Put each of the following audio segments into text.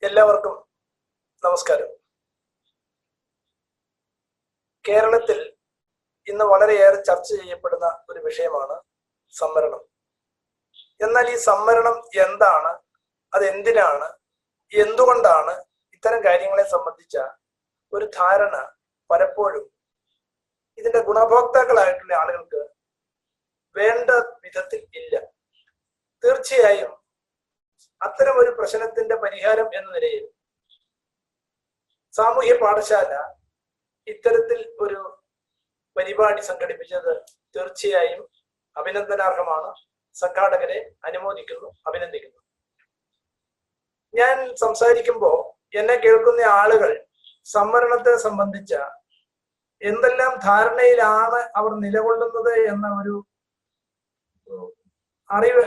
എല്ലാവർക്കും നമസ്കാരം. കേരളത്തിൽ ഇന്ന് വളരെയേറെ ചർച്ച ചെയ്യപ്പെടുന്ന ഒരു വിഷയമാണ് സംവരണം. എന്നാൽ ഈ സംവരണം എന്താണ്, അതെന്തിനാണ്, എന്തുകൊണ്ടാണ്, ഇത്തരം കാര്യങ്ങളെ സംബന്ധിച്ച ഒരു ധാരണ പലപ്പോഴും ഇതിന്റെ ഗുണഭോക്താക്കളായിട്ടുള്ള ആളുകൾക്ക് വേണ്ട വിധത്തിൽ ഇല്ല. തീർച്ചയായും അത്തരം ഒരു പ്രശ്നത്തിന്റെ പരിഹാരം എന്ന നിലയിൽ സാമൂഹ്യ പാഠശാല ഇത്തരത്തിൽ ഒരു പരിപാടി സംഘടിപ്പിച്ചത് തീർച്ചയായും അഭിനന്ദനാർഹമാണ്. സംഘാടകരെ അനുമോദിക്കുന്നു, അഭിനന്ദിക്കുന്നു. ഞാൻ സംസാരിക്കുമ്പോൾ എന്നെ കേൾക്കുന്ന ആളുകൾ സംവരണത്തെ സംബന്ധിച്ച എന്തെല്ലാം ധാരണയിലാണ് അവർ നിലകൊള്ളുന്നത് എന്ന ഒരു അറിവ്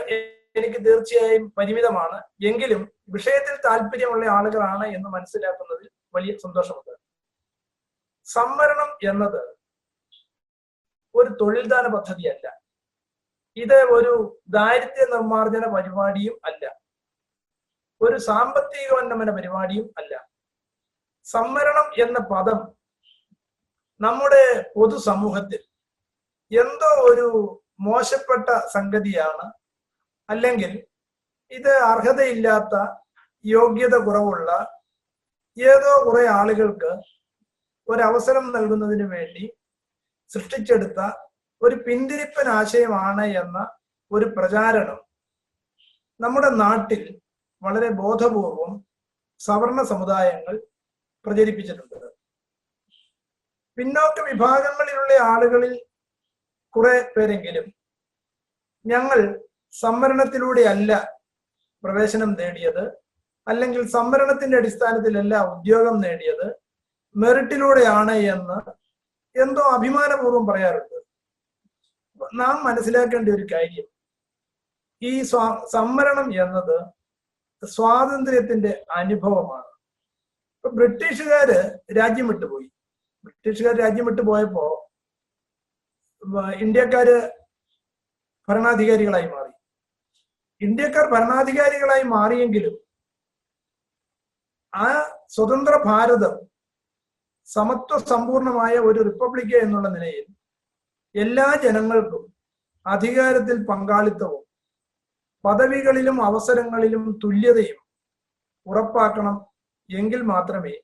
എനിക്ക് തീർച്ചയായും പരിമിതമാണ്. എങ്കിലും വിഷയത്തിൽ താല്പര്യമുള്ള ആളുകളാണ് എന്ന് മനസ്സിലാക്കുന്നതിൽ വലിയ സന്തോഷമുണ്ട്. സംവരണം എന്നത് ഒരു തൊഴിൽദാന പദ്ധതിയല്ല, ഇത് ഒരു ദാരിദ്ര്യ നിർമ്മാർജ്ജന പരിപാടിയും അല്ല, ഒരു സാമ്പത്തികോന്നമന പരിപാടിയും അല്ല. സംവരണം എന്ന പദം നമ്മുടെ പൊതുസമൂഹത്തിൽ എന്തോ ഒരു മോശപ്പെട്ട സംഗതിയാണ്, അല്ലെങ്കിൽ ഇത് അർഹതയില്ലാത്ത, യോഗ്യത കുറവുള്ള ഏതോ കുറെ ആളുകൾക്ക് ഒരവസരം നൽകുന്നതിന് വേണ്ടി സൃഷ്ടിച്ചെടുത്ത ഒരു പിന്തിരിപ്പൻ ആശയമാണ് എന്ന ഒരു പ്രചാരണം നമ്മുടെ നാട്ടിൽ വളരെ ബോധപൂർവം സവർണ സമുദായങ്ങൾ പ്രചരിപ്പിച്ചിട്ടുണ്ട്. പിന്നോക്ക വിഭാഗങ്ങളിലുള്ള ആളുകളിൽ കുറെ പേരെങ്കിലും ഞങ്ങൾ സംവരണത്തിലൂടെയല്ല പ്രവേശനം നേടിയത്, അല്ലെങ്കിൽ സംവരണത്തിന്റെ അടിസ്ഥാനത്തിലല്ല ഉദ്യോഗം നേടിയത്, മെറിറ്റിലൂടെയാണ് എന്ന് എന്തോ അഭിമാനപൂർവ്വം പറയാറുണ്ട്. നാം മനസ്സിലാക്കേണ്ട ഒരു കാര്യം, ഈ സംവരണം എന്നത് സ്വാതന്ത്ര്യത്തിന്റെ അനുഭവമാണ്. ഇപ്പൊ ബ്രിട്ടീഷുകാര് രാജ്യം വിട്ടുപോയി. ബ്രിട്ടീഷുകാർ രാജ്യം വിട്ടു പോയപ്പോ ഇന്ത്യക്കാര് ഭരണാധികാരികളായി മാറി. ഇന്ത്യക്കാർ ഭരണാധികാരികളായി മാറിയെങ്കിലും ആ സ്വതന്ത്ര ഭാരതം സമത്വ സമ്പൂർണമായ ഒരു റിപ്പബ്ലിക് എന്നുള്ള നിലയിൽ എല്ലാ ജനങ്ങൾക്കും അധികാരത്തിൽ പങ്കാളിത്തവും പദവികളിലും അവസരങ്ങളിലും തുല്യതയും ഉറപ്പാക്കണം. എങ്കിൽ മാത്രമേ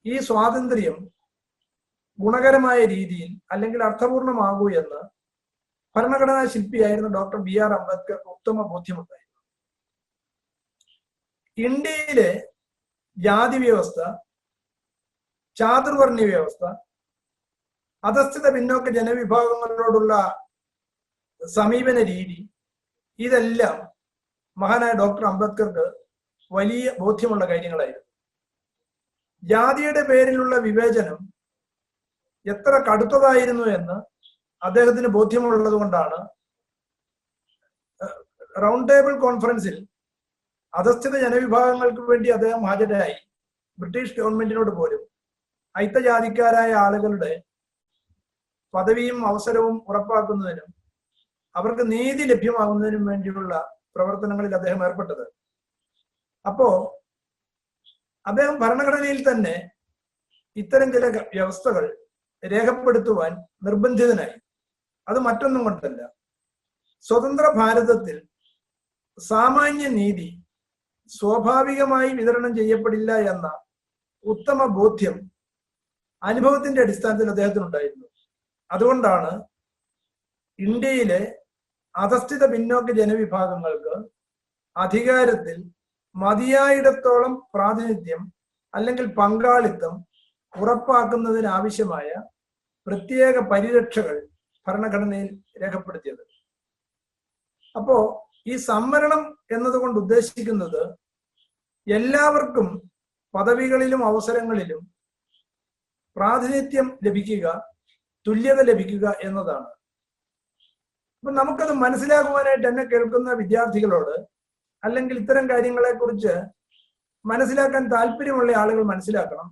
ഈ സ്വാതന്ത്ര്യം ഗുണകരമായ രീതിയിൽ അല്ലെങ്കിൽ അർത്ഥപൂർണമാകൂ എന്ന് ഭരണഘടനാ ശില്പിയായിരുന്ന ഡോക്ടർ BR അംബേദ്കർ ഉത്തമ ബോധ്യമുണ്ടായിരുന്നു. ഇന്ത്യയിലെ ജാതി വ്യവസ്ഥ, ചാതുർവർണ്ണ വ്യവസ്ഥ, അധസ്ഥിത പിന്നോക്ക ജനവിഭാഗങ്ങളോടുള്ള സമീപന രീതി, ഇതെല്ലാം മഹാനായ ഡോക്ടർ അംബേദ്കർക്ക് വലിയ ബോധ്യമുള്ള കാര്യങ്ങളായിരുന്നു. ജാതിയുടെ പേരിലുള്ള വിവേചനം എത്ര കടുത്തതായിരുന്നു എന്ന് അദ്ദേഹത്തിന് ബോധ്യമുള്ളത് കൊണ്ടാണ് റൗണ്ട് ടേബിൾ കോൺഫറൻസിൽ അധസ്ഥിത ജനവിഭാഗങ്ങൾക്ക് വേണ്ടി അദ്ദേഹം ഹാജരായി ബ്രിട്ടീഷ് ഗവൺമെന്റിനോട് പോലും അയിത്തജാതിക്കാരായ ആളുകളുടെ പദവിയും അവസരവും ഉറപ്പാക്കുന്നതിനും അവർക്ക് നീതി ലഭ്യമാകുന്നതിനും വേണ്ടിയുള്ള പ്രവർത്തനങ്ങളിൽ അദ്ദേഹം ഏർപ്പെട്ടത്. അപ്പോ അദ്ദേഹം ഭരണഘടനയിൽ തന്നെ ഇത്തരം ചില വ്യവസ്ഥകൾ രേഖപ്പെടുത്തുവാൻ നിർബന്ധിതനായി. അത് മറ്റൊന്നും കൊണ്ടല്ല, സ്വതന്ത്ര ഭാരതത്തിൽ സാമാന്യ നീതി സ്വാഭാവികമായി വിതരണം ചെയ്യപ്പെടില്ല എന്ന ഉത്തമ ബോധ്യം അനുഭവത്തിന്റെ അടിസ്ഥാനത്തിൽ അദ്ദേഹത്തിനുണ്ടായിരുന്നു. അതുകൊണ്ടാണ് ഇന്ത്യയിലെ അധസ്ഥിത പിന്നോക്ക ജനവിഭാഗങ്ങൾക്ക് അധികാരത്തിൽ മതിയായിടത്തോളം പ്രാതിനിധ്യം അല്ലെങ്കിൽ പങ്കാളിത്തം ഉറപ്പാക്കുന്നതിനാവശ്യമായ പ്രത്യേക പരിരക്ഷകൾ ഭരണഘടനയിൽ രേഖപ്പെടുത്തിയത്. അപ്പോ ഈ സംവരണം എന്നതുകൊണ്ട് ഉദ്ദേശിക്കുന്നത് എല്ലാവർക്കും പദവികളിലും അവസരങ്ങളിലും പ്രാതിനിധ്യം ലഭിക്കുക, തുല്യത ലഭിക്കുക എന്നതാണ്. അപ്പൊ നമുക്കത് മനസ്സിലാക്കുവാനായിട്ട് എന്നെ കേൾക്കുന്ന വിദ്യാർത്ഥികളോട്, അല്ലെങ്കിൽ ഇത്തരം കാര്യങ്ങളെ കുറിച്ച് മനസ്സിലാക്കാൻ താല്പര്യമുള്ള ആളുകൾ മനസ്സിലാക്കണം,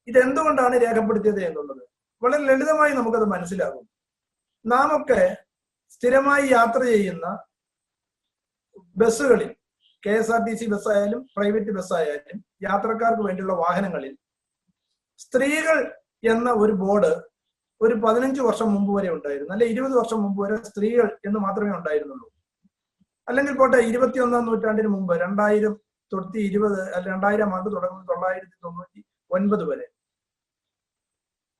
ഇതെന്തുകൊണ്ടാണ് രേഖപ്പെടുത്തിയത് എന്നുള്ളത്. വളരെ ലളിതമായി നമുക്കത് മനസ്സിലാകും. നാം ഒക്കെ സ്ഥിരമായി യാത്ര ചെയ്യുന്ന ബസ്സുകളിൽ KSRTC ബസ്സായാലും പ്രൈവറ്റ് ബസ്സായാലും യാത്രക്കാർക്ക് വേണ്ടിയുള്ള വാഹനങ്ങളിൽ സ്ത്രീകൾ എന്ന ഒരു ബോർഡ് ഒരു 15 വർഷം മുമ്പ് വരെ ഉണ്ടായിരുന്നു, അല്ലെ 20 വർഷം മുമ്പ് വരെ സ്ത്രീകൾ എന്ന് മാത്രമേ ഉണ്ടായിരുന്നുള്ളൂ. അല്ലെങ്കിൽ പോട്ടെ 21ാം നൂറ്റാണ്ടിന് മുമ്പ് 2000 തൊട്ട് 20 അല്ല 2000 ആണ്ട് തുടങ്ങുന്നത് 999 വരെ.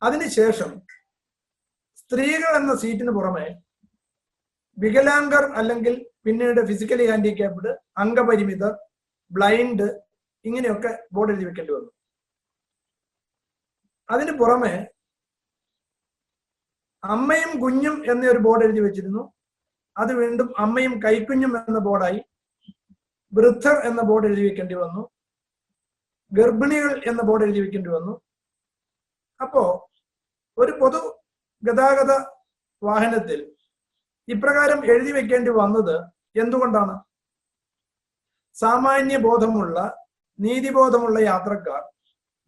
അതിനുശേഷം സ്ത്രീകൾ എന്ന സീറ്റിന് പുറമെ വികലാംഗർ അല്ലെങ്കിൽ പിന്നീട് ഫിസിക്കലി ഹാൻഡിക്യാപ്ഡ്, അംഗപരിമിതർ, ബ്ലൈൻഡ് ഇങ്ങനെയൊക്കെ ബോർഡ് എഴുതി വെക്കേണ്ടി വന്നു. അതിന് പുറമെ അമ്മയും കുഞ്ഞും എന്നൊരു ബോർഡ് എഴുതി വെച്ചിരുന്നു. അത് വീണ്ടും അമ്മയും കൈക്കുഞ്ഞും എന്ന ബോർഡായി. വൃദ്ധർ എന്ന ബോർഡ് എഴുതി വെക്കേണ്ടി വന്നു. ഗർഭിണികൾ എന്ന ബോർഡ് എഴുതി വെക്കേണ്ടി വന്നു. അപ്പോ ഒരു പൊതു ഗതാഗത വാഹനത്തിൽ ഇപ്രകാരം എഴുതി വെക്കേണ്ടി വന്നത് എന്തുകൊണ്ടാണ്? സാമാന്യ ബോധമുള്ള, നീതിബോധമുള്ള യാത്രക്കാർ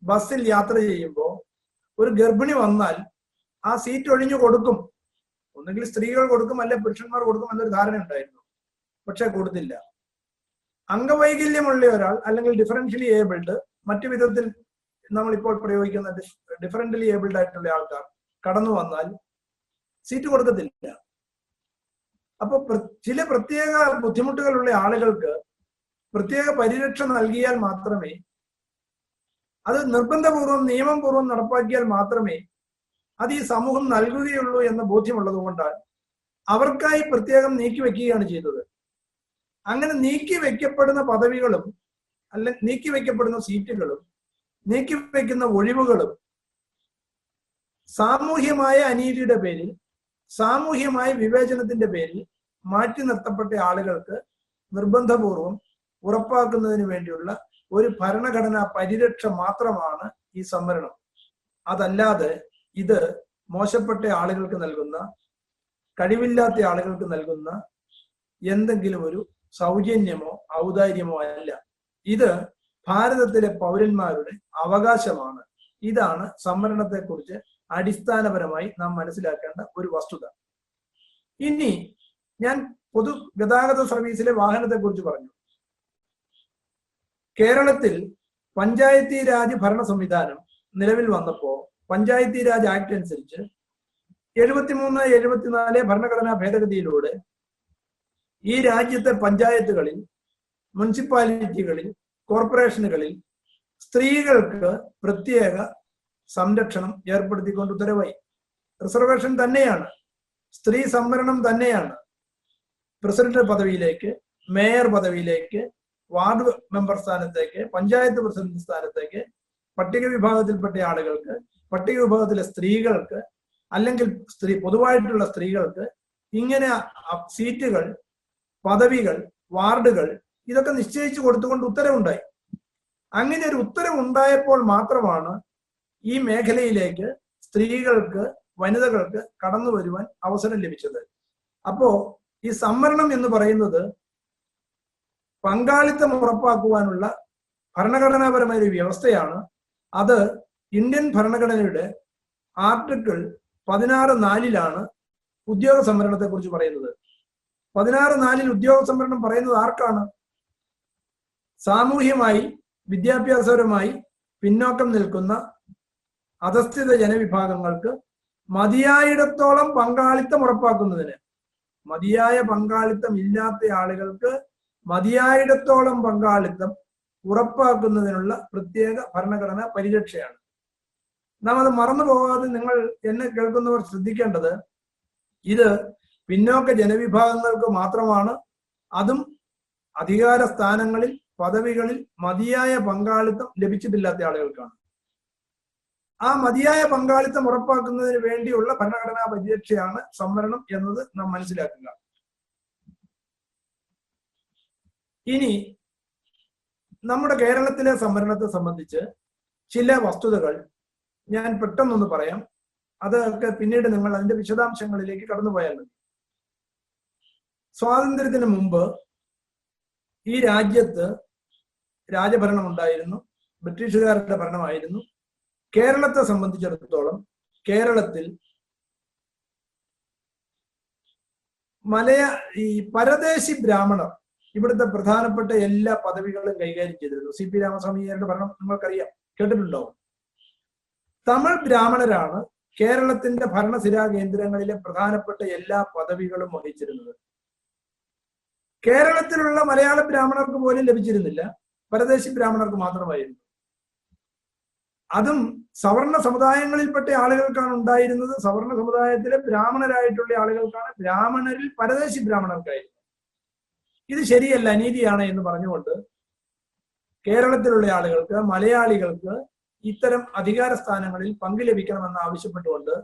ബസ്സിൽ യാത്ര ചെയ്യുമ്പോൾ ഒരു ഗർഭിണി വന്നാൽ ആ സീറ്റ് ഒഴിഞ്ഞു കൊടുക്കും. ഒന്നുകിൽ സ്ത്രീകൾ കൊടുക്കും, അല്ലെ പുരുഷന്മാർ കൊടുക്കും എന്നൊരു ധാരണ ഉണ്ടായിരുന്നു. പക്ഷെ കൊടുത്തില്ല. അംഗവൈകല്യമുള്ള ഒരാൾ അല്ലെങ്കിൽ ഡിഫറൻഷ്യലി ഏബിൾഡ്, മറ്റു വിധത്തിൽ നമ്മളിപ്പോൾ പ്രയോഗിക്കുന്ന ഡിഫറൻ്റലി ഏബിൾഡ് ആയിട്ടുള്ള ആൾക്കാർ കടന്നു വന്നാൽ സീറ്റ് കൊടുക്കത്തില്ല. അപ്പൊ ചില പ്രത്യേക ബുദ്ധിമുട്ടുകളുള്ള ആളുകൾക്ക് പ്രത്യേക പരിരക്ഷ നൽകിയാൽ മാത്രമേ, അത് നിർബന്ധപൂർവ്വം നിയമപൂർവ്വം നടപ്പാക്കിയാൽ മാത്രമേ അത് ഈ സമൂഹം നൽകുകയുള്ളൂ എന്ന ബോധ്യമുള്ളത് കൊണ്ടാണ് അവർക്കായി പ്രത്യേകം നീക്കിവെക്കുകയാണ് ചെയ്തത്. അങ്ങനെ നീക്കിവെക്കപ്പെടുന്ന പദവികളും അല്ലെ നീക്കിവെക്കപ്പെടുന്ന സീറ്റുകളും നീക്കിവെക്കുന്ന ഒഴിവുകളും സാമൂഹ്യമായ അനീതിയുടെ പേരിൽ, സാമൂഹ്യമായ വിവേചനത്തിന്റെ പേരിൽ മാറ്റി നിർത്തപ്പെട്ട ആളുകൾക്ക് നിർബന്ധപൂർവം ഉറപ്പാക്കുന്നതിന് വേണ്ടിയുള്ള ഒരു ഭരണഘടനാ പരിരക്ഷ മാത്രമാണ് ഈ സംവരണം. അതല്ലാതെ ഇത് മോശപ്പെട്ട ആളുകൾക്ക് നൽകുന്ന, കഴിവില്ലാത്ത ആളുകൾക്ക് നൽകുന്ന എന്തെങ്കിലും ഒരു സൗജന്യമോ ഔദാര്യമോ അല്ല. ഇത് ഭാരതത്തിലെ പൗരന്മാരുടെ അവകാശമാണ്. ഇതാണ് സംവരണത്തെക്കുറിച്ച് അടിസ്ഥാനപരമായി നാം മനസ്സിലാക്കേണ്ട ഒരു വസ്തുത. ഇനി ഞാൻ പൊതുഗതാഗത സർവീസിലെ വാഹനത്തെക്കുറിച്ച് പറഞ്ഞു. കേരളത്തിൽ പഞ്ചായത്തി രാജ് ഭരണ സംവിധാനം നിലവിൽ വന്നപ്പോൾ പഞ്ചായത്തി രാജ് ആക്ട് അനുസരിച്ച് 73, 74 ഭരണഘടനാ ഭേദഗതിയിലൂടെ ഈ രാജ്യത്തെ പഞ്ചായത്തുകളിൽ, മുനിസിപ്പാലിറ്റികളിൽ, കോർപ്പറേഷനുകളിൽ സ്ത്രീകൾക്ക് പ്രത്യേക സംരക്ഷണം ഏർപ്പെടുത്തിക്കൊണ്ട് ഉത്തരവായി. റിസർവേഷൻ തന്നെയാണ്, സ്ത്രീ സംവരണം തന്നെയാണ്. പ്രസിഡന്റ് പദവിയിലേക്ക്, മേയർ പദവിയിലേക്ക്, വാർഡ് മെമ്പർ സ്ഥാനത്തേക്ക്, പഞ്ചായത്ത് പ്രസിഡന്റ് സ്ഥാനത്തേക്ക് പട്ടിക വിഭാഗത്തിൽപ്പെട്ട ആളുകൾക്ക്, പട്ടിക വിഭാഗത്തിലെ സ്ത്രീകൾക്ക്, അല്ലെങ്കിൽ പൊതുവായിട്ടുള്ള സ്ത്രീകൾക്ക് ഇങ്ങനെ സീറ്റുകൾ, പദവികൾ, വാർഡുകൾ ഇതൊക്കെ നിശ്ചയിച്ചു കൊടുത്തുകൊണ്ട് ഉത്തരവുണ്ടായി. അങ്ങനെ ഒരു ഉത്തരവുണ്ടായപ്പോൾ മാത്രമാണ് ഈ മേഖലയിലേക്ക് സ്ത്രീകൾക്ക്, വനിതകൾക്ക് കടന്നു വരുവാൻ അവസരം ലഭിച്ചത്. അപ്പോ ഈ സംവരണം എന്ന് പറയുന്നത് പങ്കാളിത്തം ഉറപ്പാക്കുവാനുള്ള ഭരണഘടനാപരമായ ഒരു വ്യവസ്ഥയാണ്. അത് ഇന്ത്യൻ ഭരണഘടനയുടെ ആർട്ടിക്കിൾ 16(4) ഉദ്യോഗ സംവരണത്തെ കുറിച്ച് പറയുന്നത്. 16(4) ഉദ്യോഗ സംവരണം പറയുന്നത് ആർക്കാണ്? സാമൂഹ്യമായി, വിദ്യാഭ്യാസപരമായി പിന്നോക്കം നിൽക്കുന്ന അധസ്ഥിത ജനവിഭാഗങ്ങൾക്ക് മതിയായിടത്തോളം പങ്കാളിത്തം ഉറപ്പാക്കുന്നതിന്, മതിയായ പങ്കാളിത്തം ഇല്ലാത്ത ആളുകൾക്ക് മതിയായിടത്തോളം പങ്കാളിത്തം ഉറപ്പാക്കുന്നതിനുള്ള പ്രത്യേക ഭരണഘടനാ പരിരക്ഷയാണ്. നാം അത് മറന്നു പോകാതെ നിങ്ങൾ എന്നെ കേൾക്കുന്നവർ ശ്രദ്ധിക്കേണ്ടത്, ഇത് പിന്നോക്ക ജനവിഭാഗങ്ങൾക്ക് മാത്രമാണ്. അതും അധികാര സ്ഥാനങ്ങളിൽ, പദവികളിൽ മതിയായ പങ്കാളിത്തം ലഭിച്ചിട്ടില്ലാത്ത ആളുകൾക്കാണ്. ആ മതിയായ പങ്കാളിത്തം ഉറപ്പാക്കുന്നതിന് വേണ്ടിയുള്ള ഭരണഘടനാ പരിരക്ഷയാണ് സംവരണം എന്നത് നാം മനസ്സിലാക്കുക. ഇനി നമ്മുടെ കേരളത്തിലെ സംവരണത്തെ സംബന്ധിച്ച് ചില വസ്തുതകൾ ഞാൻ പെട്ടെന്നൊന്ന് പറയാം. അതൊക്കെ പിന്നീട് നിങ്ങൾ അതിന്റെ വിശദാംശങ്ങളിലേക്ക് കടന്നുപോയാൽ മതി. സ്വാതന്ത്ര്യത്തിന് മുമ്പ് ഈ രാജ്യത്ത് രാജഭരണം ഉണ്ടായിരുന്നു, ബ്രിട്ടീഷുകാരുടെ ഭരണമായിരുന്നു. കേരളത്തെ സംബന്ധിച്ചിടത്തോളം കേരളത്തിൽ ഈ പരദേശി ബ്രാഹ്മണർ ഇവിടുത്തെ പ്രധാനപ്പെട്ട എല്ലാ പദവികളും കൈകാര്യം ചെയ്തിരുന്നു. CP രാമസ്വാമിയുടെ ഭരണം നിങ്ങൾക്കറിയാം, കേട്ടിട്ടുണ്ടോ? തമിഴ് ബ്രാഹ്മണരാണ് കേരളത്തിന്റെ ഭരണസിരാ കേന്ദ്രങ്ങളിലെ പ്രധാനപ്പെട്ട എല്ലാ പദവികളും വഹിച്ചിരുന്നത്. കേരളത്തിലുള്ള മലയാള ബ്രാഹ്മണർക്ക് പോലും ലഭിച്ചിരുന്നില്ല, പരദേശി ബ്രാഹ്മണർക്ക് മാത്രമായിരുന്നു. അതും സവർണ സമുദായങ്ങളിൽപ്പെട്ട ആളുകൾക്കാണ് ഉണ്ടായിരുന്നത്. സവർണ സമുദായത്തിലെ ബ്രാഹ്മണരായിട്ടുള്ള ആളുകൾക്കാണ്, ബ്രാഹ്മണരിൽ പരദേശി ബ്രാഹ്മണർക്കായിരുന്നു. ഇത് ശരിയല്ല, അനീതിയാണ് എന്ന് പറഞ്ഞുകൊണ്ട് കേരളത്തിലുള്ള ആളുകൾക്ക്, മലയാളികൾക്ക് ഇത്തരം അധികാര സ്ഥാനങ്ങളിൽ പങ്കു ലഭിക്കണമെന്ന് ആവശ്യപ്പെട്ടുകൊണ്ട്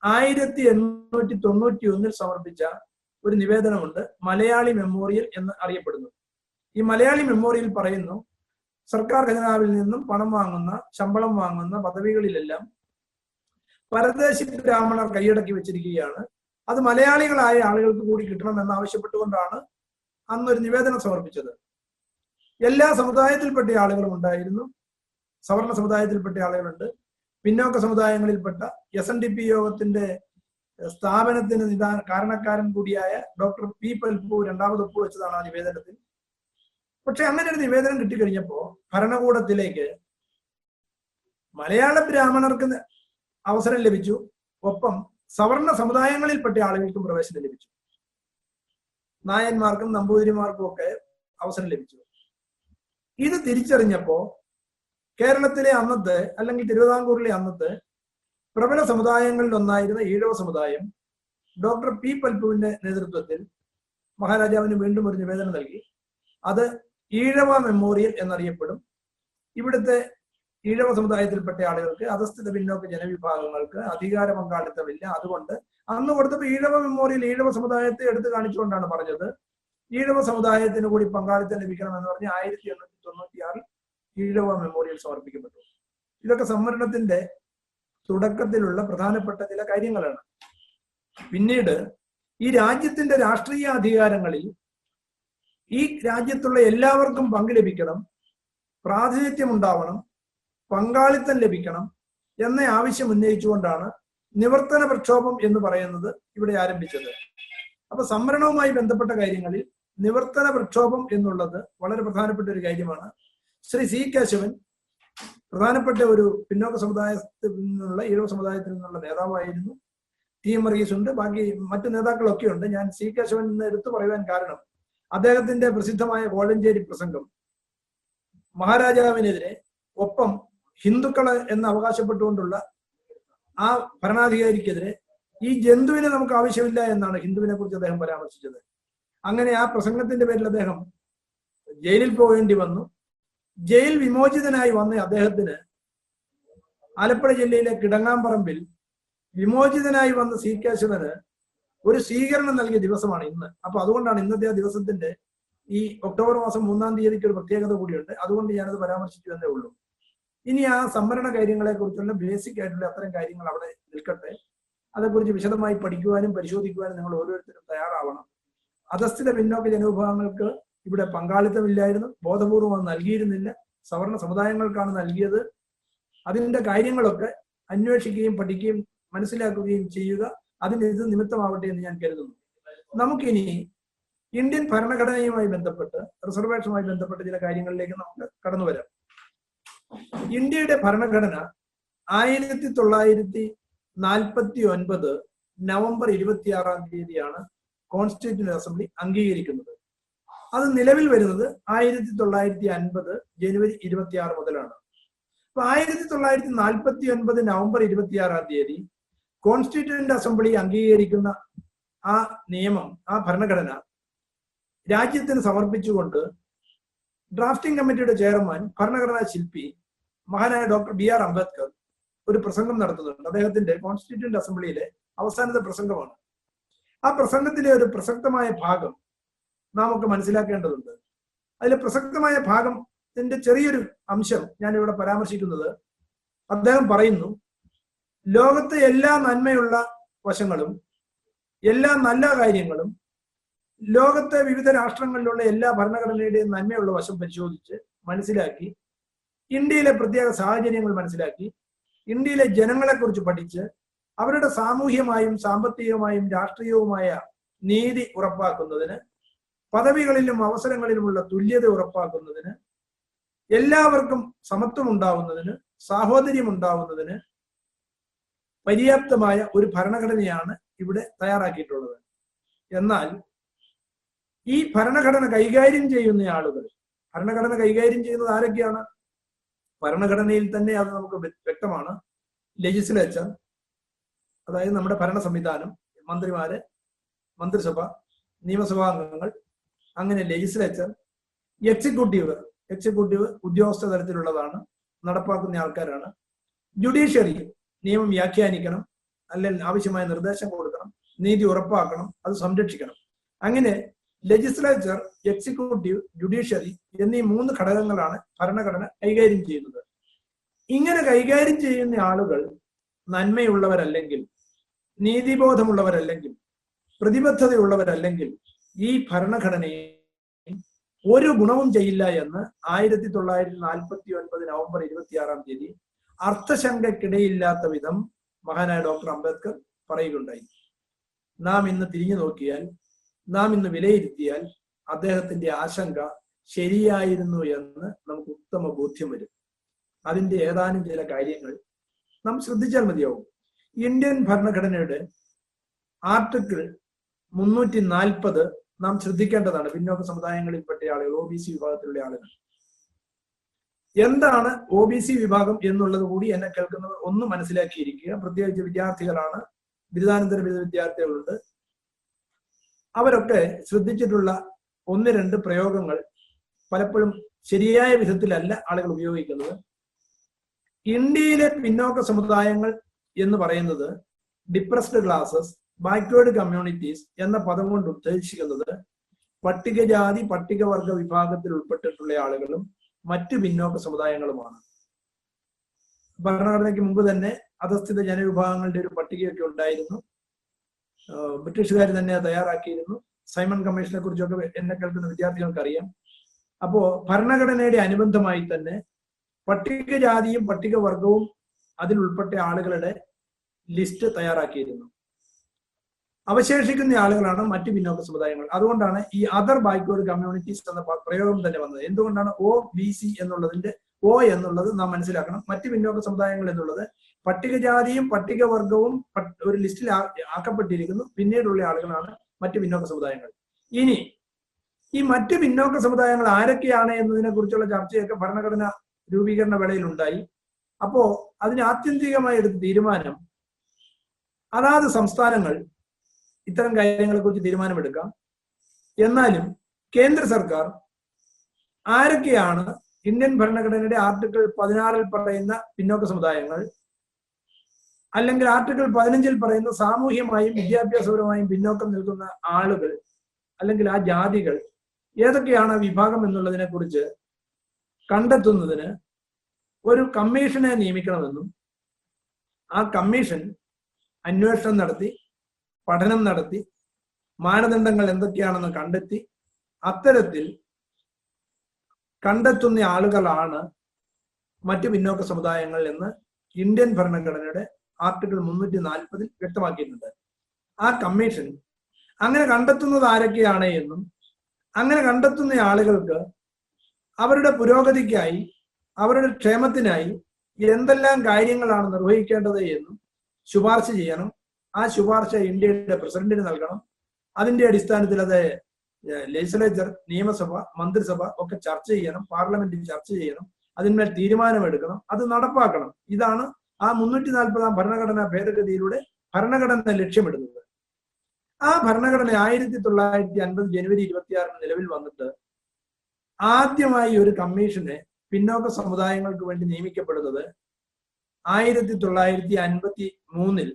1891 സമർപ്പിച്ച ഒരു നിവേദനമുണ്ട്, മലയാളി മെമ്മോറിയൽ എന്ന് അറിയപ്പെടുന്നു. ഈ മലയാളി മെമ്മോറിയൽ പറയുന്നു, സർക്കാർ ഖജനാവിൽ നിന്നും പണം വാങ്ങുന്ന, ശമ്പളം വാങ്ങുന്ന പദവികളിലെല്ലാം പരദേശി ബ്രാഹ്മണർ കൈയടക്കി വെച്ചിരിക്കുകയാണ്. അത് മലയാളികളായ ആളുകൾക്ക് കൂടി കിട്ടണമെന്ന് ആവശ്യപ്പെട്ടുകൊണ്ടാണ് അന്നൊരു നിവേദനം സമർപ്പിച്ചത്. എല്ലാ സമുദായത്തിൽപ്പെട്ട ആളുകളും ഉണ്ടായിരുന്നു. സവർണ സമുദായത്തിൽപ്പെട്ട ആളുകളുണ്ട്, പിന്നോക്ക സമുദായങ്ങളിൽപ്പെട്ട SNDP യോഗത്തിന്റെ സ്ഥാപനത്തിന് കാരണക്കാരൻ കൂടിയായ ഡോക്ടർ P. പൽപ്പു രണ്ടാമത് ഒപ്പുവെച്ചതാണ് ആ നിവേദനത്തിൽ. പക്ഷെ അങ്ങനെ ഒരു നിവേദനം കിട്ടിക്കഴിഞ്ഞപ്പോ ഭരണകൂടത്തിലേക്ക് മലയാള ബ്രാഹ്മണർക്ക് അവസരം ലഭിച്ചു, ഒപ്പം സവർണ സമുദായങ്ങളിൽപ്പെട്ട ആളുകൾക്കും പ്രവേശനം ലഭിച്ചു. നായന്മാർക്കും നമ്പൂതിരിമാർക്കും ഒക്കെ അവസരം ലഭിച്ചു. ഇത് തിരിച്ചറിഞ്ഞപ്പോ കേരളത്തിലെ അന്നത്തെ, അല്ലെങ്കിൽ തിരുവിതാംകൂറിലെ അന്നത്തെ പ്രബല സമുദായങ്ങളിൽ ഒന്നായിരുന്ന ഈഴവ സമുദായം ഡോക്ടർ P. പൽപ്പുവിന്റെ നേതൃത്വത്തിൽ മഹാരാജാവിന് വീണ്ടും ഒരു നിവേദനം നൽകി. അത് ഈഴവ മെമ്മോറിയൽ എന്നറിയപ്പെടും. ഇവിടുത്തെ ഈഴവ സമുദായത്തിൽപ്പെട്ട ആളുകൾക്ക്, അധസ്ഥിത പിന്നോക്ക ജനവിഭാഗങ്ങൾക്ക് അധികാര പങ്കാളിത്തമില്ല. അതുകൊണ്ട് അന്ന് കൊടുത്തപ്പോൾ ഈഴവ മെമ്മോറിയൽ ഈഴവ സമുദായത്തെ എടുത്തു കാണിച്ചുകൊണ്ടാണ് പറഞ്ഞത് ഈഴവ സമുദായത്തിന് കൂടി പങ്കാളിത്തം ലഭിക്കണമെന്ന് പറഞ്ഞ് 1896 ഈഴവ മെമ്മോറിയൽ സമർപ്പിക്കപ്പെട്ടു. ഇതൊക്കെ സംവരണത്തിന്റെ തുടക്കത്തിലുള്ള പ്രധാനപ്പെട്ട ചില കാര്യങ്ങളാണ്. പിന്നീട് ഈ രാജ്യത്തിന്റെ രാഷ്ട്രീയ അധികാരങ്ങളിൽ ഈ രാജ്യത്തുള്ള എല്ലാവർക്കും പങ്കു ലഭിക്കണം, പ്രാതിനിധ്യം ഉണ്ടാവണം, പങ്കാളിത്തം ലഭിക്കണം എന്ന ആവശ്യം ഉന്നയിച്ചുകൊണ്ടാണ് നിവർത്തന പ്രക്ഷോഭം എന്ന് പറയുന്നത് ഇവിടെ ആരംഭിച്ചത്. അപ്പൊ സംവരണവുമായി ബന്ധപ്പെട്ട കാര്യങ്ങളിൽ നിവർത്തന പ്രക്ഷോഭം എന്നുള്ളത് വളരെ പ്രധാനപ്പെട്ട ഒരു കാര്യമാണ്. ശ്രീ C. കേശവൻ പ്രധാനപ്പെട്ട ഒരു പിന്നോക്ക സമുദായത്തിൽ നിന്നുള്ള, ഈഴവ സമുദായത്തിൽ നിന്നുള്ള നേതാവായിരുന്നു. T. വർഗീസ് ഉണ്ട്, ബാക്കി മറ്റു നേതാക്കളൊക്കെ ഉണ്ട്. ഞാൻ C. കേശവൻ എന്ന് എടുത്തു പറയുവാൻ കാരണം അദ്ദേഹത്തിന്റെ പ്രസിദ്ധമായ കോഴഞ്ചേരി പ്രസംഗം മഹാരാജാവിനെതിരെ, ഒപ്പം ഹിന്ദുക്കള് എന്ന് അവകാശപ്പെട്ടുകൊണ്ടുള്ള ആ ഭരണാധികാരിക്കെതിരെ, ഈ ജന്തുവിനെ നമുക്ക് ആവശ്യമില്ല എന്നാണ് ഹിന്ദുവിനെ കുറിച്ച് അദ്ദേഹം പരാമർശിച്ചത്. അങ്ങനെ ആ പ്രസംഗത്തിന്റെ പേരിൽ അദ്ദേഹം ജയിലിൽ പോകേണ്ടി വന്നു. ജയിൽ വിമോചിതനായി വന്ന അദ്ദേഹത്തിന് ആലപ്പുഴ ജില്ലയിലെ കിടങ്ങാമ്പറമ്പിൽ വിമോചിതനായി വന്ന C. കേശവന് ഒരു സ്വീകരണം നൽകിയ ദിവസമാണ് ഇന്ന്. അപ്പൊ അതുകൊണ്ടാണ് ഇന്നത്തെ ആ ദിവസത്തിന്റെ ഈ ഒക്ടോബർ മാസം 3-ാം തീയതിക്ക് ഒരു പ്രത്യേകത കൂടിയുണ്ട്. അതുകൊണ്ട് ഞാനത് പരാമർശിച്ചു എന്നേ ഉള്ളൂ. ഇനി ആ സംവരണ കാര്യങ്ങളെ കുറിച്ചുള്ള ബേസിക് ആയിട്ടുള്ള അത്തരം കാര്യങ്ങൾ അവിടെ നിൽക്കട്ടെ. അതേക്കുറിച്ച് വിശദമായി പഠിക്കുവാനും പരിശോധിക്കുവാനും നിങ്ങൾ ഓരോരുത്തരും തയ്യാറാവണം. അധസ്ഥിത പിന്നോക്ക ജനവിഭാഗങ്ങൾക്ക് ഇവിടെ പങ്കാളിത്തമില്ലായിരുന്നു, ബോധപൂർവം അത് നൽകിയിരുന്നില്ല, സവർണ സമുദായങ്ങൾക്കാണ് നൽകിയത്. അതിന്റെ കാര്യങ്ങളൊക്കെ അന്വേഷിക്കുകയും പഠിക്കുകയും മനസ്സിലാക്കുകയും ചെയ്യുക, അതിന് ഇത് നിമിത്തമാവട്ടെ എന്ന് ഞാൻ കരുതുന്നു. നമുക്കിനി ഇന്ത്യൻ ഭരണഘടനയുമായി ബന്ധപ്പെട്ട്, റിസർവേഷനുമായി ബന്ധപ്പെട്ട ചില കാര്യങ്ങളിലേക്ക് നമുക്ക് കടന്നു വരാം. ഇന്ത്യയുടെ ഭരണഘടന 1949 നവംബർ 26-ാം തീയതിയാണ് കോൺസ്റ്റിറ്റ്യൂന്റ് അസംബ്ലി അംഗീകരിക്കുന്നത്. അത് നിലവിൽ വരുന്നത് 1950 ജനുവരി 26 മുതലാണ്. അപ്പൊ 1949 നവംബർ 26-ാം തീയതി കോൺസ്റ്റിറ്റ്യൂന്റ് അസംബ്ലി അംഗീകരിക്കുന്ന ആ നിയമം, ആ ഭരണഘടന രാജ്യത്തിന് സമർപ്പിച്ചുകൊണ്ട് ഡ്രാഫ്റ്റിംഗ് കമ്മിറ്റിയുടെ ചെയർമാൻ, ഭരണഘടനാ ശില്പി മഹാനായ ഡോക്ടർ B.R. അംബേദ്കർ ഒരു പ്രസംഗം നടത്തുന്നുണ്ട്. അദ്ദേഹത്തിന്റെ കോൺസ്റ്റിറ്റ്യൂന്റ് അസംബ്ലിയിലെ അവസാനത്തെ പ്രസംഗമാണ്. ആ പ്രസംഗത്തിലെ ഒരു പ്രസക്തമായ ഭാഗം നാമൊക്കെ മനസ്സിലാക്കേണ്ടതുണ്ട്. അതിലെ പ്രസക്തമായ ഭാഗത്തിന്റെ ചെറിയൊരു അംശം ഞാൻ ഇവിടെ പരാമർശിക്കുന്നത്, അദ്ദേഹം പറയുന്നു, ലോകത്തെ എല്ലാ നന്മയുള്ള വശങ്ങളും, എല്ലാ നല്ല കാര്യങ്ങളും, ലോകത്തെ വിവിധ രാഷ്ട്രങ്ങളിലുള്ള എല്ലാ ഭരണഘടനയുടെയും നന്മയുള്ള വശം പരിശോധിച്ച് മനസ്സിലാക്കി, ഇന്ത്യയിലെ പ്രത്യേക സാഹചര്യങ്ങൾ മനസ്സിലാക്കി, ഇന്ത്യയിലെ ജനങ്ങളെക്കുറിച്ച് പഠിച്ച് അവരുടെ സാമൂഹ്യമായും സാമ്പത്തികമായും രാഷ്ട്രീയവുമായ നീതി ഉറപ്പാക്കുന്നതിന് പദവികളിലും അവസരങ്ങളിലുമുള്ള തുല്യത ഉറപ്പാക്കുന്നതിന്, എല്ലാവർക്കും സമത്വം ഉണ്ടാവുന്നതിന്, സാഹോദര്യം ഉണ്ടാവുന്നതിന് പര്യാപ്തമായ ഒരു ഭരണഘടനയാണ് ഇവിടെ തയ്യാറാക്കിയിട്ടുള്ളത്. എന്നാൽ ഈ ഭരണഘടന കൈകാര്യം ചെയ്യുന്ന ആളുകൾ, ഭരണഘടന കൈകാര്യം ചെയ്യുന്നത് ആരൊക്കെയാണ്? ഭരണഘടനയിൽ തന്നെ അത് നമുക്ക് വ്യക്തമാണ്. ലെജിസ്ലേച്ചർ, അതായത് നമ്മുടെ ഭരണ സംവിധാനം, മന്ത്രിമാര്, മന്ത്രിസഭ, നിയമസഭാ അംഗങ്ങൾ, അങ്ങനെ ലെജിസ്ലേച്ചർ, എക്സിക്യൂട്ടീവ് ഉദ്യോഗസ്ഥ തലത്തിലുള്ളതാണ്, നടപ്പാക്കുന്ന ആൾക്കാരാണ്. ജുഡീഷ്യറി, നിയമം വ്യാഖ്യാനിക്കണം, അല്ലെങ്കിൽ ആവശ്യമായ നിർദ്ദേശം കൊടുക്കണം, നീതി ഉറപ്പാക്കണം, അത് സംരക്ഷിക്കണം. അങ്ങനെ ലെജിസ്ലേച്ചർ, എക്സിക്യൂട്ടീവ്, ജുഡീഷ്യറി എന്നീ 3 ഘടകങ്ങളാണ് ഭരണഘടന കൈകാര്യം ചെയ്യുന്നത്. ഇങ്ങനെ കൈകാര്യം ചെയ്യുന്ന ആളുകൾ നന്മയുള്ളവരല്ലെങ്കിൽ, നീതിബോധമുള്ളവരല്ലെങ്കിൽ, പ്രതിബദ്ധതയുള്ളവരല്ലെങ്കിൽ ഈ ഭരണഘടനയെ ഒരു ഗുണവും ചെയ്യില്ല എന്ന് 1949 നവംബർ 26 അർത്ഥശങ്കയ്ക്കിടയില്ലാത്ത വിധം മഹാനായ ഡോക്ടർ അംബേദ്കർ പറയുകയുണ്ടായി. നാം ഇന്ന് തിരിഞ്ഞു നോക്കിയാൽ, നാം ഇന്ന് വിലയിരുത്തിയാൽ അദ്ദേഹത്തിന്റെ ആശങ്ക ശരിയായിരുന്നു എന്ന് നമുക്ക് ഉത്തമ ബോധ്യം വരും. അതിന്റെ ഏതാനും ചില കാര്യങ്ങൾ നാം ശ്രദ്ധിച്ചാൽ മതിയാവും. ഇന്ത്യൻ ഭരണഘടനയുടെ ആർട്ടിക്കിൾ 340 നാം ശ്രദ്ധിക്കേണ്ടതാണ്. പിന്നോക്ക സമുദായങ്ങളിൽപ്പെട്ട ആളുകൾ, OBC വിഭാഗത്തിലുള്ള ആളുകൾ. എന്താണ് OBC വിഭാഗം എന്നുള്ളത് കൂടി എന്നെ കേൾക്കുന്നവർ ഒന്ന് മനസ്സിലാക്കിയിരിക്കുക. പ്രത്യേകിച്ച് വിദ്യാർത്ഥികളാണ്, ബിരുദാനന്തര ബിരുദ വിദ്യാർത്ഥികളുണ്ട്. അവരൊക്കെ ശ്രദ്ധിച്ചിട്ടുള്ള 1-2 പ്രയോഗങ്ങൾ പലപ്പോഴും ശരിയായ വിധത്തിലല്ല ആളുകൾ ഉപയോഗിക്കുന്നത്. ഇന്ത്യയിലെ പിന്നോക്ക സമുദായങ്ങൾ എന്ന് പറയുന്നത് ഡിപ്രസ്ഡ് ക്ലാസസ്, ബാക്ക്വേർഡ് കമ്മ്യൂണിറ്റീസ് എന്ന പദം കൊണ്ട് ഉദ്ദേശിക്കുന്നത് പട്ടികജാതി പട്ടികവർഗ വിഭാഗത്തിൽ ഉൾപ്പെട്ടിട്ടുള്ള ആളുകളും മറ്റു പിന്നോക്ക സമുദായങ്ങളുമാണ്. ഭരണഘടനയ്ക്ക് മുമ്പ് തന്നെ അധസ്ഥിത ജനവിഭാഗങ്ങളുടെ ഒരു പട്ടികയൊക്കെ ഉണ്ടായിരുന്നു. ബ്രിട്ടീഷുകാർ തന്നെ തയ്യാറാക്കിയിരുന്നു. സൈമൺ കമ്മീഷനെ കുറിച്ചൊക്കെ എന്നെ കേൾക്കുന്ന വിദ്യാർത്ഥികൾക്ക് അറിയാം. അപ്പോ ഭരണഘടനയുടെ അനുബന്ധമായി തന്നെ പട്ടികജാതിയും പട്ടികവർഗവും അതിൽ ഉൾപ്പെട്ട ആളുകളുടെ ലിസ്റ്റ് തയ്യാറാക്കിയിരുന്നു. അവശേഷിക്കുന്ന ആളുകളാണ് മറ്റു പിന്നോക്ക സമുദായങ്ങൾ. അതുകൊണ്ടാണ് ഈ അതർ ബാക്ക്വേർഡ് കമ്മ്യൂണിറ്റീസ് എന്ന പ്രയോഗം തന്നെ വന്നത്. എന്തുകൊണ്ടാണ് OBC എന്നുള്ളതിന്റെ O എന്നുള്ളത് നാം മനസ്സിലാക്കണം. മറ്റു പിന്നോക്ക സമുദായങ്ങൾ എന്നുള്ളത് പട്ടികജാതിയും പട്ടികവർഗവും ഒരു ലിസ്റ്റിൽ ആക്കപ്പെട്ടിരിക്കുന്നു. പിന്നീടുള്ള ആളുകളാണ് മറ്റു പിന്നോക്ക സമുദായങ്ങൾ. ഇനി ഈ മറ്റു പിന്നോക്ക സമുദായങ്ങൾ ആരൊക്കെയാണ് എന്നതിനെ കുറിച്ചുള്ള ചർച്ചയൊക്കെ ഭരണഘടന രൂപീകരണ വേളയിൽ ഉണ്ടായി. അപ്പോ അതിന് ആത്യന്തികമായി എടുത്ത തീരുമാനം, അതാത് സംസ്ഥാനങ്ങൾ ഇത്തരം കാര്യങ്ങളെ കുറിച്ച് തീരുമാനമെടുക്കാം. എന്നാലും കേന്ദ്ര സർക്കാർ ആരൊക്കെയാണ് ഇന്ത്യൻ ഭരണഘടനയുടെ ആർട്ടിക്കിൾ 16 പറയുന്ന പിന്നോക്ക സമുദായങ്ങൾ, അല്ലെങ്കിൽ ആർട്ടിക്കിൾ 15 പറയുന്ന സാമൂഹ്യമായും വിദ്യാഭ്യാസപരമായും പിന്നോക്കം നിൽക്കുന്ന ആളുകൾ, അല്ലെങ്കിൽ ആ ജാതികൾ ഏതൊക്കെയാണ് വിഭാഗം എന്നുള്ളതിനെ കുറിച്ച് കണ്ടെത്തുന്നതിന് ഒരു കമ്മീഷനെ നിയമിക്കണമെന്നും, ആ കമ്മീഷൻ അന്വേഷണം നടത്തി, പഠനം നടത്തി, മാനദണ്ഡങ്ങൾ എന്തൊക്കെയാണെന്ന് കണ്ടെത്തി, അത്തരത്തിൽ കണ്ടെത്തുന്ന ആളുകളാണ് മറ്റു പിന്നോക്ക സമുദായങ്ങൾ എന്ന് ഇന്ത്യൻ ഭരണഘടനയുടെ ആർട്ടിക്കിൾ 340 വ്യക്തമാക്കിയിട്ടുണ്ട്. ആ കമ്മീഷൻ അങ്ങനെ കണ്ടെത്തുന്നത് ആരൊക്കെയാണ് എന്നും, അങ്ങനെ കണ്ടെത്തുന്ന ആളുകൾക്ക് അവരുടെ പുരോഗതിക്കായി, അവരുടെ ക്ഷേമത്തിനായി എന്തെല്ലാം കാര്യങ്ങളാണ് നിർവഹിക്കേണ്ടത് എന്നും ശുപാർശ ചെയ്യണം. ആ ശുപാർശ ഇന്ത്യയുടെ പ്രസിഡന്റിന് നൽകണം. അതിന്റെ അടിസ്ഥാനത്തിൽ അത് ലെജിസ്ലേച്ചർ, നിയമസഭ, മന്ത്രിസഭ ഒക്കെ ചർച്ച ചെയ്യണം, പാർലമെന്റിൽ ചർച്ച ചെയ്യണം, അതിന്മേൽ തീരുമാനമെടുക്കണം, അത് നടപ്പാക്കണം. ഇതാണ് ആ 340 ഭരണഘടനാ ഭേദഗതിയിലൂടെ ഭരണഘടന ലക്ഷ്യമിടുന്നത്. ആ ഭരണഘടന 1950 ജനുവരി 26 നിലവിൽ വന്നിട്ട് ആദ്യമായി ഒരു കമ്മീഷനെ പിന്നോക്ക സമുദായങ്ങൾക്ക് വേണ്ടി നിയമിക്കപ്പെടുന്നത് 1953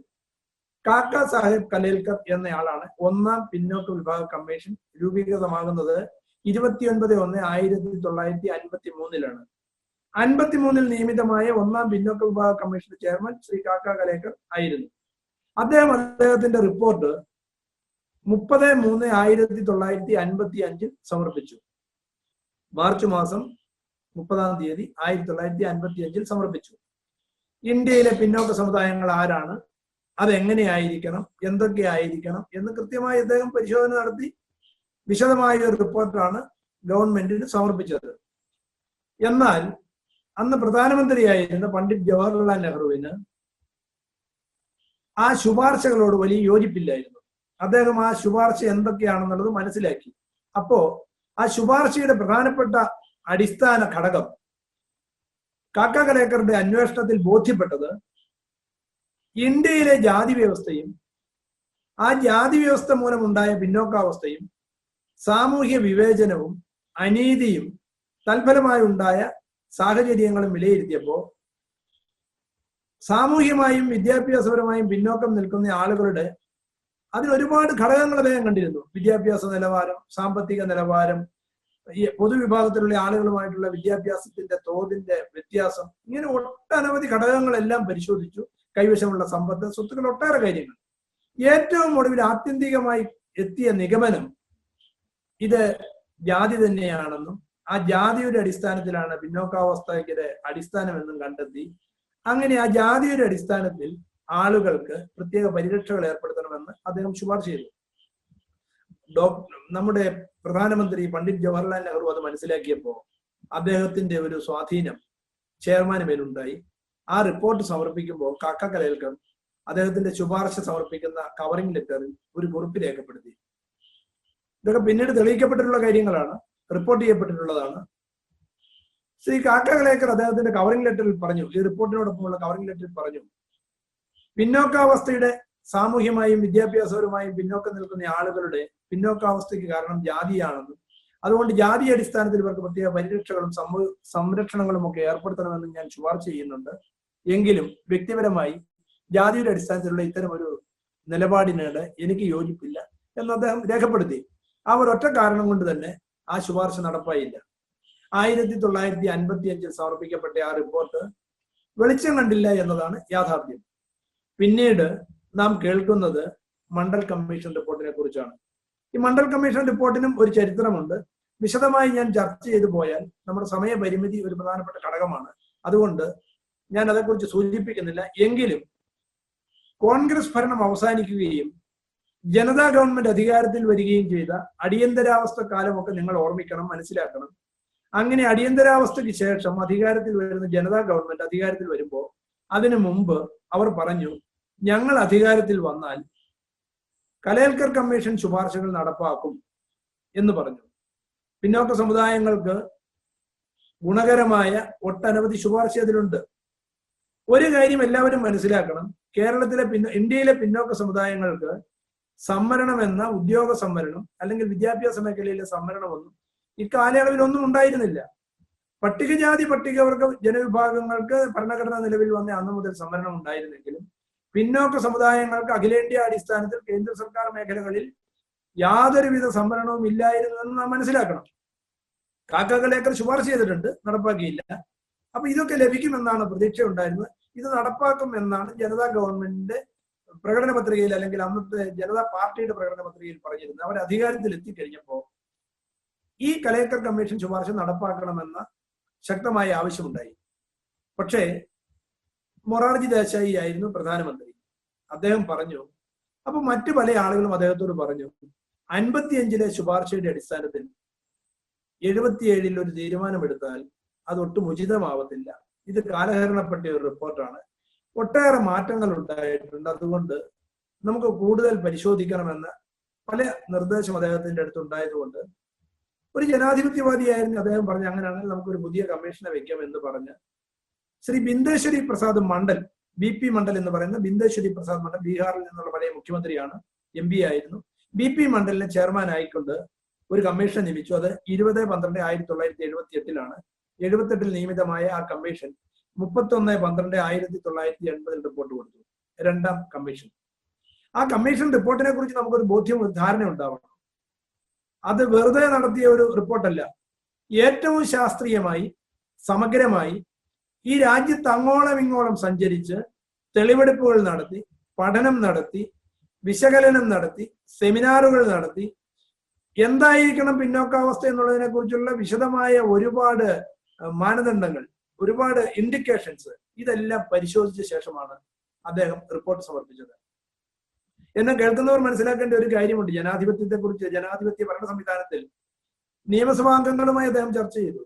കാക്ക സാഹേബ് കലേൽക്കർ എന്നയാളാണ്. 1ാം പിന്നോക്ക വിഭാഗ കമ്മീഷൻ രൂപീകൃതമാകുന്നത് 29/1/1953 53 നിയമിതമായ 1ാം പിന്നോക്ക വിഭാഗ കമ്മീഷൻ ചെയർമാൻ ശ്രീ കാക്ക കലേൽക്കർ ആയിരുന്നു. അദ്ദേഹത്തിന്റെ റിപ്പോർട്ട് 30/3/1955 സമർപ്പിച്ചു. മാർച്ച് മാസം 30 1955 സമർപ്പിച്ചു. ഇന്ത്യയിലെ പിന്നോക്ക സമുദായങ്ങൾ ആരാണ്, അതെങ്ങനെയായിരിക്കണം, എന്തൊക്കെ ആയിരിക്കണം എന്ന് കൃത്യമായി അദ്ദേഹം പരിശോധന നടത്തി വിശദമായ ഒരു റിപ്പോർട്ടാണ് ഗവൺമെന്റിന് സമർപ്പിച്ചത്. എന്നാൽ അന്ന് പ്രധാനമന്ത്രിയായിരുന്ന പണ്ഡിറ്റ് ജവഹർലാൽ നെഹ്റുവിന് ആ ശുപാർശകളോട് വലിയ യോജിപ്പില്ലായിരുന്നു. അദ്ദേഹം ആ ശുപാർശ എന്തൊക്കെയാണെന്നുള്ളത് മനസ്സിലാക്കി. അപ്പോ ആ ശുപാർശയുടെ പ്രധാനപ്പെട്ട അടിസ്ഥാന ഘടകം കാക്ക കലേക്കറുടെ അന്വേഷണത്തിൽ ബോധ്യപ്പെട്ടത് ഇന്ത്യയിലെ ജാതി വ്യവസ്ഥയും ആ ജാതി വ്യവസ്ഥ മൂലമുണ്ടായ പിന്നോക്കാവസ്ഥയും സാമൂഹ്യ വിവേചനവും അനീതിയും തൽഫലമായി ഉണ്ടായ സാഹചര്യങ്ങളും വിലയിരുത്തിയപ്പോൾ സാമൂഹ്യമായും വിദ്യാഭ്യാസപരമായും പിന്നോക്കം നിൽക്കുന്ന ആളുകളുടെ അതിനൊരുപാട് ഘടകങ്ങൾ അദ്ദേഹം കണ്ടിരുന്നു. വിദ്യാഭ്യാസ നിലവാരം, സാമ്പത്തിക നിലവാരം, ഈ പൊതുവിഭാഗത്തിലുള്ള ആളുകളുമായിട്ടുള്ള വിദ്യാഭ്യാസത്തിന്റെ തോതിന്റെ വ്യത്യാസം, ഇങ്ങനെ ഒട്ടനവധി ഘടകങ്ങളെല്ലാം പരിശോധിച്ചു. കൈവശമുള്ള സമ്പത്ത്, സ്വത്തുക്കൾ, ഒട്ടേറെ കാര്യങ്ങൾ. ഏറ്റവും ഒടുവിൽ ആത്യന്തികമായി എത്തിയ നിഗമനം ഇത് ജാതി തന്നെയാണെന്നും ആ ജാതിയുടെ അടിസ്ഥാനത്തിലാണ് പിന്നോക്കാവസ്ഥയുടെ അടിസ്ഥാനമെന്നും കണ്ടെത്തി. അങ്ങനെ ആ ജാതിയുടെ അടിസ്ഥാനത്തിൽ ആളുകൾക്ക് പ്രത്യേക പരിരക്ഷകൾ ഏർപ്പെടുത്തണമെന്ന് അദ്ദേഹം ശുപാർശ ചെയ്തു. നമ്മുടെ പ്രധാനമന്ത്രി പണ്ഡിറ്റ് ജവഹർലാൽ നെഹ്റു അത് മനസ്സിലാക്കിയപ്പോൾ അദ്ദേഹത്തിന്റെ ഒരു സ്വാധീനം ചെയർമാന് മേലുണ്ടായി. ആ റിപ്പോർട്ട് സമർപ്പിക്കുമ്പോൾ കാക്ക കലേൽക്കർ അദ്ദേഹത്തിന്റെ ശുപാർശ സമർപ്പിക്കുന്ന കവറിംഗ് ലെറ്ററിൽ ഒരു കുറിപ്പ് രേഖപ്പെടുത്തി. ഇതൊക്കെ പിന്നീട് തെളിയിക്കപ്പെട്ടിട്ടുള്ള കാര്യങ്ങളാണ്, റിപ്പോർട്ട് ചെയ്യപ്പെട്ടിട്ടുള്ളതാണ്. ശ്രീ കാക്ക കലേക്കർ അദ്ദേഹത്തിന്റെ കവറിംഗ് ലെറ്ററിൽ പറഞ്ഞു, ഈ റിപ്പോർട്ടിനോടൊപ്പമുള്ള കവറിംഗ് ലെറ്ററിൽ പറഞ്ഞു, പിന്നോക്കാവസ്ഥയുടെ സാമൂഹ്യമായും വിദ്യാഭ്യാസപരമായും പിന്നോക്കം നിൽക്കുന്ന ആളുകളുടെ പിന്നോക്കാവസ്ഥയ്ക്ക് കാരണം ജാതിയാണെന്നും അതുകൊണ്ട് ജാതി അടിസ്ഥാനത്തിൽ ഇവർക്ക് പ്രത്യേക പരിരക്ഷകളും സംരക്ഷണങ്ങളും ഒക്കെ ഏർപ്പെടുത്തണമെന്നും ഞാൻ ശുപാർശ ചെയ്യുന്നുണ്ട്. എങ്കിലും വ്യക്തിപരമായി ജാതിയുടെ അടിസ്ഥാനത്തിലുള്ള ഇത്തരം ഒരു നിലപാടിനോട് എനിക്ക് യോജിപ്പില്ല എന്ന് അദ്ദേഹം രേഖപ്പെടുത്തി. ആ ഒരൊറ്റ കാരണം കൊണ്ട് തന്നെ ആ ശുപാർശ നടപ്പായില്ല. 1955 സമർപ്പിക്കപ്പെട്ട ആ റിപ്പോർട്ട് വെളിച്ചം കണ്ടില്ല എന്നതാണ് യാഥാർത്ഥ്യം. പിന്നീട് നാം കേൾക്കുന്നത് മണ്ഡൽ കമ്മീഷൻ റിപ്പോർട്ടിനെ കുറിച്ചാണ്. ഈ മണ്ഡൽ കമ്മീഷൻ റിപ്പോർട്ടിനും ഒരു ചരിത്രമുണ്ട്. വിശദമായി ഞാൻ ചർച്ച ചെയ്തു പോയാൽ നമ്മുടെ സമയപരിമിതി ഒരു പ്രധാനപ്പെട്ട ഘടകമാണ്. അതുകൊണ്ട് ഞാൻ അതേക്കുറിച്ച് സൂചിപ്പിക്കുന്നില്ല. എങ്കിലും കോൺഗ്രസ് ഭരണം അവസാനിക്കുകയും ജനതാ ഗവൺമെന്റ് അധികാരത്തിൽ വരികയും ചെയ്ത അടിയന്തരാവസ്ഥ കാലമൊക്കെ നിങ്ങൾ ഓർമ്മിക്കണം, മനസ്സിലാക്കണം. അങ്ങനെ അടിയന്തരാവസ്ഥയ്ക്ക് ശേഷം അധികാരത്തിൽ വരുന്ന ജനതാ ഗവൺമെന്റ് അധികാരത്തിൽ വരുമ്പോൾ അതിനു മുമ്പ് അവർ പറഞ്ഞു, ഞങ്ങൾ അധികാരത്തിൽ വന്നാൽ കലേൽക്കർ കമ്മീഷൻ ശുപാർശകൾ നടപ്പാക്കും എന്ന് പറഞ്ഞു. പിന്നോക്ക സമുദായങ്ങൾക്ക് ഗുണകരമായ ഒട്ടനവധി ശുപാർശ അതിലുണ്ട്. ഒരു കാര്യം എല്ലാവരും മനസ്സിലാക്കണം, കേരളത്തിലെ ഇന്ത്യയിലെ പിന്നോക്ക സമുദായങ്ങൾക്ക് സംവരണം എന്ന ഉദ്യോഗ സംവരണം അല്ലെങ്കിൽ വിദ്യാഭ്യാസ മേഖലയിലെ സംവരണമൊന്നും ഇക്കാലയളവിലൊന്നും ഉണ്ടായിരുന്നില്ല. പട്ടികജാതി പട്ടികവർഗ ജനവിഭാഗങ്ങൾക്ക് ഭരണഘടന നിലവിൽ വന്ന അന്നു മുതൽ സംവരണം ഉണ്ടായിരുന്നെങ്കിലും പിന്നോക്ക സമുദായങ്ങൾക്ക് അഖിലേന്ത്യാ അടിസ്ഥാനത്തിൽ കേന്ദ്ര സർക്കാർ മേഖലകളിൽ യാതൊരുവിധ സംവരണവും ഇല്ലായിരുന്നു എന്ന് നാം മനസ്സിലാക്കണം. കാക്ക കലേക്കർ ശുപാർശ ചെയ്തിട്ടുണ്ട്, നടപ്പാക്കിയില്ല. അപ്പൊ ഇതൊക്കെ ലഭിക്കുമെന്നാണ് പ്രതീക്ഷ ഉണ്ടായിരുന്നത്. ഇത് നടപ്പാക്കും എന്നാണ് ജനതാ ഗവൺമെന്റിന്റെ പ്രകടന പത്രികയിൽ അല്ലെങ്കിൽ അന്നത്തെ ജനതാ പാർട്ടിയുടെ പ്രകടന പത്രികയിൽ പറഞ്ഞിരുന്നത്. അവർ അധികാരത്തിൽ എത്തിക്കഴിഞ്ഞപ്പോൾ ഈ കലേക്കർ കമ്മീഷൻ ശുപാർശ നടപ്പാക്കണമെന്ന ശക്തമായ ആവശ്യമുണ്ടായി. പക്ഷേ മൊറാർജി ദേശായി ആയിരുന്നു പ്രധാനമന്ത്രി. അദ്ദേഹം പറഞ്ഞു, അപ്പൊ മറ്റു പല ആളുകളും അദ്ദേഹത്തോട് പറഞ്ഞു, 55 ശുപാർശയുടെ അടിസ്ഥാനത്തിൽ 77 ഒരു തീരുമാനമെടുത്താൽ അതൊട്ടും ഉചിതമാവത്തില്ല. ഇത് കാലഹരണപ്പെട്ട ഒരു റിപ്പോർട്ടാണ്, ഒട്ടേറെ മാറ്റങ്ങൾ ഉണ്ടായിട്ടുണ്ട്, അതുകൊണ്ട് നമുക്ക് കൂടുതൽ പരിശോധിക്കണമെന്ന പല നിർദ്ദേശം അദ്ദേഹത്തിന്റെ അടുത്ത് ഉണ്ടായതുകൊണ്ട് ഒരു ജനാധിപത്യവാദിയായിരുന്നു അദ്ദേഹം പറഞ്ഞു, അങ്ങനെയാണെങ്കിൽ നമുക്കൊരു പുതിയ കമ്മീഷനെ വെക്കാം എന്ന് പറഞ്ഞ് ശ്രീ ബിന്ദേശ്വരി പ്രസാദ് മണ്ഡൽ, BP മണ്ഡൽ എന്ന് പറയുന്ന ബിന്ദേശ്വരി പ്രസാദ് മണ്ഡൽ ബീഹാറിൽ നിന്നുള്ള പഴയ മുഖ്യമന്ത്രിയാണ്, MP ആയിരുന്നു. BP മണ്ഡലിനെ ചെയർമാൻ ആയിക്കൊണ്ട് ഒരു കമ്മീഷൻ നിയമിച്ചു. അത് 20/12/1978 78 നിയമിതമായ ആ കമ്മീഷൻ 31/12/1980 റിപ്പോർട്ട് കൊടുത്തു, രണ്ടാം കമ്മീഷൻ. ആ കമ്മീഷൻ റിപ്പോർട്ടിനെ കുറിച്ച് നമുക്കൊരു ബോധ്യം, ഒരു ധാരണ ഉണ്ടാവണം. അത് വെറുതെ നടത്തിയ ഒരു റിപ്പോർട്ടല്ല. ഏറ്റവും ശാസ്ത്രീയമായി സമഗ്രമായി ഈ രാജ്യത്ത് അങ്ങോളം ഇങ്ങോളം സഞ്ചരിച്ച് തെളിവെടുപ്പുകൾ നടത്തി, പഠനം നടത്തി, വിശകലനം നടത്തി, സെമിനാറുകൾ നടത്തി, എന്തായിരിക്കണം പിന്നോക്കാവസ്ഥ എന്നുള്ളതിനെ കുറിച്ചുള്ള വിശദമായ ഒരുപാട് മാനദണ്ഡങ്ങൾ, ഒരുപാട് ഇൻഡിക്കേഷൻസ്, ഇതെല്ലാം പരിശോധിച്ച ശേഷമാണ് അദ്ദേഹം റിപ്പോർട്ട് സമർപ്പിച്ചത്. എന്നെ കേൾക്കുന്നവർ മനസ്സിലാക്കേണ്ട ഒരു കാര്യമുണ്ട്. ജനാധിപത്യത്തെക്കുറിച്ച്, ജനാധിപത്യ ഭരണ സംവിധാനത്തിൽ നിയമസഭാംഗങ്ങളുമായി അദ്ദേഹം ചർച്ച ചെയ്തു.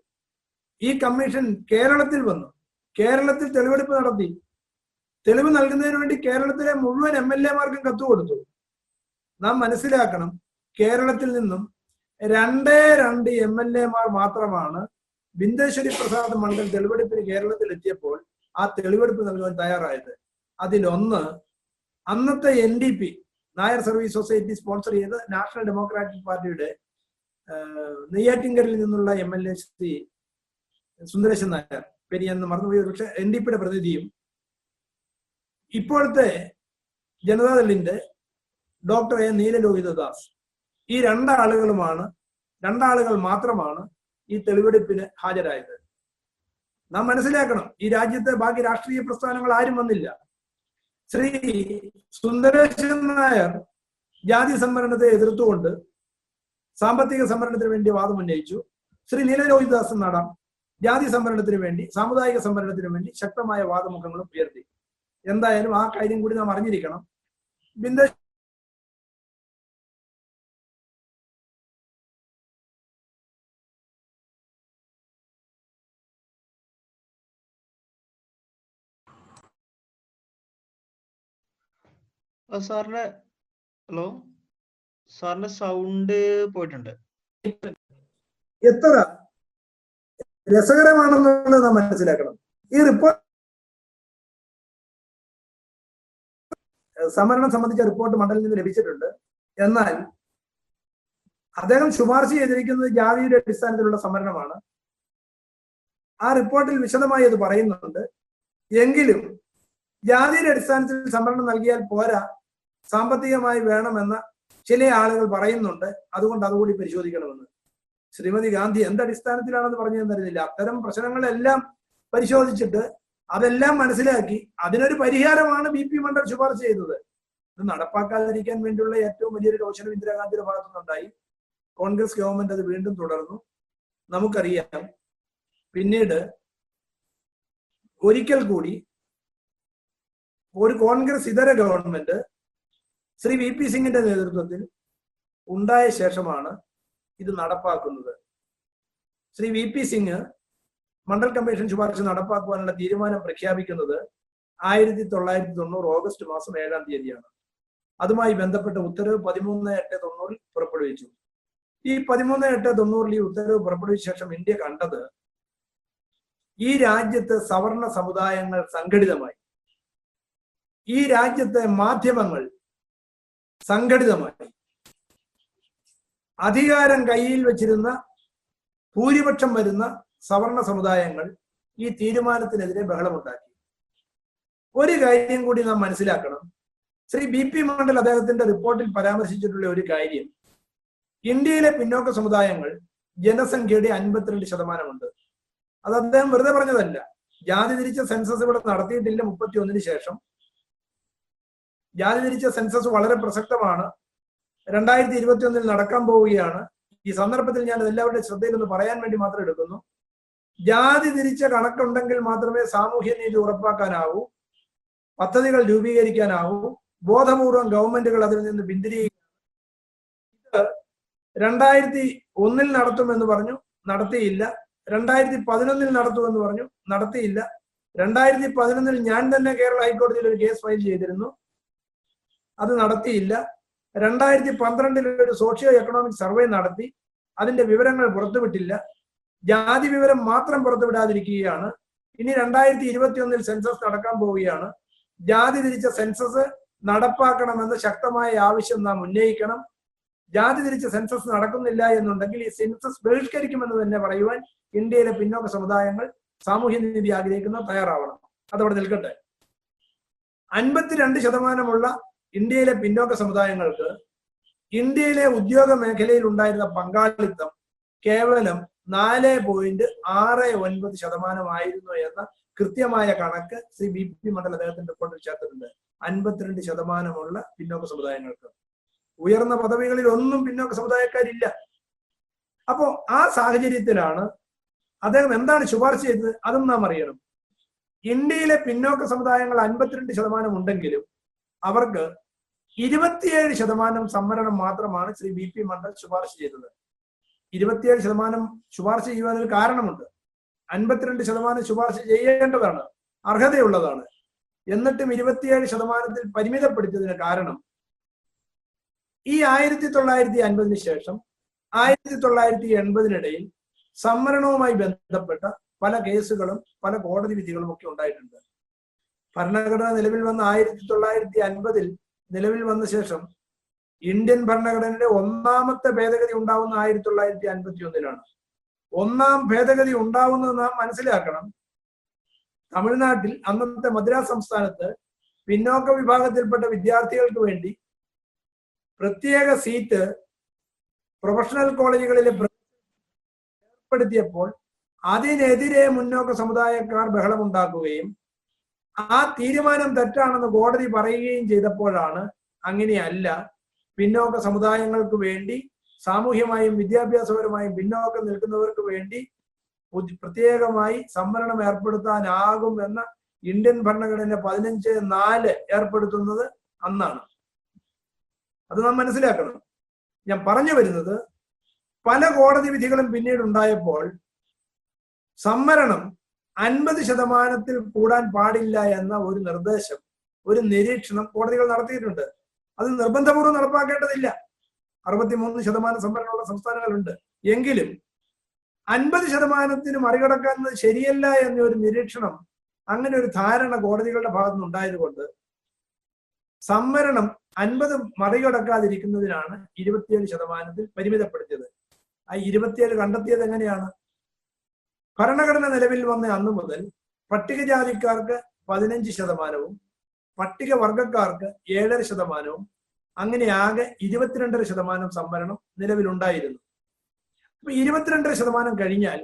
ഈ കമ്മീഷൻ കേരളത്തിൽ വന്നു, കേരളത്തിൽ തെളിവെടുപ്പ് നടത്തി. തെളിവ് നൽകുന്നതിന് വേണ്ടി കേരളത്തിലെ മുഴുവൻ MLA-മാർക്കും കത്ത് കൊടുത്തു. നാം മനസ്സിലാക്കണം, കേരളത്തിൽ നിന്നും 2 MLA-മാർ മാത്രമാണ് ബിന്ദേശ്വരി പ്രസാദ് മണ്ഡൽ തെളിവെടുപ്പിന് കേരളത്തിൽ എത്തിയപ്പോൾ ആ തെളിവെടുപ്പ് നൽകുവാൻ തയ്യാറായത്. അതിലൊന്ന് അന്നത്തെ NDP, Nair service society sponsor ചെയ്ത നാഷണൽ ഡെമോക്രാറ്റിക് പാർട്ടിയുടെ നെയ്യാറ്റിൻകരയിൽ നിന്നുള്ള MLA ശ്രീ സുന്ദരേശൻ നായർ, പെരിയെന്ന് മറന്നുപോയി, പക്ഷെ NDP-യുടെ പ്രതിനിധിയും ഇപ്പോഴത്തെ ജനതാദളിന്റെ ഡോക്ടർ A. നീലലോഹിതദാസ്, ഈ രണ്ടാളുകൾ മാത്രമാണ് ഈ തെളിവെടുപ്പിന് ഹാജരായത്. നാം മനസ്സിലാക്കണം, ഈ രാജ്യത്തെ ബാക്കി രാഷ്ട്രീയ പ്രസ്ഥാനങ്ങൾ ആരും വന്നില്ല. ശ്രീ സുന്ദരേശൻ നായർ ജാതി സംവരണത്തെ എതിർത്തുകൊണ്ട് സാമ്പത്തിക സംവരണത്തിന് വേണ്ടി വാദം ഉന്നയിച്ചു. ശ്രീ നീലലോഹിതദാസ് നാടാം ജാതി സംവരണത്തിന് വേണ്ടി, സാമുദായിക സംവരണത്തിന് വേണ്ടി ശക്തമായ വാദമുഖങ്ങളും ഉയർത്തി. എന്തായാലും ആ കാര്യം കൂടി നാം അറിഞ്ഞിരിക്കണം. ബിന്ദേശ്വരി സാറിന്റെ ഹലോ, സാറിന്റെ സൗണ്ട് പോയിട്ടുണ്ട്. എത്ര രസകരമാണെന്നുള്ളത് നാം മനസ്സിലാക്കണം. ഈ റിപ്പോർട്ട്, സംവരണം സംബന്ധിച്ച റിപ്പോർട്ട് മണ്ഡലിൽ നിന്ന് ലഭിച്ചിട്ടുണ്ട്. എന്നാൽ അദ്ദേഹം ശുപാർശ ചെയ്തിരിക്കുന്നത് ജാതിയുടെ അടിസ്ഥാനത്തിലുള്ള സംവരണമാണ്. ആ റിപ്പോർട്ടിൽ വിശദമായി അത് പറയുന്നുണ്ട്. എങ്കിലും ജാതിയുടെ അടിസ്ഥാനത്തിൽ സംവരണം നൽകിയാൽ പോരാ, സാമ്പത്തികമായി വേണമെന്ന ചില ആളുകൾ പറയുന്നുണ്ട്. അതുകൊണ്ട് അതുകൂടി പരിശോധിക്കണമെന്ന്. ശ്രീമതി ഗാന്ധി എന്തടിസ്ഥാനത്തിലാണെന്ന് പറഞ്ഞു തന്നിരുന്നില്ല. അത്തരം പ്രശ്നങ്ങളെല്ലാം പരിശോധിച്ചിട്ട് അതെല്ലാം മനസ്സിലാക്കി അതിനൊരു പരിഹാരമാണ് BP മണ്ഡൽ ശുപാർശ ചെയ്തത്. ഇത് നടപ്പാക്കാതിരിക്കാൻ വേണ്ടിയുള്ള ഏറ്റവും വലിയൊരു കൗശലം ഇന്ദിരാഗാന്ധിയുടെ ഭാഗത്തുനിന്നുണ്ടായി. കോൺഗ്രസ് ഗവൺമെന്റ് അത് വീണ്ടും തുടർന്നു. നമുക്കറിയാം, പിന്നീട് ഒരിക്കൽ കൂടി ഒരു കോൺഗ്രസ് ഇതര ഗവൺമെന്റ് ശ്രീ VP സിംഗിന്റെ നേതൃത്വത്തിൽ ഉണ്ടായ ശേഷമാണ് ഇത് നടപ്പാക്കുന്നത്. ശ്രീ VP സിംഗ് മണ്ഡൽ കമ്മീഷൻ ശുപാർശ നടപ്പാക്കുവാനുള്ള തീരുമാനം പ്രഖ്യാപിക്കുന്നത് 1990 ഓഗസ്റ്റ് മാസം 7-ാം തീയതിയാണ്. അതുമായി ബന്ധപ്പെട്ട ഉത്തരവ് 13/8/90 പുറപ്പെടുവിച്ചു. ഈ 13/8/90 ഈ ഉത്തരവ് പുറപ്പെടുവിച്ച ശേഷം ഇന്ത്യ കണ്ടത്, ഈ രാജ്യത്തെ സവർണ സമുദായങ്ങൾ സംഘടിതമായി, ഈ രാജ്യത്തെ മാധ്യമങ്ങൾ സംഘടിതമായി, അധികാരം കയ്യിൽ വെച്ചിരുന്ന ഭൂരിപക്ഷം വരുന്ന സവർണ സമുദായങ്ങൾ ഈ തീരുമാനത്തിനെതിരെ ബഹളമുണ്ടാക്കി. ഒരു കാര്യം കൂടി നാം മനസ്സിലാക്കണം. ശ്രീ BP മണ്ഡൽ അദ്ദേഹത്തിന്റെ റിപ്പോർട്ടിൽ പരാമർശിച്ചിട്ടുള്ള ഒരു കാര്യം, ഇന്ത്യയിലെ പിന്നോക്ക സമുദായങ്ങൾ ജനസംഖ്യയുടെ 52% അത് അദ്ദേഹം വെറുതെ പറഞ്ഞതല്ല. ജാതി തിരിച്ച സെൻസസ് ഇവിടെ നടത്തിയിട്ടില്ല 31-ന് ശേഷം. ജാതി തിരിച്ച സെൻസസ് വളരെ പ്രസക്തമാണ്. 2021 നടക്കാൻ പോവുകയാണ്. ഈ സന്ദർഭത്തിൽ ഞാൻ എല്ലാവരുടെ ശ്രദ്ധയിൽ ഒന്ന് പറയാൻ വേണ്ടി മാത്രം എടുക്കുന്നു. ജാതി തിരിച്ച കണക്കുണ്ടെങ്കിൽ മാത്രമേ സാമൂഹ്യ നീതി ഉറപ്പാക്കാനാവൂ, പദ്ധതികൾ രൂപീകരിക്കാനാവൂ. ബോധപൂർവം ഗവൺമെന്റുകൾ അതിൽ നിന്ന് പിന്തിരിയുക. ഇത് 2001 നടത്തുമെന്ന് പറഞ്ഞു, നടത്തിയില്ല. 2011 നടത്തുമെന്ന് പറഞ്ഞു, നടത്തിയില്ല. 2011 ഞാൻ തന്നെ കേരള ഹൈക്കോടതിയിൽ ഒരു കേസ് ഫയൽ ചെയ്തിരുന്നു, അത് നടത്തിയില്ല. 2012 ഒരു സോഷ്യോ എക്കണോമിക് സർവേ നടത്തി, അതിന്റെ വിവരങ്ങൾ പുറത്തുവിട്ടില്ല. ജാതി വിവരം മാത്രം പുറത്തുവിടാതിരിക്കുകയാണ്. ഇനി 2021 സെൻസസ് നടക്കാൻ പോവുകയാണ്. ജാതി തിരിച്ച സെൻസസ് നടപ്പാക്കണമെന്ന് ശക്തമായ ആവശ്യം നാം ഉന്നയിക്കണം. ജാതി തിരിച്ച സെൻസസ് നടക്കുന്നില്ല എന്നുണ്ടെങ്കിൽ ഈ സെൻസസ് ബഹിഷ്കരിക്കുമെന്ന് തന്നെ പറയുവാൻ ഇന്ത്യയിലെ പിന്നോക്ക സമുദായങ്ങൾ, സാമൂഹ്യ നീതി ആഗ്രഹിക്കുന്ന തയ്യാറാവണം. അതവിടെ നിൽക്കട്ടെ. 52% ഇന്ത്യയിലെ പിന്നോക്ക സമുദായങ്ങൾക്ക് ഇന്ത്യയിലെ ഉദ്യോഗ മേഖലയിൽ ഉണ്ടായിരുന്ന പങ്കാളിത്തം കേവലം 4.69% ആയിരുന്നു എന്ന കൃത്യമായ കണക്ക് ശ്രീ BP മണ്ഡൽ അദ്ദേഹത്തിന്റെ റിപ്പോർട്ടിൽ ചേർത്തിട്ടുണ്ട്. 52% പിന്നോക്ക സമുദായങ്ങൾക്ക്. ഉയർന്ന പദവികളിൽ ഒന്നും പിന്നോക്ക സമുദായക്കാരില്ല. അപ്പോ ആ സാഹചര്യത്തിലാണ് അദ്ദേഹം എന്താണ് ശുപാർശ ചെയ്തത് അതും നാം അറിയണം. ഇന്ത്യയിലെ പിന്നോക്ക സമുദായങ്ങൾ 52% ഉണ്ടെങ്കിലും അവർക്ക് 27% സംവരണം മാത്രമാണ് ശ്രീ വി പി മണ്ഡൽ ശുപാർശ ചെയ്തത്. 27% ശുപാർശ ചെയ്യുവാൻ ഒരു കാരണമുണ്ട്. 52% ശുപാർശ ചെയ്യേണ്ടതാണ്, അർഹതയുള്ളതാണ്. എന്നിട്ടും 27% പരിമിതപ്പെടുത്തിയതിന് കാരണം ഈ 1950 ശേഷം 1980 സംവരണവുമായി ബന്ധപ്പെട്ട പല കേസുകളും പല കോടതി വിധികളും ഒക്കെ ഉണ്ടായിട്ടുണ്ട്. ഭരണഘടന നിലവിൽ വന്ന 1950 നിലവിൽ വന്ന ശേഷം ഇന്ത്യൻ ഭരണഘടനയുടെ ഒന്നാമത്തെ ഭേദഗതി ഉണ്ടാവുന്ന 1951 ഒന്നാം ഭേദഗതി ഉണ്ടാവുന്നത് നാം മനസ്സിലാക്കണം. തമിഴ്നാട്ടിൽ അന്നത്തെ മദ്രാസ് സംസ്ഥാനത്ത് പിന്നോക്ക വിഭാഗത്തിൽപ്പെട്ട വിദ്യാർത്ഥികൾക്ക് വേണ്ടി പ്രത്യേക സീറ്റ് പ്രൊഫഷണൽ കോളേജുകളിൽ ഏർപ്പെടുത്തിയപ്പോൾ അതിനെതിരെ മുന്നോക്ക സമുദായക്കാർ ബഹളമുണ്ടാക്കുകയും ആ തീരുമാനം തെറ്റാണെന്ന് കോടതി പറയുകയും ചെയ്തപ്പോഴാണ് അങ്ങനെയല്ല, പിന്നോക്ക സമുദായങ്ങൾക്ക് വേണ്ടി സാമൂഹ്യമായും വിദ്യാഭ്യാസപരമായും പിന്നോക്കം നിൽക്കുന്നവർക്ക് വേണ്ടി പ്രത്യേകമായി സംവരണം ഏർപ്പെടുത്താനാകും എന്ന ഇന്ത്യൻ ഭരണഘടന 15(4) ഏർപ്പെടുത്തുന്നത് അന്നാണ്. അത് നാം മനസ്സിലാക്കണം. ഞാൻ പറഞ്ഞു വരുന്നത്, പല കോടതി വിധികളും പിന്നീട് ഉണ്ടായപ്പോൾ സംവരണം 50% കൂടാൻ പാടില്ല എന്ന ഒരു നിർദ്ദേശം, ഒരു നിരീക്ഷണം കോടതികൾ നടത്തിയിട്ടുണ്ട്. അത് നിർബന്ധപൂർവ്വം നടപ്പാക്കേണ്ടതില്ല. 63% സംവരണമുള്ള സംസ്ഥാനങ്ങളുണ്ട്. എങ്കിലും 50% മറികടക്കുന്നത് ശരിയല്ല എന്നൊരു നിരീക്ഷണം, അങ്ങനെ ഒരു ധാരണ കോടതികളുടെ ഭാഗത്തു നിന്നുണ്ടായതുകൊണ്ട് സംവരണം 50 മറികടക്കാതിരിക്കുന്നതിനാണ് 27% പരിമിതപ്പെടുത്തിയത്. ആ 27 കണ്ടെത്തിയത് എങ്ങനെയാണ്? ഭരണഘടന നിലവിൽ വന്ന അന്നു മുതൽ പട്ടികജാതിക്കാർക്ക് 15%, പട്ടികവർഗക്കാർക്ക് 7.5%, അങ്ങനെ ആകെ 22% സംവരണം നിലവിലുണ്ടായിരുന്നു. അപ്പൊ 22% കഴിഞ്ഞാൽ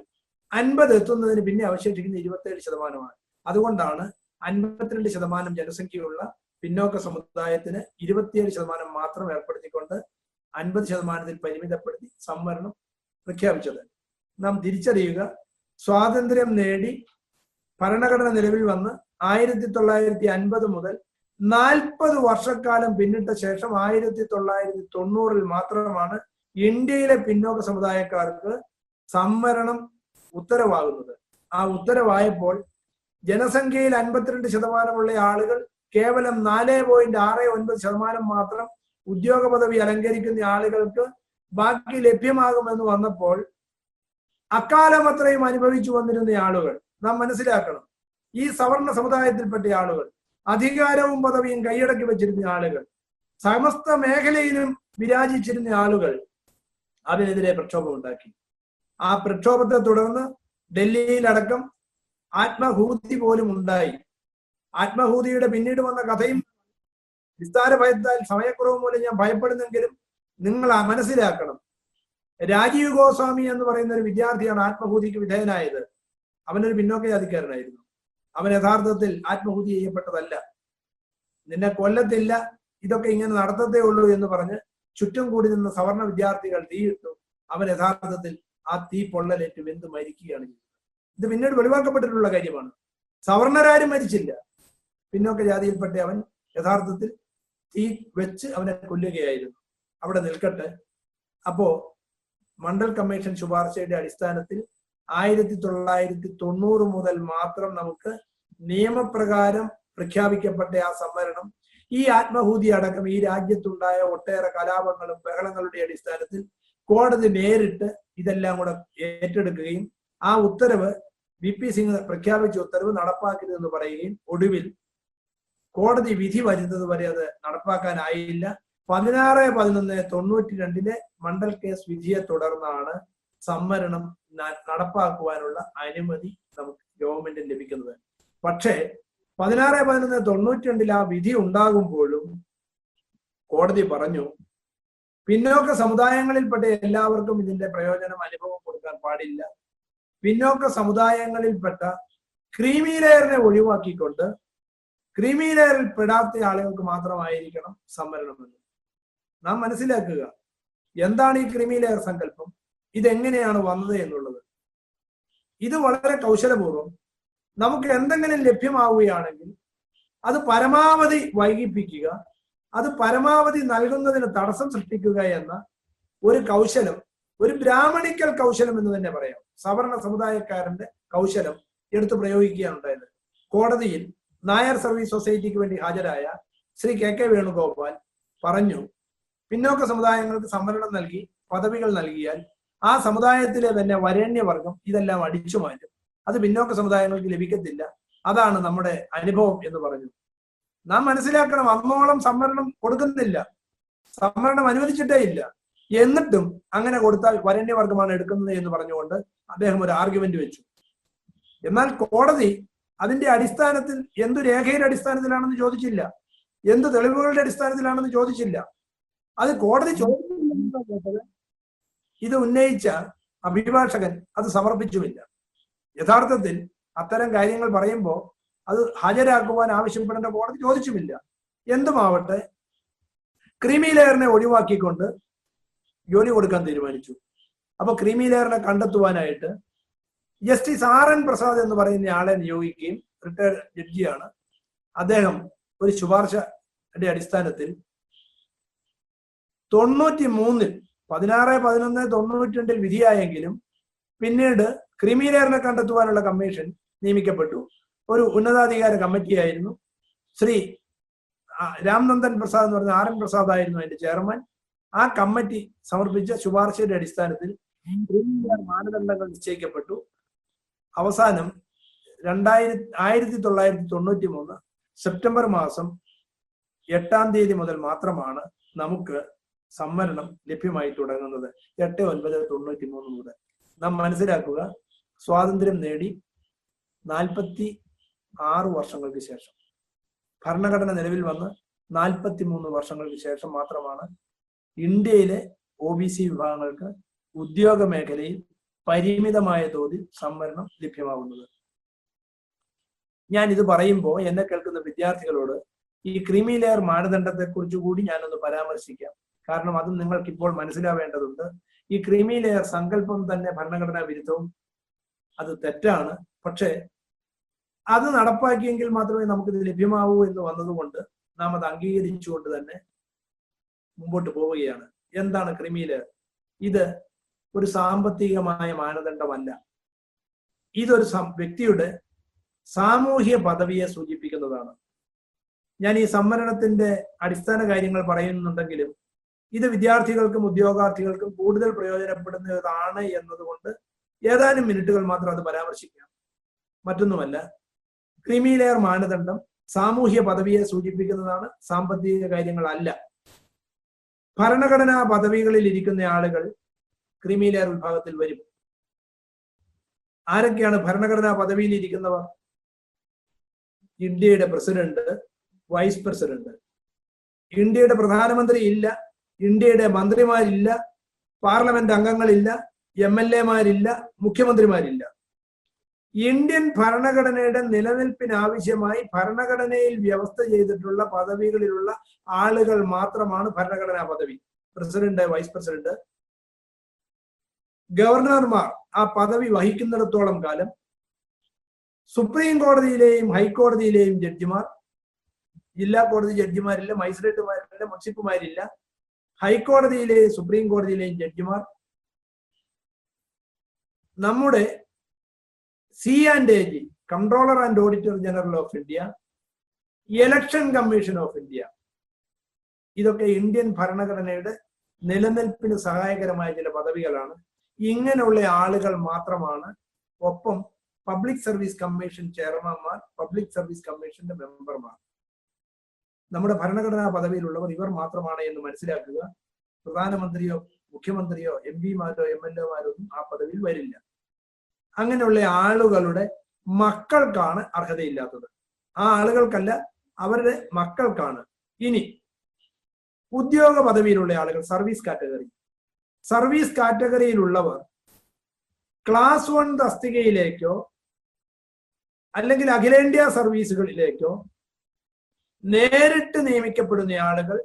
50 എത്തുന്നതിന് പിന്നെ അവശേഷിക്കുന്ന 27%. അതുകൊണ്ടാണ് 52% ജനസംഖ്യയുള്ള പിന്നോക്ക സമുദായത്തിന് 27% മാത്രം ഏർപ്പെടുത്തിക്കൊണ്ട് 50% പരിമിതപ്പെടുത്തി സംവരണം പ്രഖ്യാപിച്ചത്. നാം തിരിച്ചറിയുക, സ്വാതന്ത്ര്യം നേടി ഭരണഘടന നിലവിൽ വന്ന് 1950 മുതൽ 40 വർഷക്കാലം പിന്നിട്ട ശേഷം 1990 മാത്രമാണ് ഇന്ത്യയിലെ പിന്നോക്ക സമുദായക്കാർക്ക് സംവരണം ഉത്തരവാകുന്നത്. ആ ഉത്തരവായപ്പോൾ ജനസംഖ്യയിൽ 52% ആളുകൾ കേവലം 4.69% മാത്രം ഉദ്യോഗ പദവി അലങ്കരിക്കുന്ന ആളുകൾക്ക് ബാക്കി ലഭ്യമാകുമെന്ന് വന്നപ്പോൾ അക്കാലം അത്രയും അനുഭവിച്ചു വന്നിരുന്ന ആളുകൾ നാം മനസ്സിലാക്കണം. ഈ സവർണ സമുദായത്തിൽപ്പെട്ട ആളുകൾ, അധികാരവും പദവിയും കൈയടക്കി വെച്ചിരുന്ന ആളുകൾ, സമസ്ത മേഖലയിലും വിരാജിച്ചിരുന്ന ആളുകൾ അതിനെതിരെ പ്രക്ഷോഭം ഉണ്ടാക്കി. ആ പ്രക്ഷോഭത്തെ തുടർന്ന് ഡൽഹിയിലടക്കം ആത്മഹൂതി പോലും ഉണ്ടായി. ആത്മഹൂതിയുടെ പിന്നീട് വന്ന കഥയും വിസ്താര ഭയത്താൽ സമയക്കുറവ് മൂലം ഞാൻ ഭയപ്പെടുന്നെങ്കിലും നിങ്ങൾ മനസ്സിലാക്കണം, രാജീവ് ഗോസ്വാമി എന്ന് പറയുന്ന ഒരു വിദ്യാർത്ഥിയാണ് ആത്മഹൂതിക്ക് വിധേയനായത്. അവനൊരു പിന്നോക്ക ജാതിക്കാരനായിരുന്നു. അവൻ യഥാർത്ഥത്തിൽ ആത്മഹൂതി ചെയ്യപ്പെട്ടതല്ല. നിന്നെ കൊല്ലത്തില്ല, ഇതൊക്കെ ഇങ്ങനെ നടത്തത്തേ ഉള്ളൂ എന്ന് പറഞ്ഞ് ചുറ്റും കൂടി നിന്ന സവർണ വിദ്യാർത്ഥികൾ തീയിട്ടു. അവൻ യഥാർത്ഥത്തിൽ ആ തീ പൊള്ളലേറ്റ് വെന്ത് മരിക്കുകയാണ് ചെയ്തത്. ഇത് പിന്നീട് വെളിവാക്കപ്പെട്ടിട്ടുള്ള കാര്യമാണ്. സവർണരാരും മരിച്ചില്ല. പിന്നോക്ക ജാതിയിൽപ്പെട്ട അവൻ യഥാർത്ഥത്തിൽ തീ വെച്ച് അവനെ കൊല്ലുകയായിരുന്നു. അവിടെ നിൽക്കട്ടെ. അപ്പോ മണ്ഡൽ കമ്മീഷൻ ശുപാർശയുടെ അടിസ്ഥാനത്തിൽ 1990 മുതൽ മാത്രം നമുക്ക് നിയമപ്രകാരം പ്രഖ്യാപിക്കപ്പെട്ട ആ സംവരണം, ഈ ആത്മഹൂതി അടക്കം ഈ രാജ്യത്തുണ്ടായ ഒട്ടേറെ കലാപങ്ങളും ബഹളങ്ങളുടെ അടിസ്ഥാനത്തിൽ കോടതി നേരിട്ട് ഇതെല്ലാം കൂടെ ഏറ്റെടുക്കുകയും ആ ഉത്തരവ് VP സിംഗ് പ്രഖ്യാപിച്ച ഉത്തരവ് നടപ്പാക്കരുതെന്ന് പറയുകയും ഒടുവിൽ കോടതി വിധി വരുന്നത് വരെ അത് നടപ്പാക്കാനായില്ല. 16/11/92 മണ്ഡൽ കേസ് വിധിയെ തുടർന്നാണ് സംവരണം നടപ്പാക്കുവാനുള്ള അനുമതി നമുക്ക് ഗവൺമെന്റിന് ലഭിക്കുന്നത്. പക്ഷേ 16/11/92 ആ വിധി ഉണ്ടാകുമ്പോഴും കോടതി പറഞ്ഞു, പിന്നോക്ക സമുദായങ്ങളിൽപ്പെട്ട എല്ലാവർക്കും ഇതിന്റെ പ്രയോജനം അനുഭവം കൊടുക്കാൻ പാടില്ല. പിന്നോക്ക സമുദായങ്ങളിൽപ്പെട്ട ക്രീമി ലെയറിനെ ഒഴിവാക്കിക്കൊണ്ട് ക്രീമി ലെയറിൽ പെടാത്ത ആളുകൾക്ക് മാത്രമായിരിക്കണം സംവരണമെന്ന്. നാം മനസ്സിലാക്കുക, എന്താണ് ഈ ക്രീമി ലെയർ സങ്കല്പം, ഇതെങ്ങനെയാണ് വന്നത് എന്നുള്ളത്. ഇത് വളരെ കൗശലപൂർവ്വം നമുക്ക് എന്തെങ്കിലും ലഭ്യമാവുകയാണെങ്കിൽ അത് പരമാവധി വൈകിപ്പിക്കുക, അത് പരമാവധി നൽകുന്നതിന് തടസ്സം സൃഷ്ടിക്കുക എന്ന ഒരു കൗശലം, ഒരു ബ്രാഹ്മണിക്കൽ കൗശലം എന്ന് തന്നെ പറയാം, സവർണ സമുദായക്കാരന്റെ കൗശലം എടുത്തു പ്രയോഗിക്കുകയാണ് ഉണ്ടായത്. കോടതിയിൽ നായർ സർവീസ് സൊസൈറ്റിക്ക് വേണ്ടി ഹാജരായ ശ്രീ കെ വേണുഗോപാൽ പറഞ്ഞു, പിന്നോക്ക സമുദായങ്ങൾക്ക് സംവരണം നൽകി പദവികൾ നൽകിയാൽ ആ സമുദായത്തിലെ തന്നെ വരേണ്യവർഗം ഇതെല്ലാം അടിച്ചു മാറ്റും, അത് പിന്നോക്ക സമുദായങ്ങൾക്ക് ലഭിക്കത്തില്ല, അതാണ് നമ്മുടെ അനുഭവം എന്ന് പറഞ്ഞു. നാം മനസ്സിലാക്കണം, അന്നോളം സംവരണം കൊടുക്കുന്നില്ല, സംവരണം അനുവദിച്ചിട്ടേ ഇല്ല, എന്നിട്ടും അങ്ങനെ കൊടുത്താൽ വരേണ്യവർഗമാണ് എടുക്കുന്നത് എന്ന് പറഞ്ഞുകൊണ്ട് അദ്ദേഹം ഒരു ആർഗ്യുമെന്റ് വെച്ചു. എന്നാൽ കോടതി അതിന്റെ അടിസ്ഥാനത്തിൽ, എന്തു രേഖയുടെ അടിസ്ഥാനത്തിലാണെന്ന് ചോദിച്ചില്ല, എന്ത് തെളിവുകളുടെ അടിസ്ഥാനത്തിലാണെന്ന് ചോദിച്ചില്ല. അത് കോടതി ചോദിച്ചില്ല. ഇത് ഉന്നയിച്ച അഭിഭാഷകൻ അത് സമർപ്പിച്ചുമില്ല. യഥാർത്ഥത്തിൽ അത്തരം കാര്യങ്ങൾ പറയുമ്പോൾ അത് ഹാജരാക്കുവാൻ ആവശ്യപ്പെടേണ്ട കോടതി ചോദിച്ചുമില്ല. എന്തുമാവട്ടെ, ക്രീമി ലെയറിനെ ഒഴിവാക്കിക്കൊണ്ട് ജോലി കൊടുക്കാൻ തീരുമാനിച്ചു. അപ്പൊ ക്രീമി ലെയറിനെ കണ്ടെത്തുവാനായിട്ട് ജസ്റ്റിസ് RN പ്രസാദ് എന്ന് പറയുന്ന ആളെ നിയോഗിക്കുകയും, റിട്ടയർഡ് ജഡ്ജിയാണ് അദ്ദേഹം, ഒരു ശുപാർശയുടെ അടിസ്ഥാനത്തിൽ 93 16/11/92 വിധിയായെങ്കിലും പിന്നീട് ക്രീമി ലെയറിനെ കണ്ടെത്തുവാനുള്ള കമ്മീഷൻ നിയമിക്കപ്പെട്ടു. ഒരു ഉന്നതാധികാര കമ്മിറ്റിയായിരുന്നു. ശ്രീ രാംനന്ദൻ പ്രസാദ് എന്ന് പറഞ്ഞ RN പ്രസാദ് ആയിരുന്നു അതിന്റെ ചെയർമാൻ. ആ കമ്മിറ്റി സമർപ്പിച്ച ശുപാർശയുടെ അടിസ്ഥാനത്തിൽ ക്രീമി ലെയർ മാനദണ്ഡങ്ങൾ നിശ്ചയിക്കപ്പെട്ടു. അവസാനം 1993 സെപ്റ്റംബർ മാസം 8-ാം തീയതി മുതൽ മാത്രമാണ് നമുക്ക് സംവരണം ലഭ്യമായി തുടങ്ങുന്നത്. 8/9/93 മുതൽ. നാം മനസ്സിലാക്കുക, സ്വാതന്ത്ര്യം നേടി 46 വർഷങ്ങൾക്ക് ശേഷം, ഭരണഘടന നിലവിൽ വന്ന് 43 വർഷങ്ങൾക്ക് ശേഷം മാത്രമാണ് ഇന്ത്യയിലെ OBC വിഭാഗങ്ങൾക്ക് ഉദ്യോഗ മേഖലയിൽ പരിമിതമായ തോതിൽ സംവരണം ലഭ്യമാകുന്നത്. ഞാൻ ഇത് പറയുമ്പോൾ എന്നെ കേൾക്കുന്ന വിദ്യാർത്ഥികളോട് ഈ ക്രീമി ലെയർ മാനദണ്ഡത്തെ കുറിച്ച് കൂടി ഞാനൊന്ന് പരാമർശിക്കാം. കാരണം അതും നിങ്ങൾക്ക് ഇപ്പോൾ മനസ്സിലാവേണ്ടതുണ്ട്. ഈ ക്രീമി ലെയർ സങ്കല്പം തന്നെ ഭരണഘടനാ വിരുദ്ധവും, അത് തെറ്റാണ്. പക്ഷേ അത് നടപ്പാക്കിയെങ്കിൽ മാത്രമേ നമുക്കിത് ലഭ്യമാവൂ എന്ന് വന്നതുകൊണ്ട് നാം അത് അംഗീകരിച്ചുകൊണ്ട് തന്നെ മുമ്പോട്ട് പോവുകയാണ്. എന്താണ് ക്രീമി ലെയർ? ഇത് ഒരു സാമ്പത്തികമായ മാനദണ്ഡമല്ല. ഇതൊരു വ്യക്തിയുടെ സാമൂഹ്യ പദവിയെ സൂചിപ്പിക്കുന്നതാണ്. ഞാൻ ഈ സംവരണത്തിന്റെ അടിസ്ഥാന കാര്യങ്ങൾ പറയുന്നുണ്ടെങ്കിലും ഇത് വിദ്യാർത്ഥികൾക്കും ഉദ്യോഗാർത്ഥികൾക്കും കൂടുതൽ പ്രയോജനപ്പെടുന്നതാണ് എന്നതുകൊണ്ട് ഏതാനും മിനിറ്റുകൾ മാത്രം അത് പരാമർശിക്കാം. മറ്റൊന്നുമല്ല, ക്രീമി ലെയർ മാനദണ്ഡം സാമൂഹ്യ പദവിയെ സൂചിപ്പിക്കുന്നതാണ്, സാമ്പത്തിക കാര്യങ്ങളല്ല. ഭരണഘടനാ പദവികളിൽ ഇരിക്കുന്ന ആളുകൾ ക്രീമി ലെയർ വിഭാഗത്തിൽ വരും. ആരൊക്കെയാണ് ഭരണഘടനാ പദവിയിൽ ഇരിക്കുന്നവർ? ഇന്ത്യയുടെ പ്രസിഡന്റ്, വൈസ് പ്രസിഡന്റ്. ഇന്ത്യയുടെ പ്രധാനമന്ത്രി ഇല്ല, ഇന്ത്യയുടെ മന്ത്രിമാരില്ല, പാർലമെന്റ് അംഗങ്ങളില്ല, MLA-മാരില്ല, മുഖ്യമന്ത്രിമാരില്ല. ഇന്ത്യൻ ഭരണഘടനയുടെ നിലനിൽപ്പിനാവശ്യമായി ഭരണഘടനയിൽ വ്യവസ്ഥ ചെയ്തിട്ടുള്ള പദവികളിലുള്ള ആളുകൾ മാത്രമാണ് ഭരണഘടനാ പദവി. പ്രസിഡന്റ്, വൈസ് പ്രസിഡന്റ്, ഗവർണർമാർ ആ പദവി വഹിക്കുന്നിടത്തോളം കാലം, സുപ്രീം കോടതിയിലെയും ഹൈക്കോടതിയിലെയും ജഡ്ജിമാർ, ജില്ലാ കോടതി ജഡ്ജിമാരില്ല, മജിസ്ട്രേറ്റുമാരില്ല, മുൻസിപ്പുമാരില്ല, ഹൈക്കോടതിയിലെയും സുപ്രീം കോടതിയിലെയും ജഡ്ജിമാർ, നമ്മുടെ C&AG controller and auditor general of India, election commission of India, ഇതൊക്കെ ഇന്ത്യൻ ഭരണഘടനയുടെ നിലനിൽപ്പിന് സഹായകരമായ ചില പദവികളാണ്. ഇങ്ങനെയുള്ള ആളുകൾ മാത്രമാണ്. ഒപ്പം പബ്ലിക് സർവീസ് കമ്മീഷൻ ചെയർമാൻമാർ, പബ്ലിക് സർവീസ് കമ്മീഷന്റെ മെമ്പർമാർ, നമ്മുടെ ഭരണഘടനാ പദവിയിലുള്ളവർ ഇവർ മാത്രമാണ് എന്ന് മനസ്സിലാക്കുക. പ്രധാനമന്ത്രിയോ മുഖ്യമന്ത്രിയോ MP-മാരോ MLA-മാരോ ഒന്നും ആ പദവിയിൽ വരില്ല. അങ്ങനെയുള്ള ആളുകളുടെ മക്കൾക്കാണ് അർഹതയില്ലാത്തത്. ആ ആളുകൾക്കല്ല, അവരുടെ മക്കൾക്കാണ്. ഇനി ഉദ്യോഗ പദവിയിലുള്ള ആളുകൾ, സർവീസ് കാറ്റഗറി. സർവീസ് കാറ്റഗറിയിലുള്ളവർ ക്ലാസ് 1 തസ്തികയിലേക്കോ അല്ലെങ്കിൽ അഖിലേന്ത്യാ സർവീസുകളിലേക്കോ നേരിട്ട് നിയമിക്കപ്പെടുന്ന ആളുകൾ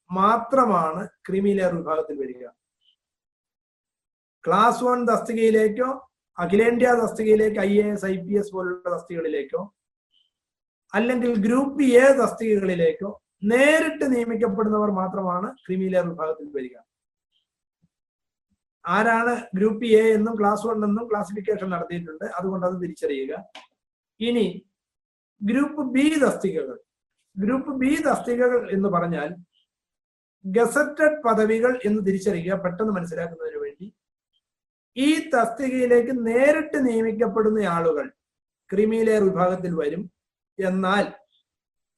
മാത്രമാണ് ക്രീമി ലെയർ വിഭാഗത്തിൽ വരിക. ക്ലാസ് 1 തസ്തികയിലേക്കോ അഖിലേന്ത്യാ തസ്തികയിലേക്ക്, IAS IPS പോലുള്ള തസ്തികകളിലേക്കോ അല്ലെങ്കിൽ ഗ്രൂപ്പ് A തസ്തികകളിലേക്കോ നേരിട്ട് നിയമിക്കപ്പെടുന്നവർ മാത്രമാണ് ക്രീമി ലെയർ വിഭാഗത്തിൽ വരിക. ആരാണ് ഗ്രൂപ്പ് എ എന്നും ക്ലാസ് 1 എന്നും ക്ലാസിഫിക്കേഷൻ നടത്തിയിട്ടുണ്ട്, അതുകൊണ്ട് അത് തിരിച്ചറിയുക. ഇനി ഗ്രൂപ്പ് ബി തസ്തികകൾ. ഗ്രൂപ്പ് ബി തസ്തികകൾ എന്ന് പറഞ്ഞാൽ ഗസറ്റഡ് പദവികൾ എന്ന് തിരിച്ചറിയുക പെട്ടെന്ന് മനസ്സിലാക്കുന്നതിന് വേണ്ടി. ഈ തസ്തികയിലേക്ക് നേരിട്ട് നിയമിക്കപ്പെടുന്ന ആളുകൾ ക്രീമി ലെയർ വിഭാഗത്തിൽ വരും. എന്നാൽ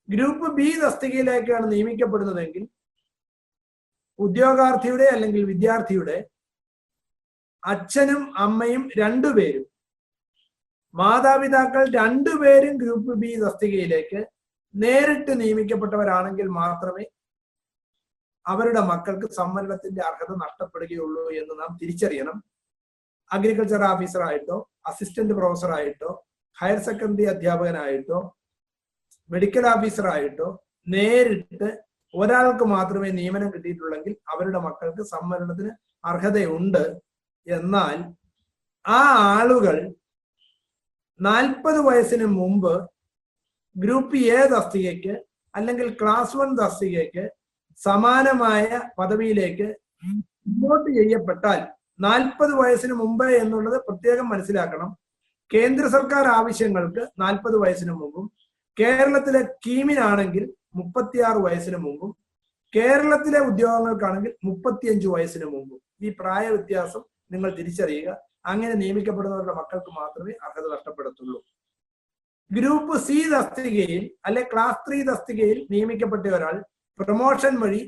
ഗ്രൂപ്പ് ബി തസ്തികയിലേക്കാണ് നിയമിക്കപ്പെടുന്നതെങ്കിൽ ഉദ്യോഗാർത്ഥിയുടെ അല്ലെങ്കിൽ വിദ്യാർത്ഥിയുടെ അച്ഛനും അമ്മയും രണ്ടുപേരും, മാതാപിതാക്കൾ രണ്ടുപേരും ഗ്രൂപ്പ് ബി തസ്തികയിലേക്ക് നേരിട്ട് നിയമിക്കപ്പെട്ടവരാണെങ്കിൽ മാത്രമേ അവരുടെ മക്കൾക്ക് സംവരണത്തിന്റെ അർഹത നഷ്ടപ്പെടുകയുള്ളൂ എന്ന് നാം തിരിച്ചറിയണം. അഗ്രികൾച്ചർ ഓഫീസറായിട്ടോ അസിസ്റ്റന്റ് പ്രൊഫസറായിട്ടോ ഹയർ സെക്കൻഡറി അധ്യാപകനായിട്ടോ മെഡിക്കൽ ഓഫീസറായിട്ടോ നേരിട്ട് ഒരാൾക്ക് മാത്രമേ നിയമനം കിട്ടിയിട്ടുള്ളെങ്കിൽ അവരുടെ മക്കൾക്ക് സംവരണത്തിന് അർഹതയുണ്ട്. എന്നാൽ ആ ആളുകൾ 40 വയസ്സിന് മുമ്പ് ഗ്രൂപ്പ് എ തസ്തികയ്ക്ക് അല്ലെങ്കിൽ ക്ലാസ് 1 തസ്തികയ്ക്ക് സമാനമായ പദവിയിലേക്ക് പ്രൊമോട്ട് ചെയ്യപ്പെട്ടാൽ, 40 വയസ്സിന് മുമ്പ് എന്നുള്ളത് പ്രത്യേകം മനസ്സിലാക്കണം. കേന്ദ്ര സർക്കാർ ആവശ്യങ്ങൾക്ക് 40 വയസ്സിന് മുമ്പും, കേരളത്തിലെ കീമിനാണെങ്കിൽ 36 വയസ്സിന് മുമ്പും, കേരളത്തിലെ ഉദ്യോഗങ്ങൾക്കാണെങ്കിൽ 35 വയസ്സിന് മുമ്പും. ഈ പ്രായ വ്യത്യാസം നിങ്ങൾ തിരിച്ചറിയുക. അങ്ങനെ നിയമിക്കപ്പെടുന്നവരുടെ മക്കൾക്ക് മാത്രമേ അർഹത നഷ്ടപ്പെടത്തുള്ളൂ. ഗ്രൂപ്പ് സി തസ്തികയിൽ അല്ലെ ക്ലാസ് 3 തസ്തികയിൽ നിയമിക്കപ്പെട്ട ഒരാൾ പ്രൊമോഷൻ വഴി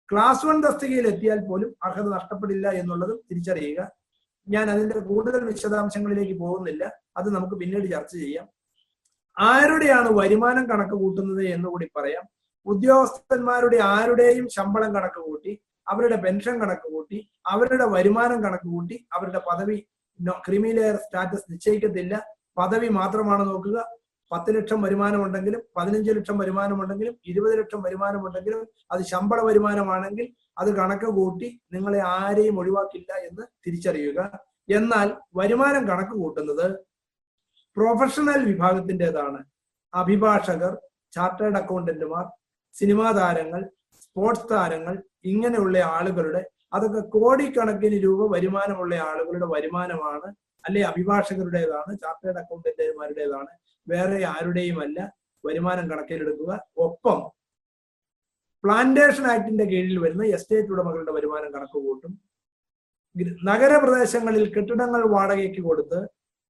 ക്ലാസ് 1 തസ്തികയിൽ എത്തിയാൽ പോലും അർഹത നഷ്ടപ്പെടില്ല എന്നുള്ളതും തിരിച്ചറിയുക. ഞാൻ അതിന്റെ കൂടുതൽ വിശദാംശങ്ങളിലേക്ക് പോകുന്നില്ല, അത് നമുക്ക് പിന്നീട് ചർച്ച ചെയ്യാം. ആരുടെയാണ് വരുമാനം കണക്ക് കൂട്ടുന്നത് എന്നുകൂടി പറയാം. ഉദ്യോഗസ്ഥന്മാരുടെ ആരുടെയും ശമ്പളം കണക്ക് കൂട്ടി, അവരുടെ പെൻഷൻ കണക്ക് കൂട്ടി, അവരുടെ വരുമാനം കണക്ക് കൂട്ടി അവരുടെ പദവി ക്രീമി ലെയർ സ്റ്റാറ്റസ് നിശ്ചയിക്കത്തില്ല. പദവി മാത്രമാണ് നോക്കുക. 10 ലക്ഷം വരുമാനമുണ്ടെങ്കിലും 15 ലക്ഷം വരുമാനമുണ്ടെങ്കിലും 20 ലക്ഷം വരുമാനമുണ്ടെങ്കിലും അത് ശമ്പള വരുമാനമാണെങ്കിൽ അത് കണക്ക് കൂട്ടി നിങ്ങളെ ആരെയും ഒഴിവാക്കില്ല എന്ന് തിരിച്ചറിയുക. എന്നാൽ വരുമാനം കണക്ക് കൂട്ടുന്നത് പ്രൊഫഷണൽ വിഭാഗത്തിൻ്റെതാണ്. അഭിഭാഷകർ, ചാർട്ടേഡ് അക്കൗണ്ടന്റുമാർ, സിനിമാ താരങ്ങൾ, സ്പോർട്സ് താരങ്ങൾ, ഇങ്ങനെയുള്ള ആളുകളുടെ, അതൊക്കെ കോടിക്കണക്കിന് രൂപ വരുമാനമുള്ള ആളുകളുടെ വരുമാനമാണ്. അല്ലെ അഭിഭാഷകരുടേതാണ്, ചാർട്ടേഡ് അക്കൗണ്ടന്റുമാരുടേതാണ്, വേറെ ആരുടെയുമല്ല. വരുമാനം കണക്കിലെടുക്കുക. ഒപ്പം പ്ലാന്റേഷൻ ആക്ടിന്റെ കീഴിൽ വരുന്ന എസ്റ്റേറ്റ് ഉടമകളുടെ വരുമാനം കണക്ക് കൂട്ടും. നഗരപ്രദേശങ്ങളിൽ കെട്ടിടങ്ങൾ വാടകയ്ക്ക് കൊടുത്ത്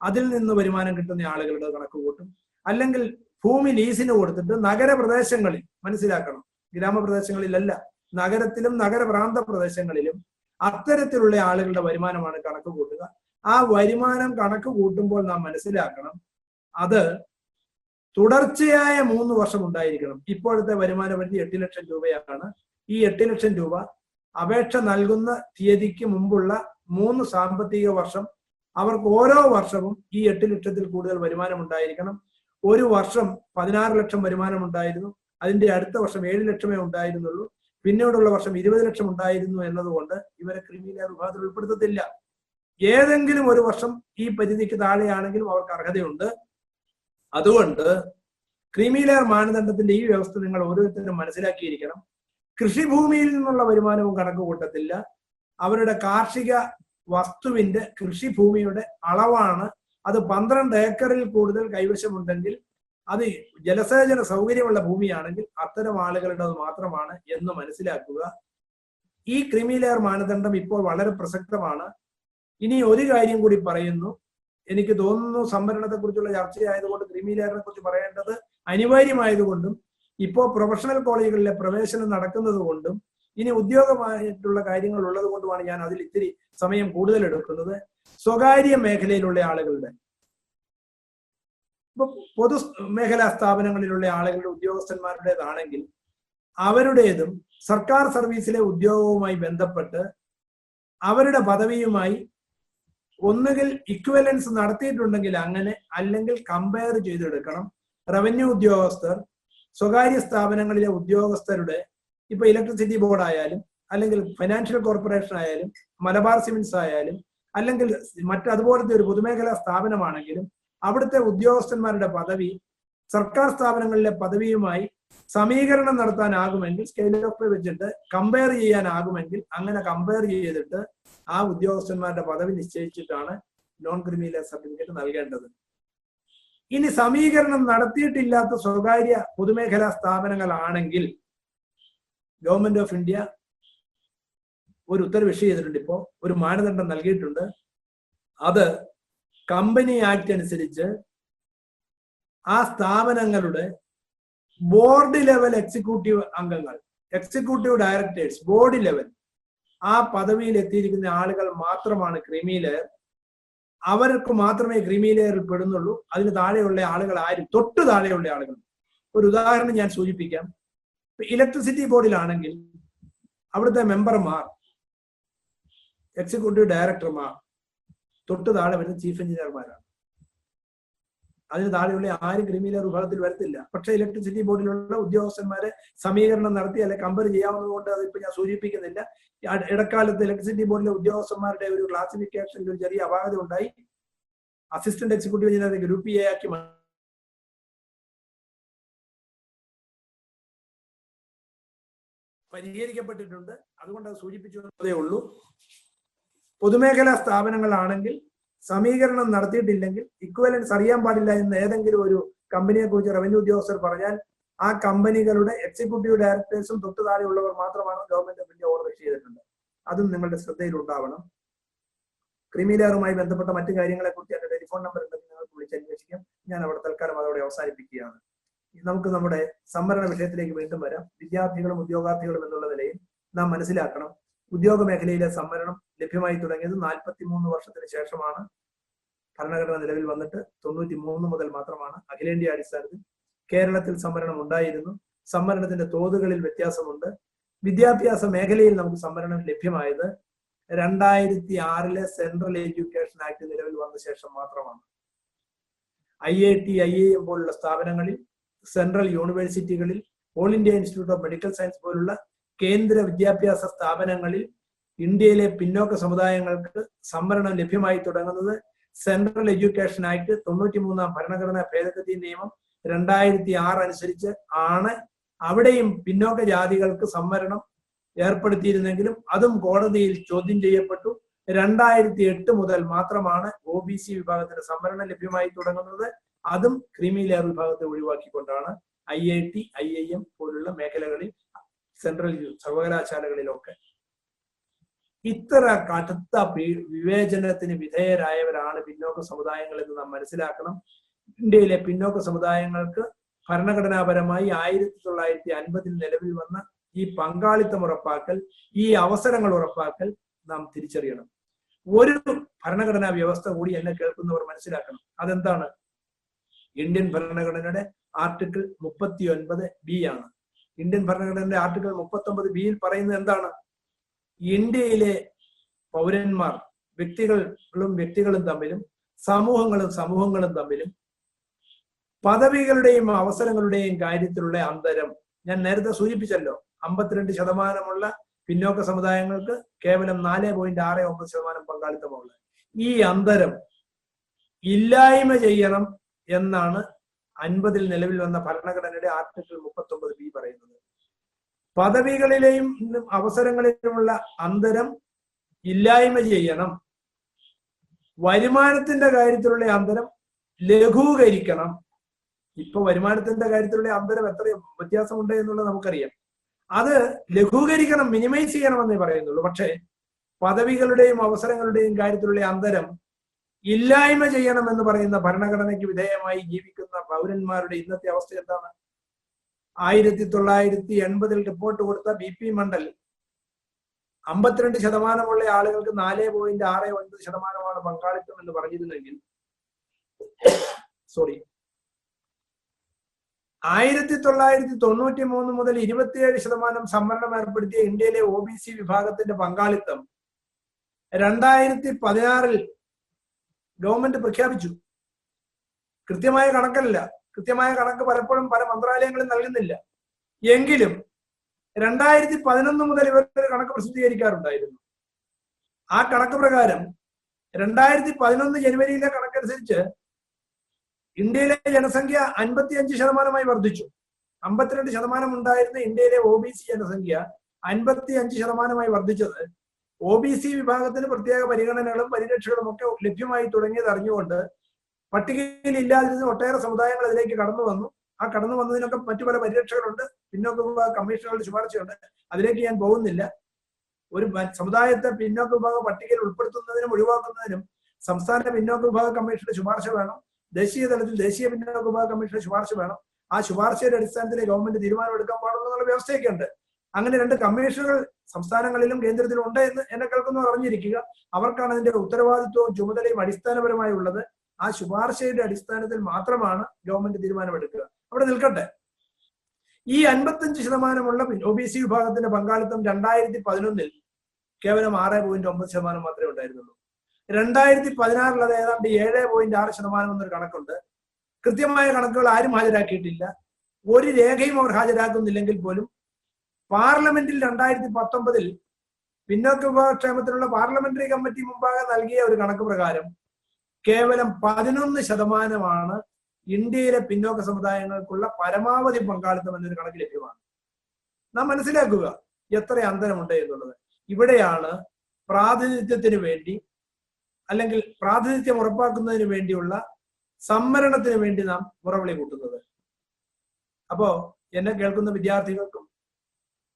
അതിൽ നിന്ന് വരുമാനം കിട്ടുന്ന ആളുകളുടെ കണക്ക് കൂട്ടും. അല്ലെങ്കിൽ ഭൂമി ലീസിന് കൊടുത്തിട്ട് നഗരപ്രദേശങ്ങളിൽ, മനസ്സിലാക്കണം, ഗ്രാമപ്രദേശങ്ങളിലല്ല, നഗരത്തിലും നഗരപ്രാന്ത പ്രദേശങ്ങളിലും അത്തരത്തിലുള്ള ആളുകളുടെ വരുമാനമാണ് കണക്ക് കൂട്ടുക. ആ വരുമാനം കണക്ക് കൂട്ടുമ്പോൾ നാം മനസ്സിലാക്കണം, അത് തുടർച്ചയായ 3 വർഷം ഉണ്ടായിരിക്കണം. ഇപ്പോഴത്തെ വരുമാന പരിധി 8 ലക്ഷം രൂപയാണ്. ഈ 8 ലക്ഷം രൂപ അപേക്ഷ നൽകുന്ന തീയതിക്ക് മുമ്പുള്ള 3 സാമ്പത്തിക വർഷം അവർക്ക് ഓരോ വർഷവും ഈ 8 ലക്ഷത്തിൽ കൂടുതൽ വരുമാനം ഉണ്ടായിരിക്കണം. ഒരു വർഷം 16 ലക്ഷം വരുമാനം ഉണ്ടായിരുന്നു, അതിന്റെ അടുത്ത വർഷം 7 ലക്ഷമേ ഉണ്ടായിരുന്നുള്ളൂ, പിന്നീടുള്ള വർഷം 20 ലക്ഷം ഉണ്ടായിരുന്നു എന്നതുകൊണ്ട് ഇവരെ ക്രീമി ലെയർ വിഭാഗത്തിൽ ഉൾപ്പെടുത്തത്തില്ല. ഏതെങ്കിലും ഒരു വർഷം ഈ പരിധിക്ക് താഴെയാണെങ്കിലും അവർക്ക് അർഹതയുണ്ട്. അതുകൊണ്ട് ക്രീമി ലെയർ മാനദണ്ഡത്തിന്റെ ഈ വ്യവസ്ഥ നിങ്ങൾ ഓരോരുത്തരും മനസ്സിലാക്കിയിരിക്കണം. കൃഷിഭൂമിയിൽ നിന്നുള്ള വരുമാനവും കണക്ക് കൂട്ടത്തില്ല. അവരുടെ കാർഷിക വസ്തുവിന്റെ കൃഷിഭൂമിയുടെ അളവാണ്. അത് 12 ഏക്കറിൽ കൂടുതൽ കൈവശമുണ്ടെങ്കിൽ, അത് ജലസേചന സൗകര്യമുള്ള ഭൂമിയാണെങ്കിൽ അത്തരം ആളുകളുടേത് മാത്രമാണ് എന്ന് മനസ്സിലാക്കുക. ഈ ക്രീമി ലെയർ മാനദണ്ഡം ഇപ്പോൾ വളരെ പ്രസക്തമാണ്. ഇനി ഒരു കാര്യം കൂടി പറയുന്നു. എനിക്ക് തോന്നുന്നു സംവരണത്തെ കുറിച്ചുള്ള ചർച്ചയായതുകൊണ്ട് ക്രീമി ലെയറിനെ കുറിച്ച് പറയേണ്ടത് അനിവാര്യമായതുകൊണ്ടും ഇപ്പോൾ പ്രൊഫഷണൽ കോളേജുകളിലെ പ്രവേശനം നടക്കുന്നത് കൊണ്ടും ഇനി ഉദ്യോഗമായിട്ടുള്ള കാര്യങ്ങൾ ഉള്ളത് കൊണ്ടുമാണ് ഞാൻ അതിൽ ഇത്തിരി സമയം കൂടുതൽ എടുക്കുന്നത്. സ്വകാര്യ മേഖലയിലുള്ള ആളുകളുടെ, ഇപ്പൊ പൊതു മേഖലാ സ്ഥാപനങ്ങളിലുള്ള ആളുകളുടെ ഉദ്യോഗസ്ഥന്മാരുടേതാണെങ്കിൽ അവരുടേതും സർക്കാർ സർവീസിലെ ഉദ്യോഗവുമായി ബന്ധപ്പെട്ട് അവരുടെ പദവിയുമായി ഒന്നുകിൽ ഇക്വലൻസ് നടത്തിയിട്ടുണ്ടെങ്കിൽ അങ്ങനെ, അല്ലെങ്കിൽ കമ്പയർ ചെയ്തെടുക്കണം. റവന്യൂ ഉദ്യോഗസ്ഥർ, സ്വകാര്യ സ്ഥാപനങ്ങളിലെ ഉദ്യോഗസ്ഥരുടെ, ഇപ്പൊ ഇലക്ട്രിസിറ്റി ബോർഡ് ആയാലും അല്ലെങ്കിൽ ഫൈനാൻഷ്യൽ കോർപ്പറേഷൻ ആയാലും മലബാർ സിമന്റ്സ് ആയാലും അല്ലെങ്കിൽ അതുപോലത്തെ ഒരു പൊതുമേഖലാ സ്ഥാപനമാണെങ്കിലും അവിടുത്തെ ഉദ്യോഗസ്ഥന്മാരുടെ പദവി സർക്കാർ സ്ഥാപനങ്ങളിലെ പദവിയുമായി സമീകരണം നടത്താനാകുമെങ്കിൽ സ്കെയിൽ ഓഫ് പേ വെച്ചിട്ട് കമ്പയർ ചെയ്യാനാകുമെങ്കിൽ അങ്ങനെ കമ്പയർ ചെയ്തിട്ട് ആ ഉദ്യോഗസ്ഥന്മാരുടെ പദവി നിശ്ചയിച്ചിട്ടാണ് നോൺ ക്രീമി ലെയർ സർട്ടിഫിക്കറ്റ് നൽകേണ്ടത്. ഇനി സമീകരണം നടത്തിയിട്ടില്ലാത്ത സ്വകാര്യ പൊതുമേഖലാ സ്ഥാപനങ്ങളാണെങ്കിൽ ഗവൺമെന്റ് ഓഫ് ഇന്ത്യ ഒരു ഉത്തരവ് ഇഷ്യൂ ചെയ്തിട്ടുണ്ട്. ഇപ്പോൾ ഒരു മാനദണ്ഡം നൽകിയിട്ടുണ്ട്. അത് കമ്പനി ആക്ട് അനുസരിച്ച് ആ സ്ഥാപനങ്ങളുടെ ബോർഡ് ലെവൽ എക്സിക്യൂട്ടീവ് അംഗങ്ങൾ, എക്സിക്യൂട്ടീവ് ഡയറക്ടേഴ്സ്, ബോർഡ് ലെവൽ ആ പദവിയിൽ എത്തിയിരിക്കുന്ന ആളുകൾ മാത്രമാണ് ക്രീമി ലെയർ. അവർക്ക് മാത്രമേ ക്രീമി ലെയറിൽ പെടുന്നുള്ളൂ. അതിന് താഴെയുള്ള ആളുകൾ ആരും, തൊട്ട് താഴെയുള്ള ആളുകൾ. ഒരു ഉദാഹരണം ഞാൻ സൂചിപ്പിക്കാം. ഇലക്ട്രിസിറ്റി ബോർഡിലാണെങ്കിൽ അവിടുത്തെ മെമ്പർമാർ, എക്സിക്യൂട്ടീവ് ഡയറക്ടർമാർ, തൊട്ട് താഴെ വരുന്ന ചീഫ് എഞ്ചിനീയർമാരാണ്. അതിന് താഴെയുള്ള ആരും ക്രീമി ലെയർ വിഭാഗത്തിൽ വരത്തില്ല. പക്ഷെ ഇലക്ട്രിസിറ്റി ബോർഡിലുള്ള ഉദ്യോഗസ്ഥന്മാരെ സമീകരണം നടത്തി അല്ലെ കമ്പയർ ചെയ്യാവുന്നതുകൊണ്ട് അതിപ്പോ ഞാൻ സൂചിപ്പിക്കുന്നില്ല. ഇടക്കാലത്ത് ഇലക്ട്രിസിറ്റി ബോർഡിലെ ഉദ്യോഗസ്ഥന്മാരുടെ ഒരു ക്ലാസിഫിക്കേഷനിൽ ഒരു ചെറിയ അപാകത ഉണ്ടായി. അസിസ്റ്റന്റ് എക്സിക്യൂട്ടീവ് എഞ്ചിനീയറെ ഗ്രൂപ്പ് എ ആക്കി പരിഹരിക്കപ്പെട്ടിട്ടുണ്ട്. അതുകൊണ്ട് അത് സൂചിപ്പിച്ചതേ ഉള്ളൂ. പൊതുമേഖലാ സ്ഥാപനങ്ങളാണെങ്കിൽ സമീകരണം നടത്തിയിട്ടില്ലെങ്കിൽ ഇക്വലൻസ് അറിയാൻ പാടില്ല എന്ന് ഏതെങ്കിലും ഒരു കമ്പനിയെ കുറിച്ച് റവന്യൂ ഉദ്യോഗസ്ഥർ പറഞ്ഞാൽ ആ കമ്പനികളുടെ എക്സിക്യൂട്ടീവ് ഡയറക്ടേഴ്സും തൊട്ട് താഴെയുള്ളവർ മാത്രമാണ് ഗവൺമെന്റ് ഓഫ് ഇന്ത്യ ഓർഡർ ചെയ്തിട്ടുണ്ട്. അതും നിങ്ങളുടെ ശ്രദ്ധയിൽ ഉണ്ടാവണം. ക്രീമി ലെയറുമായി ബന്ധപ്പെട്ട മറ്റു കാര്യങ്ങളെ കുറിച്ച് എന്റെ ടെലിഫോൺ നമ്പർ ഉണ്ടെങ്കിൽ നിങ്ങൾക്ക് വിളിച്ച് അന്വേഷിക്കാം. ഞാൻ അവിടെ തൽക്കാലം അതോടെ അവസാനിപ്പിക്കുകയാണ്. നമുക്ക് നമ്മുടെ സംവരണ വിഷയത്തിലേക്ക് വീണ്ടും വരാം. വിദ്യാർത്ഥികളും ഉദ്യോഗാർത്ഥികളും എന്നുള്ള നിലയിൽ നാം മനസ്സിലാക്കണം, ഉദ്യോഗ മേഖലയിലെ സംവരണം ലഭ്യമായി തുടങ്ങിയത് 43 വർഷത്തിന് ശേഷമാണ്. ഭരണഘടന നിലവിൽ വന്നിട്ട് 93 മുതൽ മാത്രമാണ് അഖിലേന്ത്യാ അടിസ്ഥാനത്തിൽ കേരളത്തിൽ സംവരണം ഉണ്ടായിരുന്നു. സംവരണത്തിന്റെ തോതുകളിൽ വ്യത്യാസമുണ്ട്. വിദ്യാഭ്യാസ മേഖലയിൽ നമുക്ക് സംവരണം ലഭ്യമായത് 2006 സെൻട്രൽ എഡ്യൂക്കേഷൻ ആക്ട് നിലവിൽ വന്ന ശേഷം മാത്രമാണ്. IIT, IIM പോലുള്ള സ്ഥാപനങ്ങളിൽ, സെൻട്രൽ യൂണിവേഴ്സിറ്റികളിൽ, all India institute of medical science പോലുള്ള കേന്ദ്ര വിദ്യാഭ്യാസ സ്ഥാപനങ്ങളിൽ ഇന്ത്യയിലെ പിന്നോക്ക സമുദായങ്ങൾക്ക് സംവരണം ലഭ്യമായി തുടങ്ങുന്നത് സെൻട്രൽ എഡ്യൂക്കേഷൻ ആക്ട് 93 ഭരണഘടനാ ഭേദഗതി നിയമം 2006 അനുസരിച്ച് ആണ്. അവിടെയും പിന്നോക്ക ജാതികൾക്ക് സംവരണം ഏർപ്പെടുത്തിയിരുന്നെങ്കിലും അതും കോടതിയിൽ ചോദ്യം ചെയ്യപ്പെട്ടു. 2008 മുതൽ മാത്രമാണ് OBC വിഭാഗത്തിന് സംവരണം ലഭ്യമായി തുടങ്ങുന്നത്. അതും ക്രീമി ലെയർ വിഭാഗത്തെ ഒഴിവാക്കിക്കൊണ്ടാണ്. IIT, IIM പോലുള്ള മേഖലകളിൽ, സെൻട്രൽ സർവകലാശാലകളിലൊക്കെ ഇത്ര കടുത്ത വിവേചനത്തിന് വിധേയരായവരാണ് പിന്നോക്ക സമുദായങ്ങൾ എന്ന് നാം മനസ്സിലാക്കണം. ഇന്ത്യയിലെ പിന്നോക്ക സമുദായങ്ങൾക്ക് ഭരണഘടനാപരമായി 1950 നിലവിൽ വന്ന ഈ പങ്കാളിത്തം ഉറപ്പാക്കൽ, ഈ അവസരങ്ങൾ ഉറപ്പാക്കൽ നാം തിരിച്ചറിയണം. ഒരു ഭരണഘടനാ വ്യവസ്ഥ കൂടി എന്നെ കേൾക്കുന്നവർ മനസ്സിലാക്കണം. അതെന്താണ്? ഇന്ത്യൻ ഭരണഘടനയുടെ ആർട്ടിക്കിൾ 39B ആണ്. ഇന്ത്യൻ ഭരണഘടനയുടെ ആർട്ടിക്കിൾ 39Bയിൽ പറയുന്നത് എന്താണ്? ഇന്ത്യയിലെ പൗരന്മാർ വ്യക്തികളും തമ്മിലും സമൂഹങ്ങളും തമ്മിലും പദവികളുടെയും അവസരങ്ങളുടെയും കാര്യത്തിലുള്ള അന്തരം ഞാൻ നേരത്തെ സൂചിപ്പിച്ചല്ലോ. 52% പിന്നോക്ക സമുദായങ്ങൾക്ക് കേവലം 4.69% പങ്കാളിത്തമുള്ളത്. ഈ അന്തരം ഇല്ലായ്മ ചെയ്യണം എന്നാണ് 50 നിലവിൽ വന്ന ഭരണഘടനയുടെ ആർട്ടിക്കിൾ 39B പറയുന്നത്. പദവികളിലെയും അവസരങ്ങളിലുമുള്ള അന്തരം ഇല്ലായ്മ ചെയ്യണം. വരുമാനത്തിന്റെ കാര്യത്തിലുള്ള അന്തരം ലഘൂകരിക്കണം. ഇപ്പൊ വരുമാനത്തിന്റെ കാര്യത്തിലുള്ള അന്തരം എത്ര വ്യത്യാസമുണ്ട് എന്നുള്ളത് നമുക്കറിയാം. അത് ലഘൂകരിക്കണം, മിനിമൈസ് ചെയ്യണമെന്നേ പറയുന്നുള്ളൂ. പക്ഷേ പദവികളുടെയും അവസരങ്ങളുടെയും കാര്യത്തിലുള്ള അന്തരം ഇല്ലായ്മ ചെയ്യണം എന്ന് പറയുന്ന ഭരണഘടനയ്ക്ക് വിധേയമായി ജീവിക്കുന്ന പൗരന്മാരുടെ ഇന്നത്തെ അവസ്ഥ എന്താണ്? 1980 റിപ്പോർട്ട് കൊടുത്ത BP മണ്ഡൽ 52% ആളുകൾക്ക് 4.69% പങ്കാളിത്തം എന്ന് പറഞ്ഞിരുന്നെങ്കിൽ 1993 മുതൽ 27% സംവരണം ഏർപ്പെടുത്തിയ ഇന്ത്യയിലെ OBC വിഭാഗത്തിന്റെ പങ്കാളിത്തം 2016 ഗവൺമെന്റ് പ്രഖ്യാപിച്ചു. കൃത്യമായ കണക്കല്ല, കൃത്യമായ കണക്ക് പലപ്പോഴും പല മന്ത്രാലയങ്ങളും നൽകുന്നില്ല. എങ്കിലും 2011 മുതൽ ഇവർ കണക്ക് പ്രസിദ്ധീകരിക്കാറുണ്ടായിരുന്നു. ആ കണക്ക് പ്രകാരം 2011 ജനുവരിയിലെ കണക്കനുസരിച്ച് ഇന്ത്യയിലെ ജനസംഖ്യ 55% വർദ്ധിച്ചു. 52% ഉണ്ടായിരുന്ന ഇന്ത്യയിലെ OBC ജനസംഖ്യ 55% വർദ്ധിച്ചത് OBC വിഭാഗത്തിന് പ്രത്യേക പരിഗണനകളും പരിരക്ഷകളും ഒക്കെ ലഭ്യമായി തുടങ്ങിയത് അറിഞ്ഞുകൊണ്ട് പട്ടികയിൽ ഇല്ലാതിരുന്ന ഒട്ടേറെ സമുദായങ്ങൾ അതിലേക്ക് കടന്നു വന്നു. ആ കടന്നു വന്നതിനൊക്കെ മറ്റു പല പരിരക്ഷകളുണ്ട്, പിന്നോക്ക വിഭാഗ കമ്മീഷനുകളുടെ ശുപാർശയുണ്ട്. അതിലേക്ക് ഞാൻ പോകുന്നില്ല. ഒരു സമുദായത്തെ പിന്നോക്ക വിഭാഗ പട്ടികയിൽ ഉൾപ്പെടുത്തുന്നതിനും ഒഴിവാക്കുന്നതിനും സംസ്ഥാന പിന്നോക്ക വിഭാഗ കമ്മീഷന്റെ ശുപാർശ വേണം. ദേശീയ തലത്തിൽ ദേശീയ പിന്നോക്ക വിഭാഗ കമ്മീഷന്റെ ശുപാർശ വേണം. ആ ശുപാർശയുടെ അടിസ്ഥാനത്തിൽ ഗവൺമെന്റ് തീരുമാനമെടുക്കാൻ പാടുള്ളൂ എന്നുള്ള വ്യവസ്ഥയൊക്കെ ഉണ്ട്. അങ്ങനെ 2 കമ്മീഷനുകൾ സംസ്ഥാനങ്ങളിലും കേന്ദ്രത്തിലും ഉണ്ട് എന്ന് എന്നെ കേൾക്കുന്നവർ അറിഞ്ഞിരിക്കുക. അവർക്കാണ് അതിന്റെ ഉത്തരവാദിത്വവും ചുമതലയും അടിസ്ഥാനപരമായി ഉള്ളത്. ആ ശുപാർശയുടെ അടിസ്ഥാനത്തിൽ മാത്രമാണ് ഗവൺമെന്റ് തീരുമാനമെടുക്കുക. അവിടെ നിൽക്കട്ടെ. ഈ 55% OBC വിഭാഗത്തിന്റെ പങ്കാളിത്തം 2011 കേവലം 6.9% മാത്രമേ ഉണ്ടായിരുന്നുള്ളൂ. 2016 അത് ഏതാണ്ട് 7.6% എന്നൊരു കണക്കുണ്ട്. കൃത്യമായ കണക്കുകൾ ആരും ഹാജരാക്കിയിട്ടില്ല. ഒരു രേഖയും അവർ ഹാജരാക്കുന്നില്ലെങ്കിൽ പോലും പാർലമെന്റിൽ 2019 പിന്നോക്ക വിഭാഗക്ഷേമത്തിനുള്ള പാർലമെന്ററി കമ്മിറ്റി മുമ്പാകെ നൽകിയ ഒരു കണക്ക് പ്രകാരം കേവലം 11% ഇന്ത്യയിലെ പിന്നോക്ക സമുദായങ്ങൾക്കുള്ള പരമാവധി പങ്കാളിത്തം എന്നൊരു കണക്ക് ലഭ്യമാണ്. നാം മനസ്സിലാക്കുക എത്ര അന്തരമുണ്ട് എന്നുള്ളത്. ഇവിടെയാണ് പ്രാതിനിധ്യത്തിന് വേണ്ടി അല്ലെങ്കിൽ പ്രാതിനിധ്യം ഉറപ്പാക്കുന്നതിന് വേണ്ടിയുള്ള സംവരണത്തിന് വേണ്ടി നാം മുറവിളി കൂട്ടുന്നത്. അപ്പോ എന്നെ കേൾക്കുന്ന വിദ്യാർത്ഥികൾക്കും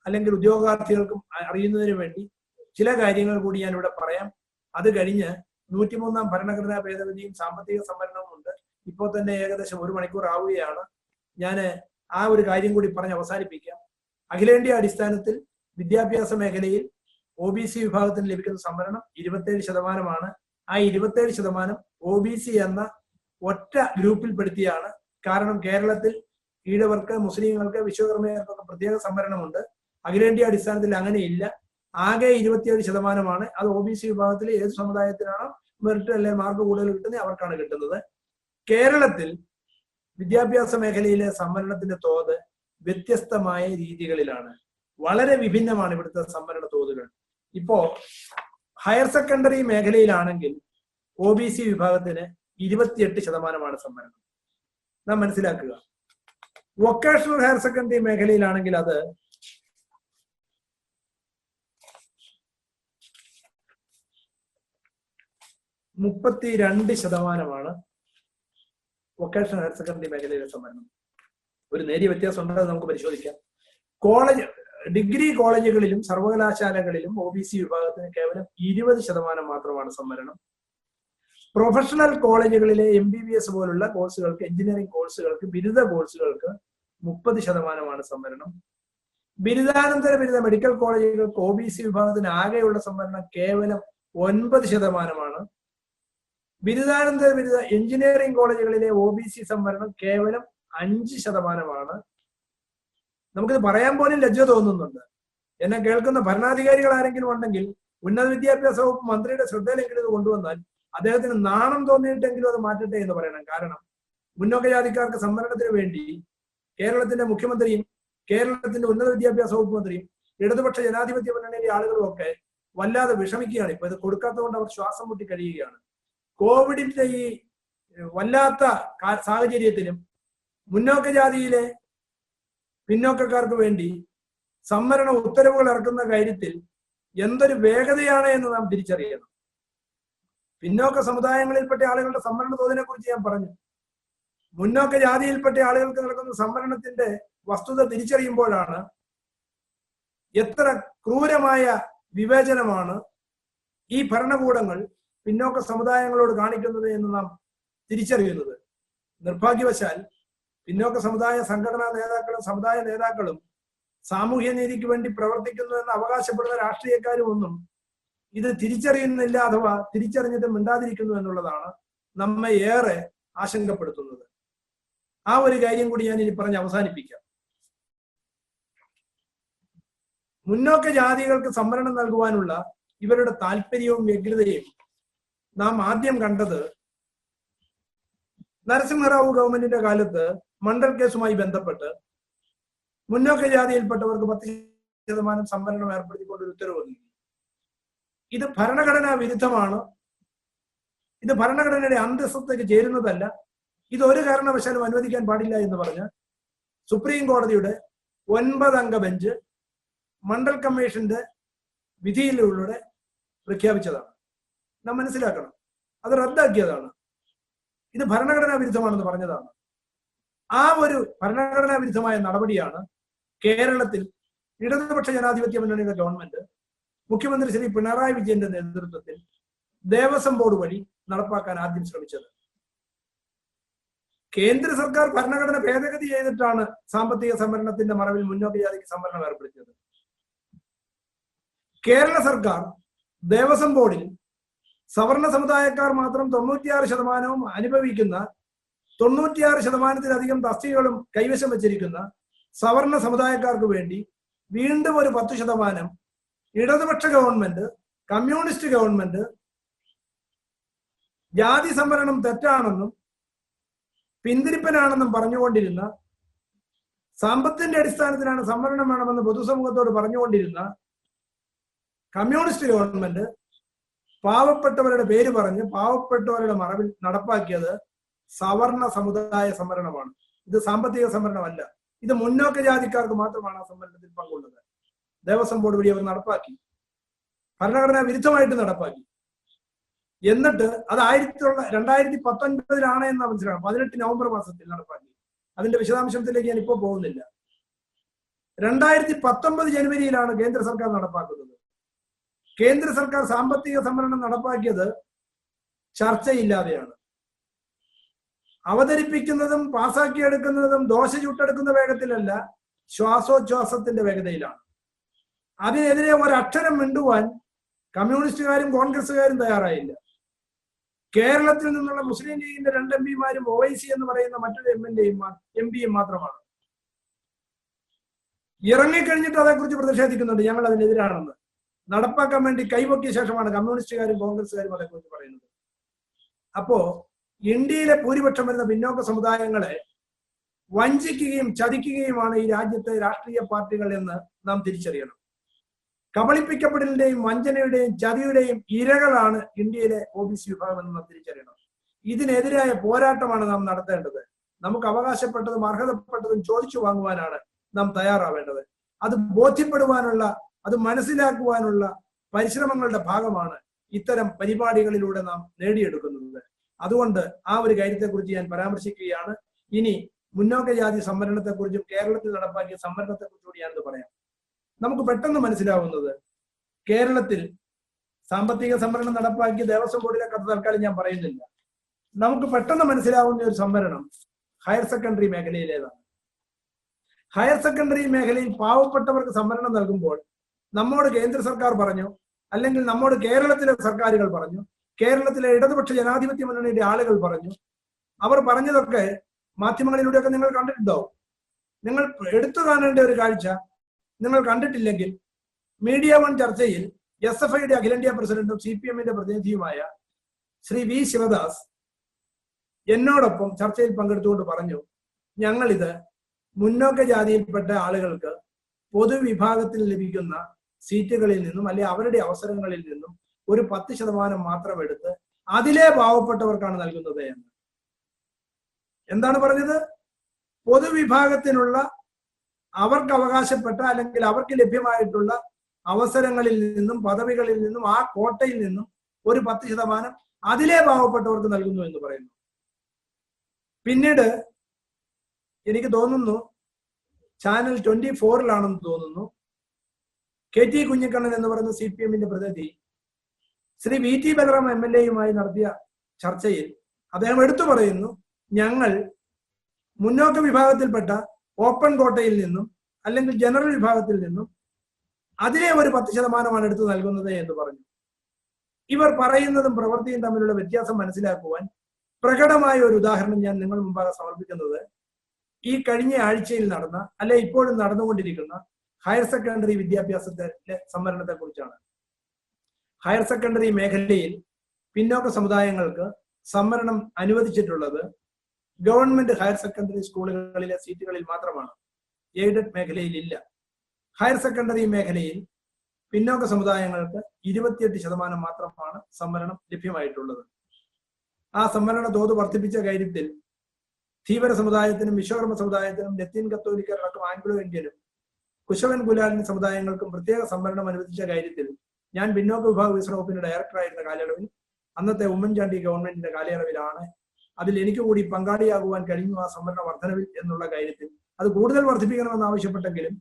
അല്ലെങ്കിൽ ഉദ്യോഗാർത്ഥികൾക്കും അറിയുന്നതിന് വേണ്ടി ചില കാര്യങ്ങൾ കൂടി ഞാൻ ഇവിടെ പറയാം. അത് കഴിഞ്ഞ് 103-ാം ഭരണഘടനാ ഭേദഗതിയും സാമ്പത്തിക സംവരണവും ഉണ്ട്. ഇപ്പോൾ തന്നെ ഏകദേശം 1 മണിക്കൂർ ആവുകയാണ്. ഞാൻ ആ ഒരു കാര്യം കൂടി പറഞ്ഞ് അവസാനിപ്പിക്കാം. അഖിലേന്ത്യാ അടിസ്ഥാനത്തിൽ വിദ്യാഭ്യാസ മേഖലയിൽ OBC വിഭാഗത്തിന് ലഭിക്കുന്ന സംവരണം 27%. ആ 27% OBC എന്ന ഒറ്റ ഗ്രൂപ്പിൽപ്പെടുത്തിയാണ്. കാരണം കേരളത്തിൽ ഈഴവർക്ക്, മുസ്ലിങ്ങൾക്ക്, വിശ്വകർമ്മീയർക്കൊക്കെ പ്രത്യേക സംവരണമുണ്ട്. അഖിലേന്ത്യാ അടിസ്ഥാനത്തിൽ അങ്ങനെയില്ല. ആകെ 27%. അത് OBC വിഭാഗത്തിൽ ഏത് സമുദായത്തിനാണോ മെറിറ്റ് അല്ലെങ്കിൽ മാർക്ക് കൂടുതൽ കിട്ടുന്നത് അവർക്കാണ് കിട്ടുന്നത്. കേരളത്തിൽ വിദ്യാഭ്യാസ മേഖലയിലെ സംവരണത്തിന്റെ തോത് വ്യത്യസ്തമായ രീതികളിലാണ്. വളരെ വിഭിന്നമാണ് ഇവിടുത്തെ സംവരണ തോതുകൾ. ഇപ്പോ ഹയർ സെക്കൻഡറി മേഖലയിലാണെങ്കിൽ OBC വിഭാഗത്തിന് 28% സംവരണം. നാം മനസ്സിലാക്കുക. വൊക്കേഷണൽ ഹയർ സെക്കൻഡറി മേഖലയിലാണെങ്കിൽ അത് 32% വൊക്കേഷണൽ ഹയർ സെക്കൻഡറി മേഖലയിലെ സംവരണം. ഒരു നേരിയ വ്യത്യാസം ഉണ്ടെന്ന് നമുക്ക് പരിശോധിക്കാം. ഡിഗ്രി കോളേജുകളിലും സർവകലാശാലകളിലും OBC വിഭാഗത്തിന് കേവലം 20% മാത്രമാണ് സംവരണം. പ്രൊഫഷണൽ കോളേജുകളിലെ MBBS പോലുള്ള കോഴ്സുകൾക്ക്, എഞ്ചിനീയറിംഗ് കോഴ്സുകൾക്ക്, ബിരുദ കോഴ്സുകൾക്ക് 30% സംവരണം. ബിരുദാനന്തര ബിരുദ മെഡിക്കൽ കോളേജുകൾക്ക് OBC വിഭാഗത്തിന് ആകെയുള്ള സംവരണം കേവലം 9%. ബിരുദാനന്തര ബിരുദ എഞ്ചിനീയറിംഗ് കോളേജുകളിലെ OBC സംവരണം കേവലം 5%. നമുക്കിത് പറയാൻ പോലും ലജ്ജ തോന്നുന്നുണ്ട്. എന്നെ കേൾക്കുന്ന ഭരണാധികാരികൾ ആരെങ്കിലും ഉണ്ടെങ്കിൽ ഉന്നത വിദ്യാഭ്യാസ വകുപ്പ് മന്ത്രിയുടെ ശ്രദ്ധയിലെങ്കിലും ഇത് കൊണ്ടുവന്നാൽ അദ്ദേഹത്തിന് നാണം തോന്നിയിട്ടെങ്കിലും അത് മാറ്റട്ടെ എന്ന് പറയണം. കാരണം മുന്നോക്ക ജാതിക്കാർക്ക് സംവരണത്തിന് വേണ്ടി കേരളത്തിന്റെ മുഖ്യമന്ത്രിയും കേരളത്തിന്റെ ഉന്നത വിദ്യാഭ്യാസ വകുപ്പ് മന്ത്രിയും ഇടതുപക്ഷ ജനാധിപത്യ മുന്നണിയിലെ ആളുകളും ഒക്കെ വല്ലാതെ വിഷമിക്കുകയാണ്. ഇപ്പൊ ഇത് കൊടുക്കാത്തതുകൊണ്ട് അവർ ശ്വാസം മുട്ടി കഴിയുകയാണ്. കോവിഡിന്റെ ഈ വല്ലാത്ത സാഹചര്യത്തിലും മുന്നോക്ക ജാതിയിലെ പിന്നോക്കക്കാർക്ക് വേണ്ടി സംവരണ ഉത്തരവുകൾ ഇറക്കുന്ന കാര്യത്തിൽ എന്തൊരു വേഗതയാണ് എന്ന് നാം തിരിച്ചറിയണം. പിന്നോക്ക സമുദായങ്ങളിൽപ്പെട്ട ആളുകളുടെ സംവരണ തോതിനെ കുറിച്ച് ഞാൻ പറഞ്ഞു. മുന്നോക്ക ജാതിയിൽപ്പെട്ട ആളുകൾക്ക് നടക്കുന്ന സംവരണത്തിന്റെ വസ്തുത തിരിച്ചറിയുമ്പോഴാണ് എത്ര ക്രൂരമായ വിവേചനമാണ് ഈ ഭരണകൂടങ്ങൾ പിന്നോക്ക സമുദായങ്ങളോട് കാണിക്കുന്നത് എന്ന് നാം തിരിച്ചറിയുന്നത്. നിർഭാഗ്യവശാൽ പിന്നോക്ക സമുദായ സംഘടനാ നേതാക്കളും സമുദായ നേതാക്കളും സാമൂഹ്യ നീതിക്ക് വേണ്ടി പ്രവർത്തിക്കുന്നു എന്ന് അവകാശപ്പെടുന്ന രാഷ്ട്രീയക്കാരും ഒന്നും ഇത് തിരിച്ചറിയുന്നില്ല, അഥവാ തിരിച്ചറിഞ്ഞിട്ട് മിണ്ടാതിരിക്കുന്നു എന്നുള്ളതാണ് നമ്മെ ഏറെ ആശങ്കപ്പെടുത്തുന്നത്. ആ ഒരു കാര്യം കൂടി ഞാൻ ഇനി പറഞ്ഞ് അവസാനിപ്പിക്കാം. മുന്നോക്ക ജാതികൾക്ക് സംവരണം നൽകുവാനുള്ള ഇവരുടെ താല്പര്യവും വ്യഗ്രതയും നാം ആദ്യം കണ്ടത് നരസിംഹറാവു ഗവൺമെന്റിന്റെ കാലത്ത് മണ്ഡൽ കേസുമായി ബന്ധപ്പെട്ട് മുന്നോക്ക ജാതിയിൽപ്പെട്ടവർക്ക് 10% സംവരണം ഏർപ്പെടുത്തിക്കൊണ്ടൊരു ഉത്തരവ് നൽകി. ഇത് ഭരണഘടനാ വിരുദ്ധമാണ്, ഇത് ഭരണഘടനയുടെ അന്തസ്സത്തേക്ക് ചേരുന്നതല്ല, ഇത് ഒരു കാരണവശാലും അനുവദിക്കാൻ പാടില്ല എന്ന് പറഞ്ഞ് സുപ്രീം കോടതിയുടെ 9 അംഗ ബെഞ്ച് മണ്ഡൽ കമ്മീഷന്റെ വിധിയിലൂടെ പ്രഖ്യാപിച്ചതാണ്. നാം മനസ്സിലാക്കണം, അത് റദ്ദാക്കിയതാണ്. ഇത് ഭരണഘടനാ വിരുദ്ധമാണെന്ന് പറഞ്ഞതാണ്. ആ ഒരു ഭരണഘടനാ വിരുദ്ധമായ നടപടിയാണ് കേരളത്തിൽ ഇടതുപക്ഷ ജനാധിപത്യ മുന്നണിയുടെ ഗവൺമെന്റ് മുഖ്യമന്ത്രി ശ്രീ പിണറായി വിജയന്റെ നേതൃത്വത്തിൽ ദേവസ്വം ബോർഡ് വഴി നടപ്പാക്കാൻ ആദ്യം ശ്രമിച്ചത്. കേന്ദ്ര സർക്കാർ ഭരണഘടന ഭേദഗതി ചെയ്തിട്ടാണ് സാമ്പത്തിക സംവരണത്തിന്റെ മറവിൽ മുന്നോക്ക ജാതിക്ക് സംവരണം ഏർപ്പെടുത്തിയത്. കേരള സർക്കാർ ദേവസ്വം ബോർഡിൽ സവർണ സമുദായക്കാർ മാത്രം 96% അനുഭവിക്കുന്ന 96%-ലധികം തസ്തികകളും കൈവശം വച്ചിരിക്കുന്ന സവർണ സമുദായക്കാർക്ക് വേണ്ടി വീണ്ടും ഒരു 10% ഇടതുപക്ഷ ഗവൺമെന്റ്, കമ്മ്യൂണിസ്റ്റ് ഗവൺമെന്റ് ജാതി സംവരണം തെറ്റാണെന്നും പിന്തിരിപ്പനാണെന്നും പറഞ്ഞുകൊണ്ടിരുന്ന, സമ്പത്തിന്റെ അടിസ്ഥാനത്തിലാണ് സംവരണം വേണമെന്ന് പൊതുസമൂഹത്തോട് പറഞ്ഞുകൊണ്ടിരുന്ന കമ്മ്യൂണിസ്റ്റ് ഗവൺമെന്റ് പാവപ്പെട്ടവരുടെ പേര് പറഞ്ഞ് പാവപ്പെട്ടവരുടെ മറവിൽ നടപ്പാക്കിയത് സവർണ സമുദായ സംവരണമാണ്. ഇത് സാമ്പത്തിക സംവരണമല്ല. ഇത് മുന്നോക്ക ജാതിക്കാർക്ക് മാത്രമാണ് ആ സംവരണത്തിൽ പങ്കുള്ളത്. ദേവസ്വം ബോർഡ് വഴി അവർ നടപ്പാക്കി, ഭരണഘടനാ വിരുദ്ധമായിട്ട് നടപ്പാക്കി. എന്നിട്ട് അത് 2019 എന്ന് മനസ്സിലാക്കണം. 18 നവംബർ മാസത്തിൽ നടപ്പാക്കി. അതിന്റെ വിശദാംശത്തിലേക്ക് ഞാൻ ഇപ്പോൾ പോകുന്നില്ല. 2019 ജനുവരിയിലാണ് കേന്ദ്ര സർക്കാർ നടപ്പാക്കുന്നത്. കേന്ദ്ര സർക്കാർ സാമ്പത്തിക സംവരണം നടപ്പാക്കിയത് ചർച്ചയില്ലാതെയാണ്. അവതരിപ്പിക്കുന്നതും പാസാക്കിയെടുക്കുന്നതും ദോശ ചുട്ടെടുക്കുന്ന വേഗത്തിലല്ല, ശ്വാസോച്ഛ്വാസത്തിന്റെ വേഗതയിലാണ്. അതിനെതിരെ ഒരക്ഷരം മിണ്ടുവാൻ കമ്മ്യൂണിസ്റ്റുകാരും കോൺഗ്രസുകാരും തയ്യാറായില്ല. കേരളത്തിൽ നിന്നുള്ള മുസ്ലിം ലീഗിന്റെ 2 എംപിമാരും OIC എന്ന് പറയുന്ന മറ്റൊരു എംപിയും മാത്രമാണ്. ഇറങ്ങിക്കഴിഞ്ഞിട്ട് അതേക്കുറിച്ച് പ്രതിഷേധിക്കുന്നുണ്ട്, ഞങ്ങൾ അതിനെതിരാണെന്ന്. നടപ്പാക്കാൻ വേണ്ടി കൈവക്കിയ ശേഷമാണ് കമ്മ്യൂണിസ്റ്റുകാരും കോൺഗ്രസുകാരും അതേക്കുറിച്ച് പറയുന്നത്. അപ്പോ ഇന്ത്യയിലെ ഭൂരിപക്ഷം വരുന്ന പിന്നോക്ക സമുദായങ്ങളെ വഞ്ചിക്കുകയും ചതിക്കുകയുമാണ് ഈ രാജ്യത്തെ രാഷ്ട്രീയ പാർട്ടികൾ എന്ന് നാം തിരിച്ചറിയണം. കബളിപ്പിക്കപ്പെടലിന്റെയും വഞ്ചനയുടെയും ചതിയുടെയും ഇരകളാണ് ഇന്ത്യയിലെ OBC വിഭാഗം എന്ന് നാം തിരിച്ചറിയണം. ഇതിനെതിരായ പോരാട്ടമാണ് നാം നടത്തേണ്ടത്. നമുക്ക് അവകാശപ്പെട്ടതും അർഹതപ്പെട്ടതും ചോദിച്ചു വാങ്ങുവാനാണ് നാം തയ്യാറാവേണ്ടത്. അത് ബോധ്യപ്പെടുവാനുള്ള, അത് മനസ്സിലാക്കുവാനുള്ള പരിശ്രമങ്ങളുടെ ഭാഗമാണ് ഇത്തരം പരിപാടികളിലൂടെ നാം നേടിയെടുക്കുന്നത്. അതുകൊണ്ട് ആ ഒരു കാര്യത്തെക്കുറിച്ച് ഞാൻ പരാമർശിക്കുകയാണ്. ഇനി മുന്നോക്ക ജാതി സംവരണത്തെക്കുറിച്ചും കേരളത്തിൽ നടപ്പാക്കിയ സംവരണത്തെക്കുറിച്ചും കൂടി ഞാനത് പറയാം. നമുക്ക് പെട്ടെന്ന് മനസ്സിലാവുന്നത്, കേരളത്തിൽ സാമ്പത്തിക സംവരണം നടപ്പാക്കിയ ദേവസ്വം ബോർഡിലെ കഥ തൽക്കാലം ഞാൻ പറയുന്നില്ല. നമുക്ക് പെട്ടെന്ന് മനസ്സിലാവുന്ന ഒരു സംവരണം ഹയർ സെക്കൻഡറി മേഖലയിലേതാണ്. ഹയർ സെക്കൻഡറി മേഖലയിൽ പാവപ്പെട്ടവർക്ക് സംവരണം നൽകുമ്പോൾ നമ്മോട് കേന്ദ്ര സർക്കാർ പറഞ്ഞു, അല്ലെങ്കിൽ നമ്മോട് കേരളത്തിലെ സർക്കാരുകൾ പറഞ്ഞു, കേരളത്തിലെ ഇടതുപക്ഷ ജനാധിപത്യ മുന്നണിയുടെ ആളുകൾ പറഞ്ഞു. അവർ പറഞ്ഞതൊക്കെ മാധ്യമങ്ങളിലൂടെയൊക്കെ നിങ്ങൾ കണ്ടിട്ടുണ്ടാവും. നിങ്ങൾ എടുത്തു കാണേണ്ട ഒരു കാഴ്ച നിങ്ങൾ കണ്ടിട്ടില്ലെങ്കിൽ, മീഡിയ 1 ചർച്ചയിൽ SFIയുടെ അഖിലേന്ത്യാ പ്രസിഡന്റും CPMന്റെ പ്രതിനിധിയുമായ ശ്രീ V ശിവദാസ് എന്നോടൊപ്പം ചർച്ചയിൽ പങ്കെടുത്തുകൊണ്ട് പറഞ്ഞു, ഞങ്ങളിത് മുന്നോക്ക ജാതിയിൽപ്പെട്ട ആളുകൾക്ക് പൊതുവിഭാഗത്തിൽ ലഭിക്കുന്ന സീറ്റുകളിൽ നിന്നും അല്ലെങ്കിൽ അവരുടെ അവസരങ്ങളിൽ നിന്നും ഒരു 10% മാത്രം എടുത്ത് അതിലെ പാവപ്പെട്ടവർക്കാണ് നൽകുന്നത് എന്ന്. എന്താണ് പറഞ്ഞത്? പൊതുവിഭാഗത്തിനുള്ള അവർക്ക് അവകാശപ്പെട്ട അല്ലെങ്കിൽ അവർക്ക് ലഭ്യമായിട്ടുള്ള അവസരങ്ങളിൽ നിന്നും പദവികളിൽ നിന്നും ആ കോട്ടയിൽ നിന്നും ഒരു 10% അതിലെ പാവപ്പെട്ടവർക്ക് നൽകുന്നു എന്ന് പറയുന്നു. പിന്നീട് എനിക്ക് തോന്നുന്നു ചാനൽ 24-ലാണെന്ന് തോന്നുന്നു, KT കുഞ്ഞിക്കണ്ണൻ എന്ന് പറയുന്ന CPMന്റെ പ്രതിനിധി ശ്രീ VT ബലറാം MLA-യുമായി നടത്തിയ ചർച്ചയിൽ അദ്ദേഹം എടുത്തു പറയുന്നു, ഞങ്ങൾ മുന്നോക്ക വിഭാഗത്തിൽപ്പെട്ട ഓപ്പൺ കോട്ടയിൽ നിന്നും അല്ലെങ്കിൽ ജനറൽ വിഭാഗത്തിൽ നിന്നും അതിലെ ഒരു 10% എടുത്തു നൽകുന്നത് എന്ന് പറഞ്ഞു. ഇവർ പറയുന്നതും പ്രവൃത്തിയും തമ്മിലുള്ള വ്യത്യാസം മനസ്സിലാക്കുവാൻ പ്രകടമായ ഒരു ഉദാഹരണം ഞാൻ നിങ്ങൾ മുമ്പാകെ സമർപ്പിക്കുന്നത് ഈ കഴിഞ്ഞ ആഴ്ചയിൽ നടന്ന, അല്ലെ ഇപ്പോഴും നടന്നുകൊണ്ടിരിക്കുന്ന ഹയർ സെക്കൻഡറി വിദ്യാഭ്യാസത്തിലെ സംവരണത്തെ കുറിച്ചാണ്. ഹയർ സെക്കൻഡറി മേഖലയിൽ പിന്നോക്ക സമുദായങ്ങൾക്ക് സംവരണം അനുവദിച്ചിട്ടുള്ളത് ഗവൺമെന്റ് ഹയർ സെക്കൻഡറി സ്കൂളുകളിലെ സീറ്റുകളിൽ മാത്രമാണ്. എയ്ഡഡ് മേഖലയിൽ ഇല്ല. ഹയർ സെക്കൻഡറി മേഖലയിൽ പിന്നോക്ക സമുദായങ്ങൾക്ക് 28% മാത്രമാണ് സംവരണം ലഭ്യമായിട്ടുള്ളത്. ആ സംവരണ തോത് വർദ്ധിപ്പിച്ച കാര്യത്തിൽ ധീവര സമുദായത്തിനും വിശ്വകർമ്മ സമുദായത്തിനും ലത്തീൻ കത്തോലിക്കർക്കും ആംഗ്ലോ ഇന്ത്യനും കുശവൻ കുലാലിൻ സമുദായങ്ങൾക്കും പ്രത്യേക സംവരണം അനുവദിച്ച കാര്യത്തിൽ ഞാൻ പിന്നോക്ക വിഭാഗ വികസന വകുപ്പിന്റെ ഡയറക്ടറായിരുന്ന കാലയളവിൽ അന്നത്തെ ഉമ്മൻചാണ്ടി ഗവൺമെന്റിന്റെ കാലയളവിലാണ് അതിൽ എനിക്ക് കൂടി പങ്കാളിയാകുവാൻ കഴിഞ്ഞു ആ സംവരണ വർധനവിൽ എന്നുള്ള കാര്യത്തിൽ. അത് കൂടുതൽ വർദ്ധിപ്പിക്കണമെന്ന് ആവശ്യപ്പെട്ടെങ്കിലും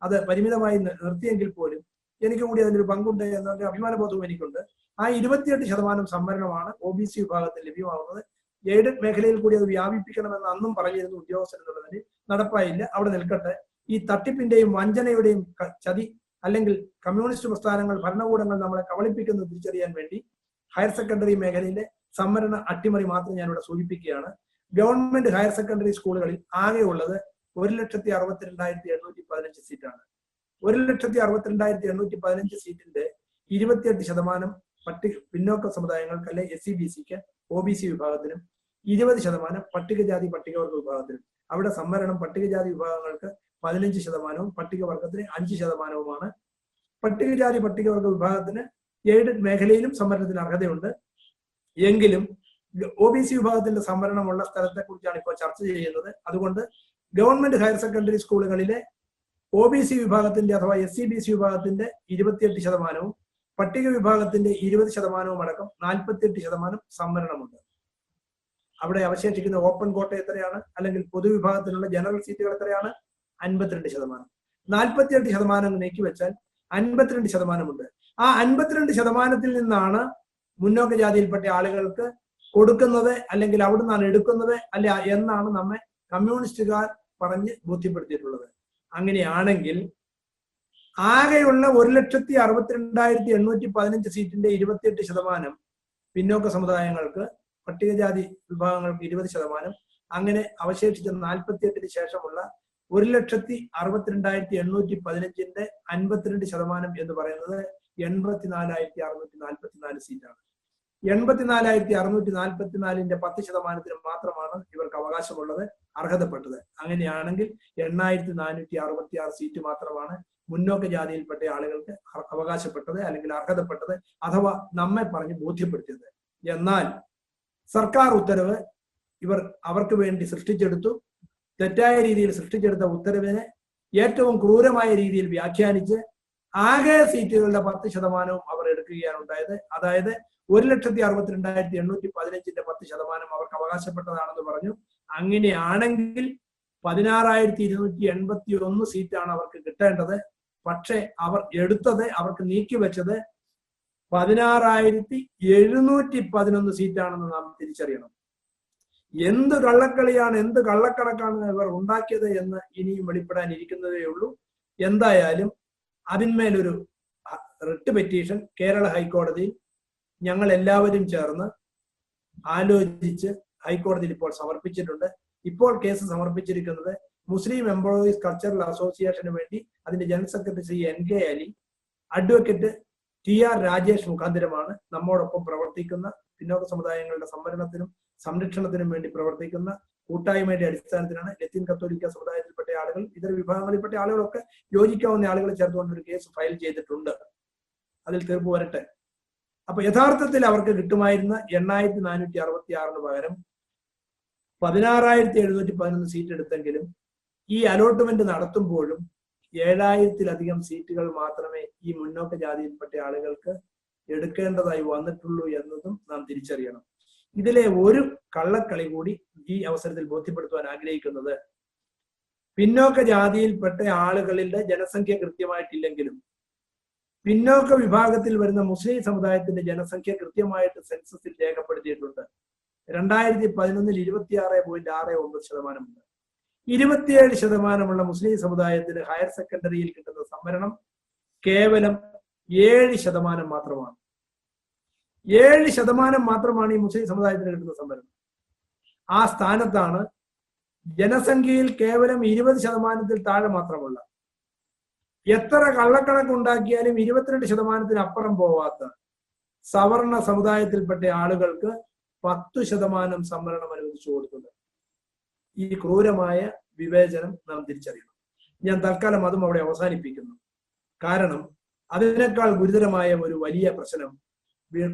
അത് പരിമിതമായി നിർത്തിയെങ്കിൽ പോലും എനിക്ക് കൂടി അതിലൊരു പങ്കുണ്ട് എന്നൊരു അഭിമാനബോധവും എനിക്കുണ്ട്. ആ 28% സംവരണമാണ് OBC വിഭാഗത്തിൽ ലഭ്യമാകുന്നത്. എയ്ഡഡ് മേഖലയിൽ കൂടി അത് വ്യാപിപ്പിക്കണമെന്ന് അന്നും പറഞ്ഞിരുന്നു ഉദ്യോഗസ്ഥർ എന്നുള്ളതിന്. നടപ്പായില്ല, അവിടെ നിൽക്കട്ടെ. ഈ തട്ടിപ്പിന്റെയും വഞ്ചനയുടെയും ചതി അല്ലെങ്കിൽ കമ്മ്യൂണിസ്റ്റ് പ്രസ്ഥാനങ്ങൾ ഭരണകൂടങ്ങൾ നമ്മളെ കബളിപ്പിക്കുന്നത് തിരിച്ചറിയാൻ വേണ്ടി ഹയർ സെക്കൻഡറി മേഖലയിലെ സംവരണ അട്ടിമറി മാത്രം ഞാനിവിടെ സൂചിപ്പിക്കുകയാണ്. ഗവൺമെന്റ് ഹയർ സെക്കൻഡറി സ്കൂളുകളിൽ ആകെ ഉള്ളത് 1,62,815 സീറ്റാണ്. 1,62,815 സീറ്റിന്റെ 28% പിന്നോക്ക സമുദായങ്ങൾക്ക് അല്ലെ SC/BCക്ക് OBC വിഭാഗത്തിനും 20% പട്ടികജാതി പട്ടികവർഗ വിഭാഗത്തിനും. അവിടെ സംവരണം പട്ടികജാതി വിഭാഗങ്ങൾക്ക് 15%, പട്ടികവർഗത്തിന് 5%. പട്ടികജാതി പട്ടികവർഗ വിഭാഗത്തിന് എയ്ഡഡ് മേഖലയിലും സംവരണത്തിന് അർഹതയുണ്ട്. എങ്കിലും OBC വിഭാഗത്തിന്റെ സംവരണമുള്ള സ്ഥലത്തെ കുറിച്ചാണ് ഇപ്പോൾ ചർച്ച ചെയ്യുന്നത്. അതുകൊണ്ട് ഗവൺമെന്റ് ഹയർ സെക്കൻഡറി സ്കൂളുകളിലെ OBC വിഭാഗത്തിന്റെ അഥവാ SC/BC വിഭാഗത്തിന്റെ 28%, പട്ടിക വിഭാഗത്തിന്റെ 20% അടക്കം 48% സംവരണമുണ്ട്. അവിടെ അവശേഷിക്കുന്ന ഓപ്പൺ കോട്ട എത്രയാണ്, അല്ലെങ്കിൽ പൊതുവിഭാഗത്തിലുള്ള ജനറൽ സീറ്റുകൾ എത്രയാണ്? 52%. 48% നീക്കിവെച്ചാൽ 52% ഉണ്ട്. ആ 52% നിന്നാണ് മുന്നോക്ക ജാതിയിൽപ്പെട്ട ആളുകൾക്ക് കൊടുക്കുന്നത്, അല്ലെങ്കിൽ അവിടെ നിന്നാണ് എടുക്കുന്നത് അല്ല എന്നാണ് നമ്മെ കമ്മ്യൂണിസ്റ്റുകാർ പറഞ്ഞ് ബോധ്യപ്പെടുത്തിയിട്ടുള്ളത്. അങ്ങനെയാണെങ്കിൽ ആകെയുള്ള 1,62,815 സീറ്റിന്റെ 28% പിന്നോക്ക സമുദായങ്ങൾക്ക്, പട്ടികജാതി വിഭാഗങ്ങൾക്ക് 20%, അങ്ങനെ അവശേഷിച്ച 48 ശേഷമുള്ള 1,62,815ന്റെ 52% എന്ന് പറയുന്നത് 84,644 സീറ്റാണ്. 84,644ന്റെ 10% മാത്രമാണ് ഇവർക്ക് അവകാശമുള്ളത്, അർഹതപ്പെട്ടത്. അങ്ങനെയാണെങ്കിൽ 8,466 സീറ്റ് മാത്രമാണ് മുന്നോക്ക ജാതിയിൽപ്പെട്ട ആളുകൾക്ക് അവകാശപ്പെട്ടത് അല്ലെങ്കിൽ അർഹതപ്പെട്ടത്, അഥവാ നമ്മെ പറഞ്ഞ് ബോധ്യപ്പെടുത്തിയത്. എന്നാൽ സർക്കാർ ഉത്തരവ് ഇവർ അവർക്ക് വേണ്ടി സൃഷ്ടിച്ചെടുത്തു. തെറ്റായ രീതിയിൽ സൃഷ്ടിച്ചെടുത്ത ഉത്തരവിനെ ഏറ്റവും ക്രൂരമായ രീതിയിൽ വ്യാഖ്യാനിച്ച് ആകെ സീറ്റുകളുടെ 10% അവർ എടുക്കുകയാണ് ഉണ്ടായത്. അതായത് 1,62,815ന്റെ 10% അവർക്ക് അവകാശപ്പെട്ടതാണെന്ന് പറഞ്ഞു. അങ്ങനെയാണെങ്കിൽ 16,281 സീറ്റാണ് അവർക്ക് കിട്ടേണ്ടത്. പക്ഷെ അവർ എടുത്തത്, അവർക്ക് നീക്കിവെച്ചത് 16,711 സീറ്റാണെന്ന് നാം തിരിച്ചറിയണം. എന്ത് കള്ളക്കളിയാണ്, എന്ത് കള്ളക്കണക്കാണ് ഇവർ ഉണ്ടാക്കിയത് എന്ന് ഇനിയും വെളിപ്പെടാനിരിക്കുന്നതേ ഉള്ളൂ. എന്തായാലും അതിന്മേലൊരു റിട്ട് പെറ്റീഷൻ കേരള ഹൈക്കോടതിയിൽ ഞങ്ങൾ എല്ലാവരും ചേർന്ന് ആലോചിച്ച് ഹൈക്കോടതിയിൽ ഇപ്പോൾ സമർപ്പിച്ചിട്ടുണ്ട്. ഇപ്പോൾ കേസ് സമർപ്പിച്ചിരിക്കുന്നത് മുസ്ലിം എംപ്ലോയീസ് കൾച്ചറൽ അസോസിയേഷന് വേണ്ടി അതിന്റെ general secretary Shri NK Ali, advocate TR Rajesh മുഖാന്തരമാണ്. നമ്മോടൊപ്പം പ്രവർത്തിക്കുന്ന പിന്നോക്ക സമുദായങ്ങളുടെ സംവരണത്തിനും സംരക്ഷണത്തിനും വേണ്ടി പ്രവർത്തിക്കുന്ന കൂട്ടായ്മയുടെ അടിസ്ഥാനത്തിലാണ് ലത്തീൻ കത്തോലിക്ക സമുദായത്തിൽപ്പെട്ട ആളുകൾ, ഇതര വിഭാഗങ്ങളിൽപ്പെട്ട ആളുകളൊക്കെ യോജിക്കാവുന്ന ആളുകളെ ചേർത്തുകൊണ്ട് ഒരു കേസ് ഫയൽ ചെയ്തിട്ടുണ്ട്. അതിൽ തീർപ്പ് വരട്ടെ. അപ്പൊ യഥാർത്ഥത്തിൽ അവർക്ക് കിട്ടുമായിരുന്ന 8,466 പകരം 16,711 സീറ്റ് എടുത്തെങ്കിലും ഈ അലോട്ട്മെന്റ് നടത്തുമ്പോഴും 7,000-ലധികം സീറ്റുകൾ മാത്രമേ ഈ മുന്നോക്ക ജാതിയിൽപ്പെട്ട ആളുകൾക്ക് എടുക്കേണ്ടതായി വന്നിട്ടുള്ളൂ എന്നതും നാം തിരിച്ചറിയണം. ഇതിലെ ഒരു കള്ളക്കളി കൂടി ഈ അവസരത്തിൽ ബോധ്യപ്പെടുത്തുവാൻ ആഗ്രഹിക്കുന്നത്, പിന്നോക്ക ജാതിയിൽപ്പെട്ട ആളുകളുടെ ജനസംഖ്യ കൃത്യമായിട്ടില്ലെങ്കിലും പിന്നോക്ക വിഭാഗത്തിൽ വരുന്ന മുസ്ലിം സമുദായത്തിന്റെ ജനസംഖ്യ കൃത്യമായിട്ട് സെൻസസിൽ രേഖപ്പെടുത്തിയിട്ടുണ്ട്. 2011 26.69%. 27% മുസ്ലിം സമുദായത്തിന് ഹയർ സെക്കൻഡറിയിൽ കിട്ടുന്ന സംവരണം കേവലം 7% മാത്രമാണ്. 7% മാത്രമാണ് ഈ മുസ്ലിം സമുദായത്തിന് കിട്ടുന്ന സംവരണം. ആ സ്ഥാനത്താണ് ജനസംഖ്യയിൽ കേവലം 20%-ൽ താഴെ മാത്രമുള്ള, എത്ര കള്ളക്കണക്ക് ഉണ്ടാക്കിയാലും 22%-ന് അപ്പുറം പോവാത്ത സവർണ സമുദായത്തിൽപ്പെട്ട ആളുകൾക്ക് 10% സംവരണം അനുവദിച്ചു കൊടുക്കുന്നത്. ഈ ക്രൂരമായ വിവേചനം നാം തിരിച്ചറിയണം. ഞാൻ തൽക്കാലം അതും അവിടെ അവസാനിപ്പിക്കുന്നു. കാരണം അതിനേക്കാൾ ഗുരുതരമായ ഒരു വലിയ പ്രശ്നം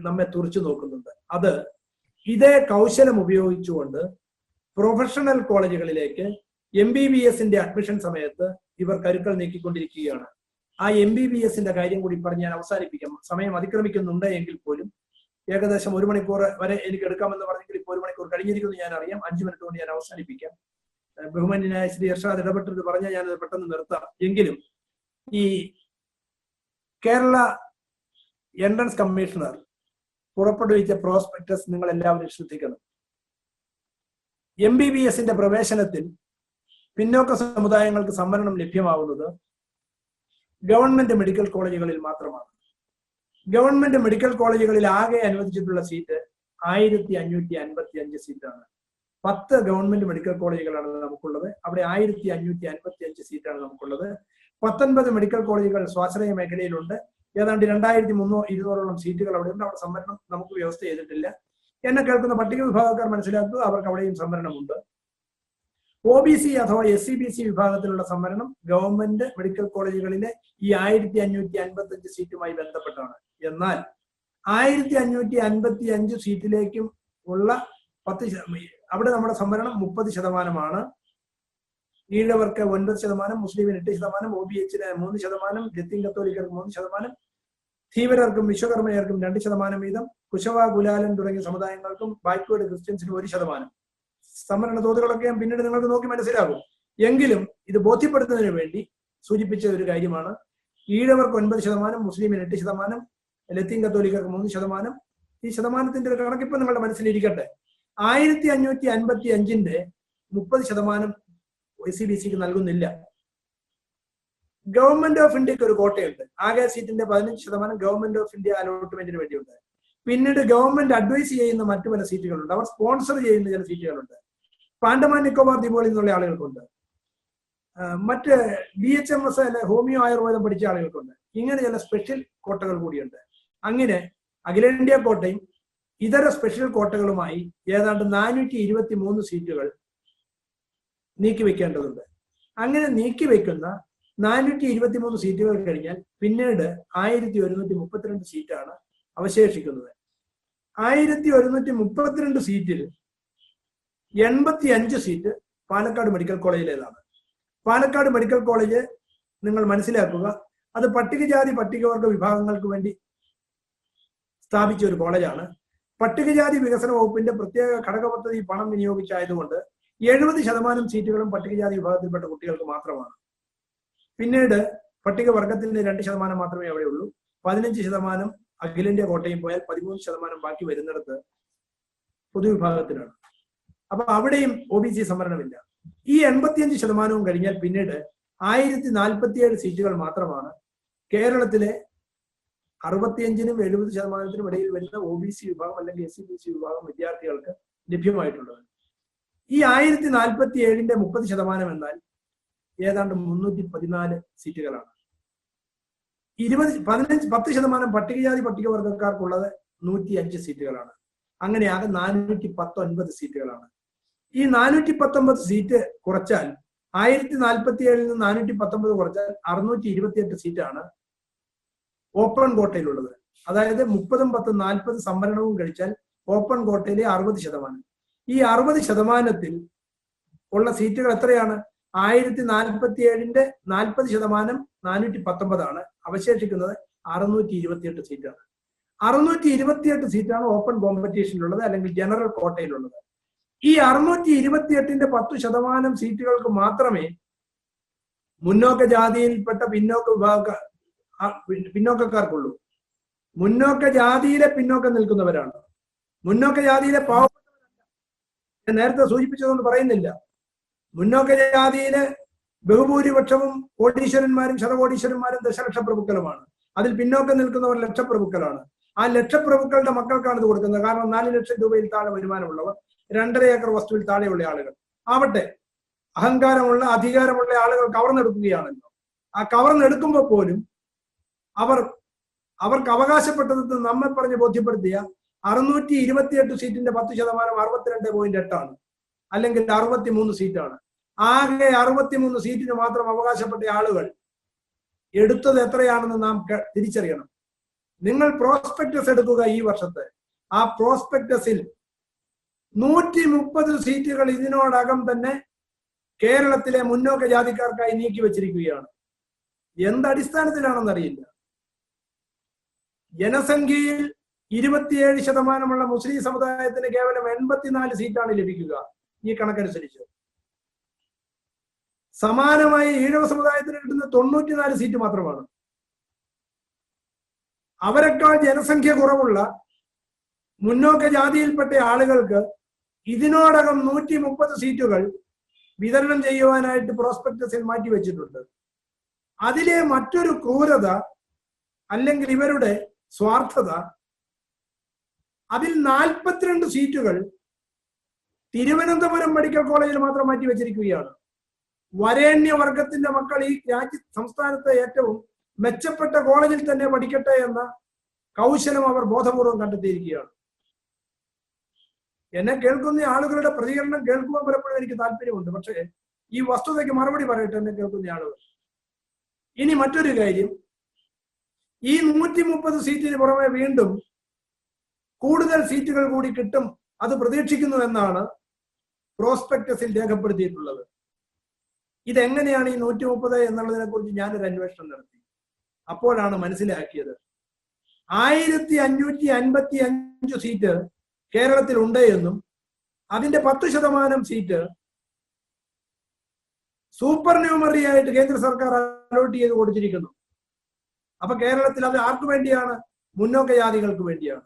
നമ്മെ തുറച്ചു നോക്കുന്നുണ്ട്. അത് ഇതേ കൗശലം ഉപയോഗിച്ചുകൊണ്ട് പ്രൊഫഷണൽ കോളേജുകളിലേക്ക് MBBSന്റെ അഡ്മിഷൻ സമയത്ത് ഇവർ കരുക്കൾ നീക്കിക്കൊണ്ടിരിക്കുകയാണ്. ആ MBBSന്റെ കാര്യം കൂടി പറഞ്ഞ് ഞാൻ അവസാനിപ്പിക്കാം. സമയം അതിക്രമിക്കുന്നുണ്ട് എങ്കിൽ പോലും ഏകദേശം 1 മണിക്കൂർ വരെ എനിക്ക് എടുക്കാമെന്ന് പറഞ്ഞെങ്കിൽ ഇപ്പോൾ 1 മണിക്കൂർ കഴിഞ്ഞിരിക്കുന്നു ഞാൻ അറിയാം. 5 മിനിറ്റ് കൊണ്ട് ഞാൻ അവസാനിപ്പിക്കാം. ബഹുമാന്യനായ ശ്രീ ഇർഷാദ് ഇടപെട്ടത് പറഞ്ഞാൽ ഞാനത് പെട്ടെന്ന് നിർത്താം. എങ്കിലും ഈ കേരള എൻട്രൻസ് കമ്മീഷണർ പുറപ്പെടുവിച്ച പ്രോസ്പെക്ടസ് നിങ്ങൾ എല്ലാവരും ശ്രദ്ധിക്കണം. MBBSന്റെ പ്രവേശനത്തിൽ പിന്നോക്ക സമുദായങ്ങൾക്ക് സംവരണം ലഭ്യമാവുന്നത് ഗവൺമെന്റ് മെഡിക്കൽ കോളേജുകളിൽ മാത്രമാണ്. ഗവൺമെന്റ് മെഡിക്കൽ കോളേജുകളിൽ ആകെ അനുവദിച്ചിട്ടുള്ള സീറ്റ് 1555 സീറ്റാണ്. 10 ഗവൺമെന്റ് മെഡിക്കൽ കോളേജുകളാണ് നമുക്കുള്ളത്. അവിടെ 1555 സീറ്റാണ് നമുക്കുള്ളത്. 19 മെഡിക്കൽ കോളേജുകൾ സ്വാശ്രയ മേഖലയിലുണ്ട്. ഏതാണ്ട് 2300-200ഓളം സീറ്റുകൾ അവിടെ ഉണ്ട്. അവിടെ സംവരണം നമുക്ക് വ്യവസ്ഥ ചെയ്തിട്ടില്ല. എന്നെ കേൾക്കുന്ന പട്ടിക വിഭാഗക്കാർ മനസ്സിലാക്കുക, അവർക്ക് അവിടെയും സംവരണമുണ്ട്. OBC അഥവാ SCBC വിഭാഗത്തിലുള്ള സംവരണം ഗവൺമെന്റ് മെഡിക്കൽ കോളേജുകളിലെ ഈ 1555 സീറ്റുമായി ബന്ധപ്പെട്ടാണ്. എന്നാൽ 1555 സീറ്റിലേക്കും ഉള്ള 10 അവിടെ നമ്മുടെ സംവരണം 30%. ഈഴവർക്ക് 9%, മുസ്ലിമിന് 8%, OBHന് 3%, ലത്തീൻ കത്തോലിക്കർക്ക് 3%, ധീവരർക്കും വിശ്വകർമ്മയർക്കും 2% വീതം, കുശവ കുലാലൻ തുടങ്ങിയ സമുദായങ്ങൾക്കും ബാക്ക്വേർഡ് ക്രിസ്ത്യൻസിന് 1%. സംവരണ തോതുകളൊക്കെ പിന്നീട് നിങ്ങൾക്ക് നോക്കി മനസ്സിലാകും. എങ്കിലും ഇത് ബോധ്യപ്പെടുത്തുന്നതിന് വേണ്ടി സൂചിപ്പിച്ച ഒരു കാര്യമാണ്. ഈഴവർക്ക് 9%, മുസ്ലിമിന് 8%, ലത്തീൻ കത്തോലിക്കർക്ക് 3%. ഈ ശതമാനത്തിന്റെ ഒരു കണക്കിപ്പം നിങ്ങളുടെ മനസ്സിലിരിക്കട്ടെ. 1555ന്റെ 30% SCBCക്ക് നൽകുന്നില്ല. ഗവൺമെന്റ് ഓഫ് ഇന്ത്യക്ക് ഒരു കോട്ടയുണ്ട്. ആകെ സീറ്റിന്റെ 15% ഗവൺമെന്റ് ഓഫ് ഇന്ത്യ അലോട്ട്മെന്റിന് വേണ്ടിയുണ്ട്. പിന്നീട് ഗവൺമെന്റ് അഡ്വൈസ് ചെയ്യുന്ന മറ്റു പല സീറ്റുകളുണ്ട്. അവർ സ്പോൺസർ ചെയ്യുന്ന ചില സീറ്റുകളുണ്ട്. ആൻഡമാൻ നിക്കോബാർ ദ്വീപുകളിൽ നിന്നുള്ള ആളുകൾക്കുണ്ട്. മറ്റ് BHMS അല്ലെ ഹോമിയോ ആയുർവേദം പഠിച്ച ആളുകൾക്കുണ്ട്. ഇങ്ങനെ ചില സ്പെഷ്യൽ കോട്ടകൾ കൂടിയുണ്ട്. അങ്ങനെ അഖിലേന്ത്യാ കോട്ടയും ഇതര സ്പെഷ്യൽ കോട്ടകളുമായി ഏതാണ്ട് 423 സീറ്റുകൾ നീക്കിവെക്കേണ്ടതുണ്ട്. അങ്ങനെ നീക്കിവെക്കുന്ന 423 സീറ്റുകൾ കഴിഞ്ഞാൽ പിന്നീട് 1132 സീറ്റാണ് അവശേഷിക്കുന്നത്. 1132 സീറ്റിൽ 85 സീറ്റ് പാലക്കാട് മെഡിക്കൽ കോളേജിലേതാണ്. പാലക്കാട് മെഡിക്കൽ കോളേജ് നിങ്ങൾ മനസ്സിലാക്കുക, അത് പട്ടികജാതി പട്ടികവർഗ വിഭാഗങ്ങൾക്ക് വേണ്ടി സ്ഥാപിച്ച ഒരു കോളേജാണ്. പട്ടികജാതി വികസന വകുപ്പിന്റെ പ്രത്യേക ഘടക പദ്ധതി പണം വിനിയോഗിച്ചായതുകൊണ്ട് 70% സീറ്റുകളും പട്ടികജാതി വിഭാഗത്തിൽപ്പെട്ട കുട്ടികൾക്ക് മാത്രമാണ്. പിന്നീട് പട്ടികവർഗത്തിന് 2% മാത്രമേ അവിടെ ഉള്ളൂ. 15% അഖിലേന്ത്യാ കോട്ടയും പോയാൽ 13% ബാക്കി വരുന്നിടത്ത് പൊതുവിഭാഗത്തിനാണ്. അപ്പൊ അവിടെയും OBC സംവരണമില്ല. ഈ 85% കഴിഞ്ഞാൽ പിന്നീട് 1047 സീറ്റുകൾ മാത്രമാണ് കേരളത്തിലെ 65-നും 70%-നും ഇടയിൽ വരുന്ന OBC വിഭാഗം അല്ലെങ്കിൽ SCBC വിഭാഗം വിദ്യാർത്ഥികൾക്ക് ലഭ്യമായിട്ടുള്ളത്. ഈ 1047ന്റെ 30% എന്നാൽ ഏതാണ്ട് 314 സീറ്റുകളാണ്. 10% പട്ടികജാതി പട്ടികവർഗക്കാർക്കുള്ളത് 105 സീറ്റുകളാണ്. അങ്ങനെ ആകെ 419 സീറ്റുകളാണ്. ഈ 419 സീറ്റ് കുറച്ചാൽ 1047-ൽ നിന്ന് 419 കുറച്ചാൽ 628 സീറ്റാണ് ഓപ്പൺ കോട്ടയിലുള്ളത്. അതായത് 30, 10, 40 സംവരണവും കഴിച്ചാൽ ഓപ്പൺ കോട്ടയിലെ 60%. ഈ 60%-ൽ ഉള്ള സീറ്റുകൾ എത്രയാണ്? 1047ന്റെ 40% 419 അവശേഷിക്കുന്നത് 628 സീറ്റാണ്. 628 സീറ്റാണ് ഓപ്പൺ കോമ്പറ്റീഷനിലുള്ളത് അല്ലെങ്കിൽ ജനറൽ കോട്ടയിലുള്ളത്. ഈ 628ന്റെ 10% സീറ്റുകൾക്ക് മാത്രമേ മുന്നോക്ക ജാതിയിൽപ്പെട്ട പിന്നോക്കക്കാർക്കുള്ളൂ. മുന്നോക്ക ജാതിയിലെ പിന്നോക്കം നിൽക്കുന്നവരാണ്. മുന്നോക്ക ജാതിയിലെ പാവപ്പെട്ടവരല്ല. നേരത്തെ സൂചിപ്പിച്ചതുകൊണ്ട് പറയുന്നില്ല. മുന്നോക്ക ജാതിയിലെ ബഹുഭൂരിപക്ഷവും കോടീശ്വരന്മാരും ശതകോടീശ്വരന്മാരും ദശലക്ഷ പ്രഭുക്കളുമാണ്. അതിൽ പിന്നോക്കം നിൽക്കുന്നവർ ലക്ഷപ്രഭുക്കളുമാണ്. ആ ലക്ഷപ്രഭുക്കളുടെ മക്കൾക്കാണ് ഇത് കൊടുക്കുന്നത്. കാരണം 4 ലക്ഷം രൂപയിൽ താഴെ വരുമാനമുള്ളവർ, 2.5 ഏക്കർ വസ്തുവിൽ താഴെയുള്ള ആളുകൾ ആവട്ടെ, അഹങ്കാരമുള്ള അധികാരമുള്ള ആളുകൾ കവർന്നെടുക്കുകയാണല്ലോ. ആ കവർന്നെടുക്കുമ്പോൾ പോലും അവർക്ക് അവകാശപ്പെട്ടത് നമ്മെ പറഞ്ഞ് ബോധ്യപ്പെടുത്തിയ 628 സീറ്റിന്റെ 10% 62.8 അല്ലെങ്കിൽ 63 സീറ്റാണ്. ആകെ 63 സീറ്റിന് മാത്രം അവകാശപ്പെട്ട ആളുകൾ എടുത്തത് എത്രയാണെന്ന് നാം തിരിച്ചറിയണം. നിങ്ങൾ പ്രോസ്പെക്ടസ് എടുക്കുക ഈ വർഷത്തെ. ആ പ്രോസ്പെക്ടസിൽ 130 സീറ്റുകൾ ഇതിനോടകം തന്നെ കേരളത്തിലെ മുന്നോക്ക ജാതിക്കാർക്കായി നീക്കി വച്ചിരിക്കുകയാണ്. എന്തടിസ്ഥാനത്തിലാണെന്നറിയില്ല. ജനസംഖ്യയിൽ 27% മുസ്ലിം സമുദായത്തിന് കേവലം 84 സീറ്റാണ് ലഭിക്കുക ഈ കണക്കനുസരിച്ച്. സമാനമായി ഈഴവ സമുദായത്തിന് കിട്ടുന്ന 94 സീറ്റ് മാത്രമാണ്. അവരെക്കാൾ ജനസംഖ്യ കുറവുള്ള മുന്നോക്ക ജാതിയിൽപ്പെട്ട ആളുകൾക്ക് ഇതിനോടകം 130 സീറ്റുകൾ വിതരണം ചെയ്യുവാനായിട്ട് പ്രോസ്പെക്ടസിൽ മാറ്റിവെച്ചിട്ടുണ്ട്. അതിലെ മറ്റൊരു ക്രൂരത അല്ലെങ്കിൽ ഇവരുടെ സ്വാർത്ഥത, അതിൽ 42 സീറ്റുകൾ തിരുവനന്തപുരം മെഡിക്കൽ കോളേജിൽ മാത്രം മാറ്റിവെച്ചിരിക്കുകയാണ്. വരേണ്യവർഗത്തിന്റെ മക്കൾ ഈ സംസ്ഥാനത്തെ ഏറ്റവും മെച്ചപ്പെട്ട കോളേജിൽ തന്നെ പഠിക്കട്ടെ എന്ന കൗശലം അവർ ബോധപൂർവം കണ്ടെത്തിയിരിക്കുകയാണ്. എന്നെ കേൾക്കുന്ന ആളുകളുടെ പ്രതികരണം കേൾക്കുമ്പോൾ പലപ്പോഴും എനിക്ക് താല്പര്യമുണ്ട്. പക്ഷേ ഈ വസ്തുതയ്ക്ക് മറുപടി പറയട്ടെ എന്നെ കേൾക്കുന്ന ആളുകൾ. ഇനി മറ്റൊരു കാര്യം, ഈ 130 സീറ്റിന് പുറമെ വീണ്ടും കൂടുതൽ സീറ്റുകൾ കൂടി കിട്ടും, അത് പ്രതീക്ഷിക്കുന്നു എന്നാണ് പ്രോസ്പെക്ടസിൽ രേഖപ്പെടുത്തിയിട്ടുള്ളത്. ഇതെങ്ങനെയാണ് ഈ 130 എന്നുള്ളതിനെ കുറിച്ച് ഞാനൊരു അന്വേഷണം നടത്തി. അപ്പോഴാണ് മനസ്സിലാക്കിയത് 1555 സീറ്റ് കേരളത്തിൽ ഉണ്ട് എന്നും അതിന്റെ 10% സീറ്റ് സൂപ്പർ ന്യൂമറി ആയിട്ട് കേന്ദ്ര സർക്കാർ അലോട്ട് ചെയ്ത് കൊടുത്തിരിക്കുന്നു. അപ്പൊ കേരളത്തിൽ അത് ആർക്കു വേണ്ടിയാണ്? മുന്നോക്ക ജാതികൾക്ക് വേണ്ടിയാണ്.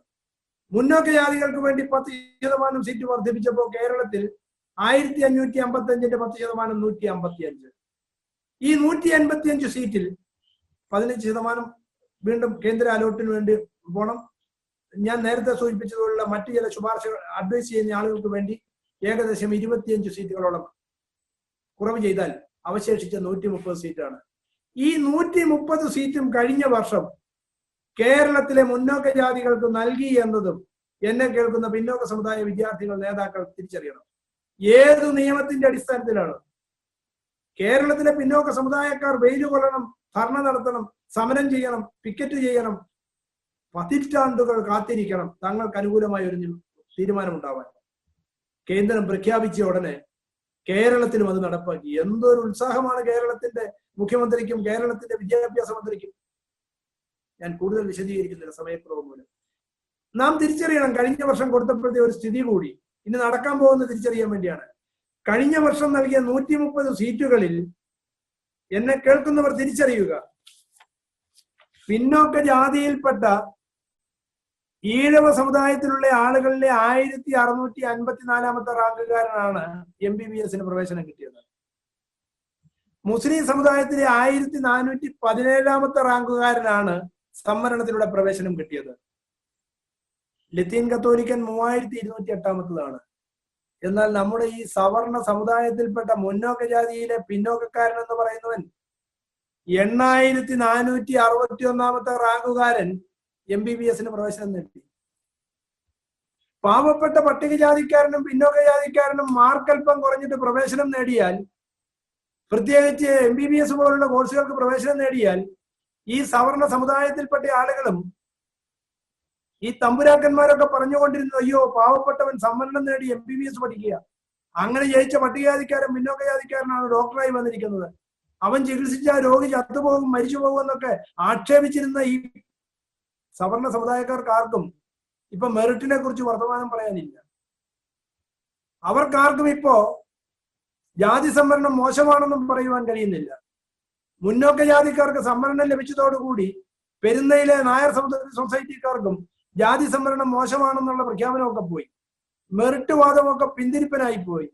മുന്നോക്ക ജാതികൾക്ക് വേണ്ടി 10% സീറ്റ് വർദ്ധിപ്പിച്ചപ്പോൾ കേരളത്തിൽ 1555ന്റെ 10% 155. ഈ 155 സീറ്റിൽ 15% വീണ്ടും കേന്ദ്ര അലോട്ടിന് വേണ്ടി പോണം. ഞാൻ നേരത്തെ സൂചിപ്പിച്ചതുപോലുള്ള മറ്റു ചില ശുപാർശകൾ അഡ്വൈസ് ചെയ്യുന്ന ആളുകൾക്ക് വേണ്ടി ഏകദേശം 25 സീറ്റുകളോളം കുറവ് ചെയ്താൽ അവശേഷിച്ച 130 സീറ്റാണ്. ഈ 130 സീറ്റും കഴിഞ്ഞ വർഷം കേരളത്തിലെ മുന്നോക്ക ജാതികൾക്ക് നൽകി എന്നതും എന്നെ കേൾക്കുന്ന പിന്നോക്ക സമുദായ വിദ്യാർത്ഥികൾ, നേതാക്കൾ തിരിച്ചറിയണം. ഏതു നിയമത്തിന്റെ അടിസ്ഥാനത്തിലാണ്? കേരളത്തിലെ പിന്നോക്ക സമുദായക്കാർ വെയിൽ കൊള്ളണം, ധർണ നടത്തണം, സമരം ചെയ്യണം, പിക്കറ്റ് ചെയ്യണം, പതിറ്റാണ്ടുകൾ കാത്തിരിക്കണം തങ്ങൾക്ക് അനുകൂലമായ ഒരു തീരുമാനമുണ്ടാവാൻ. കേന്ദ്രം പ്രഖ്യാപിച്ച ഉടനെ കേരളത്തിലും അത് നടപ്പാക്കി. എന്തൊരു ഉത്സാഹമാണ് കേരളത്തിന്റെ മുഖ്യമന്ത്രിക്കും കേരളത്തിന്റെ വിദ്യാഭ്യാസ മന്ത്രിക്കും. ഞാൻ കൂടുതൽ വിശദീകരിക്കുന്നില്ല, സമയക്കുറവ് മൂലം. നാം തിരിച്ചറിയണം, കഴിഞ്ഞ വർഷം കൊടുത്തപ്പോഴത്തെ ഒരു സ്ഥിതി കൂടി ഇനി നടക്കാൻ പോകുന്നത് തിരിച്ചറിയാൻ വേണ്ടിയാണ്. കഴിഞ്ഞ വർഷം നൽകിയ 130 സീറ്റുകളിൽ എന്നെ കേൾക്കുന്നവർ തിരിച്ചറിയുക, പിന്നോക്ക ജാതിയിൽപ്പെട്ട ഈഴവ സമുദായത്തിലുള്ള ആളുകളിലെ 1654 റാങ്കുകാരനാണ് MBBS പ്രവേശനം കിട്ടിയത്. മുസ്ലിം സമുദായത്തിലെ 1417 റാങ്കുകാരനാണ് സംവരണത്തിലൂടെ പ്രവേശനം കിട്ടിയത്. ലത്തീൻ കത്തോലിക്കൻ 3208. എന്നാൽ നമ്മുടെ ഈ സവർണ സമുദായത്തിൽപ്പെട്ട മുന്നോക്ക ജാതിയിലെ പിന്നോക്കക്കാരൻ എന്ന് പറയുന്നവൻ 8461 റാങ്കുകാരൻ MBBS പ്രവേശനം നേടി. പാവപ്പെട്ട പട്ടികജാതിക്കാരനും പിന്നോക്ക ജാതിക്കാരനും മാർക്കൽപ്പം കുറഞ്ഞിട്ട് പ്രവേശനം നേടിയാൽ, പ്രത്യേകിച്ച് MBBS പോലുള്ള കോഴ്സുകൾക്ക് പ്രവേശനം നേടിയാൽ, ഈ സവർണ സമുദായത്തിൽപ്പെട്ട ആളുകളും ഈ തമ്പുരാക്കന്മാരൊക്കെ പറഞ്ഞുകൊണ്ടിരുന്നു, അയ്യോ പാവപ്പെട്ടവൻ സംവരണം നേടി MBBS പഠിക്കുക, അങ്ങനെ ജയിച്ച പട്ടികജാതിക്കാരൻ പിന്നോക്ക ജാതിക്കാരനാണ് ഡോക്ടറായി വന്നിരിക്കുന്നത്, അവൻ ചികിത്സിച്ച രോഗി ചത്തുപോകും മരിച്ചു പോകും എന്നൊക്കെ ആക്ഷേപിച്ചിരുന്ന ഈ സവർണ സമുദായക്കാർക്ക് ആർക്കും ഇപ്പൊ മെറിറ്റിനെ കുറിച്ച് വർത്തമാനം പറയാനില്ല. അവർക്കാർക്കും ഇപ്പോ ജാതി സംവരണം മോശമാണെന്നും പറയുവാൻ കഴിയുന്നില്ല. മുന്നോക്ക ജാതിക്കാർക്ക് സംവരണം ലഭിച്ചതോടുകൂടി പെരുന്നയിലെ നായർ സൊസൈറ്റിക്കാർക്കും ജാതി സംവരണം മോശമാണെന്നുള്ള പ്രഖ്യാപനമൊക്കെ പോയി, മെറിറ്റ് വാദമൊക്കെ പിന്തിരിപ്പനായി പോയി.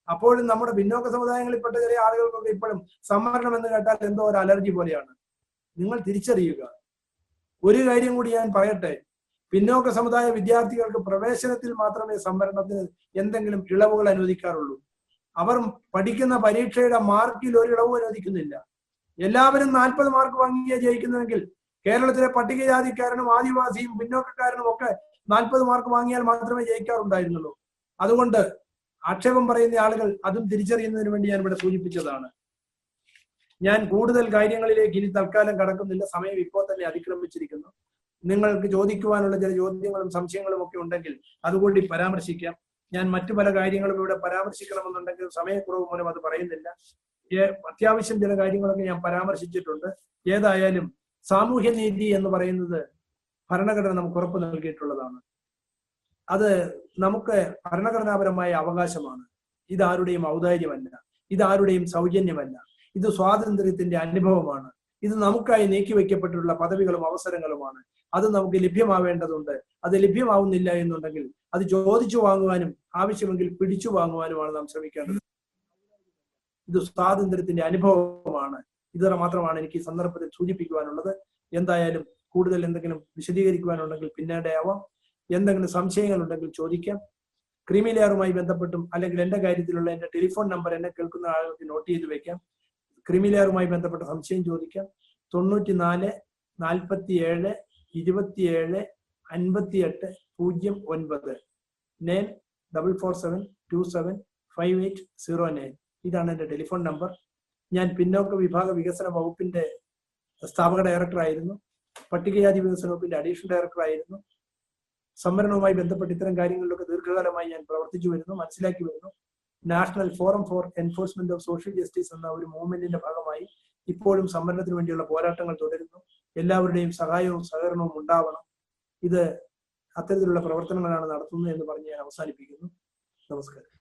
അപ്പോഴും നമ്മുടെ പിന്നോക്ക സമുദായങ്ങളിൽപ്പെട്ട ചില ആളുകൾക്കൊക്കെ ഇപ്പോഴും സംവരണം എന്ന് കേട്ടാൽ എന്തോ ഒരു അലർജി പോലെയാണ്. നിങ്ങൾ തിരിച്ചറിയുക. ഒരു കാര്യം കൂടി ഞാൻ പറയട്ടെ, പിന്നോക്ക സമുദായ വിദ്യാർത്ഥികൾക്ക് പ്രവേശനത്തിൽ മാത്രമേ സംവരണത്തിന് എന്തെങ്കിലും ഇളവുകൾ അനുവദിക്കാറുള്ളൂ. അവർ പഠിക്കുന്ന പരീക്ഷയുടെ മാർക്കിൽ ഒരു ഇളവും അനുവദിക്കുന്നില്ല. എല്ലാവരും 40 മാർക്ക് വാങ്ങിയേ ജയിക്കുന്നുവെങ്കിൽ കേരളത്തിലെ പട്ടികജാതിക്കാരനും ആദിവാസിയും പിന്നോക്കക്കാരനും ഒക്കെ 40 മാർക്ക് വാങ്ങിയാൽ മാത്രമേ ജയിക്കാറുണ്ടായിരുന്നുള്ളൂ. അതുകൊണ്ട് ആക്ഷേപം പറയുന്ന ആളുകൾ അതും തിരിച്ചറിയുന്നതിന് വേണ്ടി ഞാൻ ഇവിടെ സൂചിപ്പിച്ചതാണ്. ഞാൻ കൂടുതൽ കാര്യങ്ങളിലേക്ക് ഇനി തൽക്കാലം കടക്കുന്നില്ല, സമയം ഇപ്പോൾ തന്നെ അതിക്രമിച്ചിരിക്കുന്നു. നിങ്ങൾക്ക് ചോദിക്കുവാനുള്ള ചില ചോദ്യങ്ങളും സംശയങ്ങളും ഒക്കെ ഉണ്ടെങ്കിൽ അതുകൂടി പരാമർശിക്കാം. ഞാൻ മറ്റു പല കാര്യങ്ങളും ഇവിടെ പരാമർശിക്കണമെന്നുണ്ടെങ്കിൽ സമയക്കുറവ് മൂലം അത് പറയുന്നില്ല. അത്യാവശ്യം ചില കാര്യങ്ങളൊക്കെ ഞാൻ പരാമർശിച്ചിട്ടുണ്ട്. ഏതായാലും സാമൂഹ്യനീതി എന്ന് പറയുന്നത് ഭരണഘടന നമുക്ക് ഉറപ്പ് നൽകിയിട്ടുള്ളതാണ്. അത് നമുക്ക് ഭരണഘടനാപരമായ അവകാശമാണ്. ഇതാരുടെയും ഔദാര്യമല്ല, ഇതാരുടെയും സൗജന്യമല്ല, ഇത് സ്വാതന്ത്ര്യത്തിന്റെ അനുഭവമാണ്. ഇത് നമുക്കായി നീക്കിവെക്കപ്പെട്ടിട്ടുള്ള പദവികളും അവസരങ്ങളുമാണ്. അത് നമുക്ക് ലഭ്യമാവേണ്ടതുണ്ട്. അത് ലഭ്യമാവുന്നില്ല എന്നുണ്ടെങ്കിൽ അത് ചോദിച്ചു വാങ്ങുവാനും ആവശ്യമെങ്കിൽ പിടിച്ചു വാങ്ങുവാനുമാണ് നാം ശ്രമിക്കേണ്ടത്. ഇത് സ്വാതന്ത്ര്യത്തിന്റെ അനുഭവമാണ്. ഇതര മാത്രമാണ് എനിക്ക് ഈ സന്ദർഭത്തിൽ സൂചിപ്പിക്കുവാനുള്ളത്. എന്തായാലും കൂടുതൽ എന്തെങ്കിലും വിശദീകരിക്കുവാനുണ്ടെങ്കിൽ പിന്നീട് ആവാം. എന്തെങ്കിലും സംശയങ്ങൾ ഉണ്ടെങ്കിൽ ചോദിക്കാം. ക്രീമി ലെയറുമായി ബന്ധപ്പെട്ടും അല്ലെങ്കിൽ എന്റെ കാര്യത്തിലുള്ള എന്റെ ടെലിഫോൺ നമ്പർ എന്നെ കേൾക്കുന്ന ആളുകൾക്ക് നോട്ട് ചെയ്ത് വെക്കാം. ക്രീമി ലെയറുമായി ബന്ധപ്പെട്ട സംശയം ചോദിക്കാം. 94 47 27 58 09 94472758009. ഇതാണ് എന്റെ ടെലിഫോൺ നമ്പർ. ഞാൻ പിന്നോക്ക വിഭാഗ വികസന വകുപ്പിന്റെ സ്ഥാപക ഡയറക്ടറായിരുന്നു. പട്ടികജാതി വികസന വകുപ്പിന്റെ അഡീഷണൽ ഡയറക്ടറായിരുന്നു. സംവരണവുമായി ബന്ധപ്പെട്ട് ഇത്തരം കാര്യങ്ങളിലൊക്കെ ദീർഘകാലമായി ഞാൻ പ്രവർത്തിച്ചു വരുന്നു, മനസ്സിലാക്കി വരുന്നു. National forum four enforcement of social justice എന്ന ഒരു മൂവ്മെന്റിന്റെ ഭാഗമായി ഇപ്പോഴും സംവരണത്തിന് വേണ്ടിയുള്ള പോരാട്ടങ്ങൾ തുടരുന്നു. എല്ലാവരുടെയും സഹായവും സഹകരണവും ഉണ്ടാവണം. ഇത് അത്തരത്തിലുള്ള പ്രവർത്തനങ്ങളാണ് നടത്തുന്നത് എന്ന് പറഞ്ഞ് ഞാൻ അവസാനിപ്പിക്കുന്നു. നമസ്കാരം.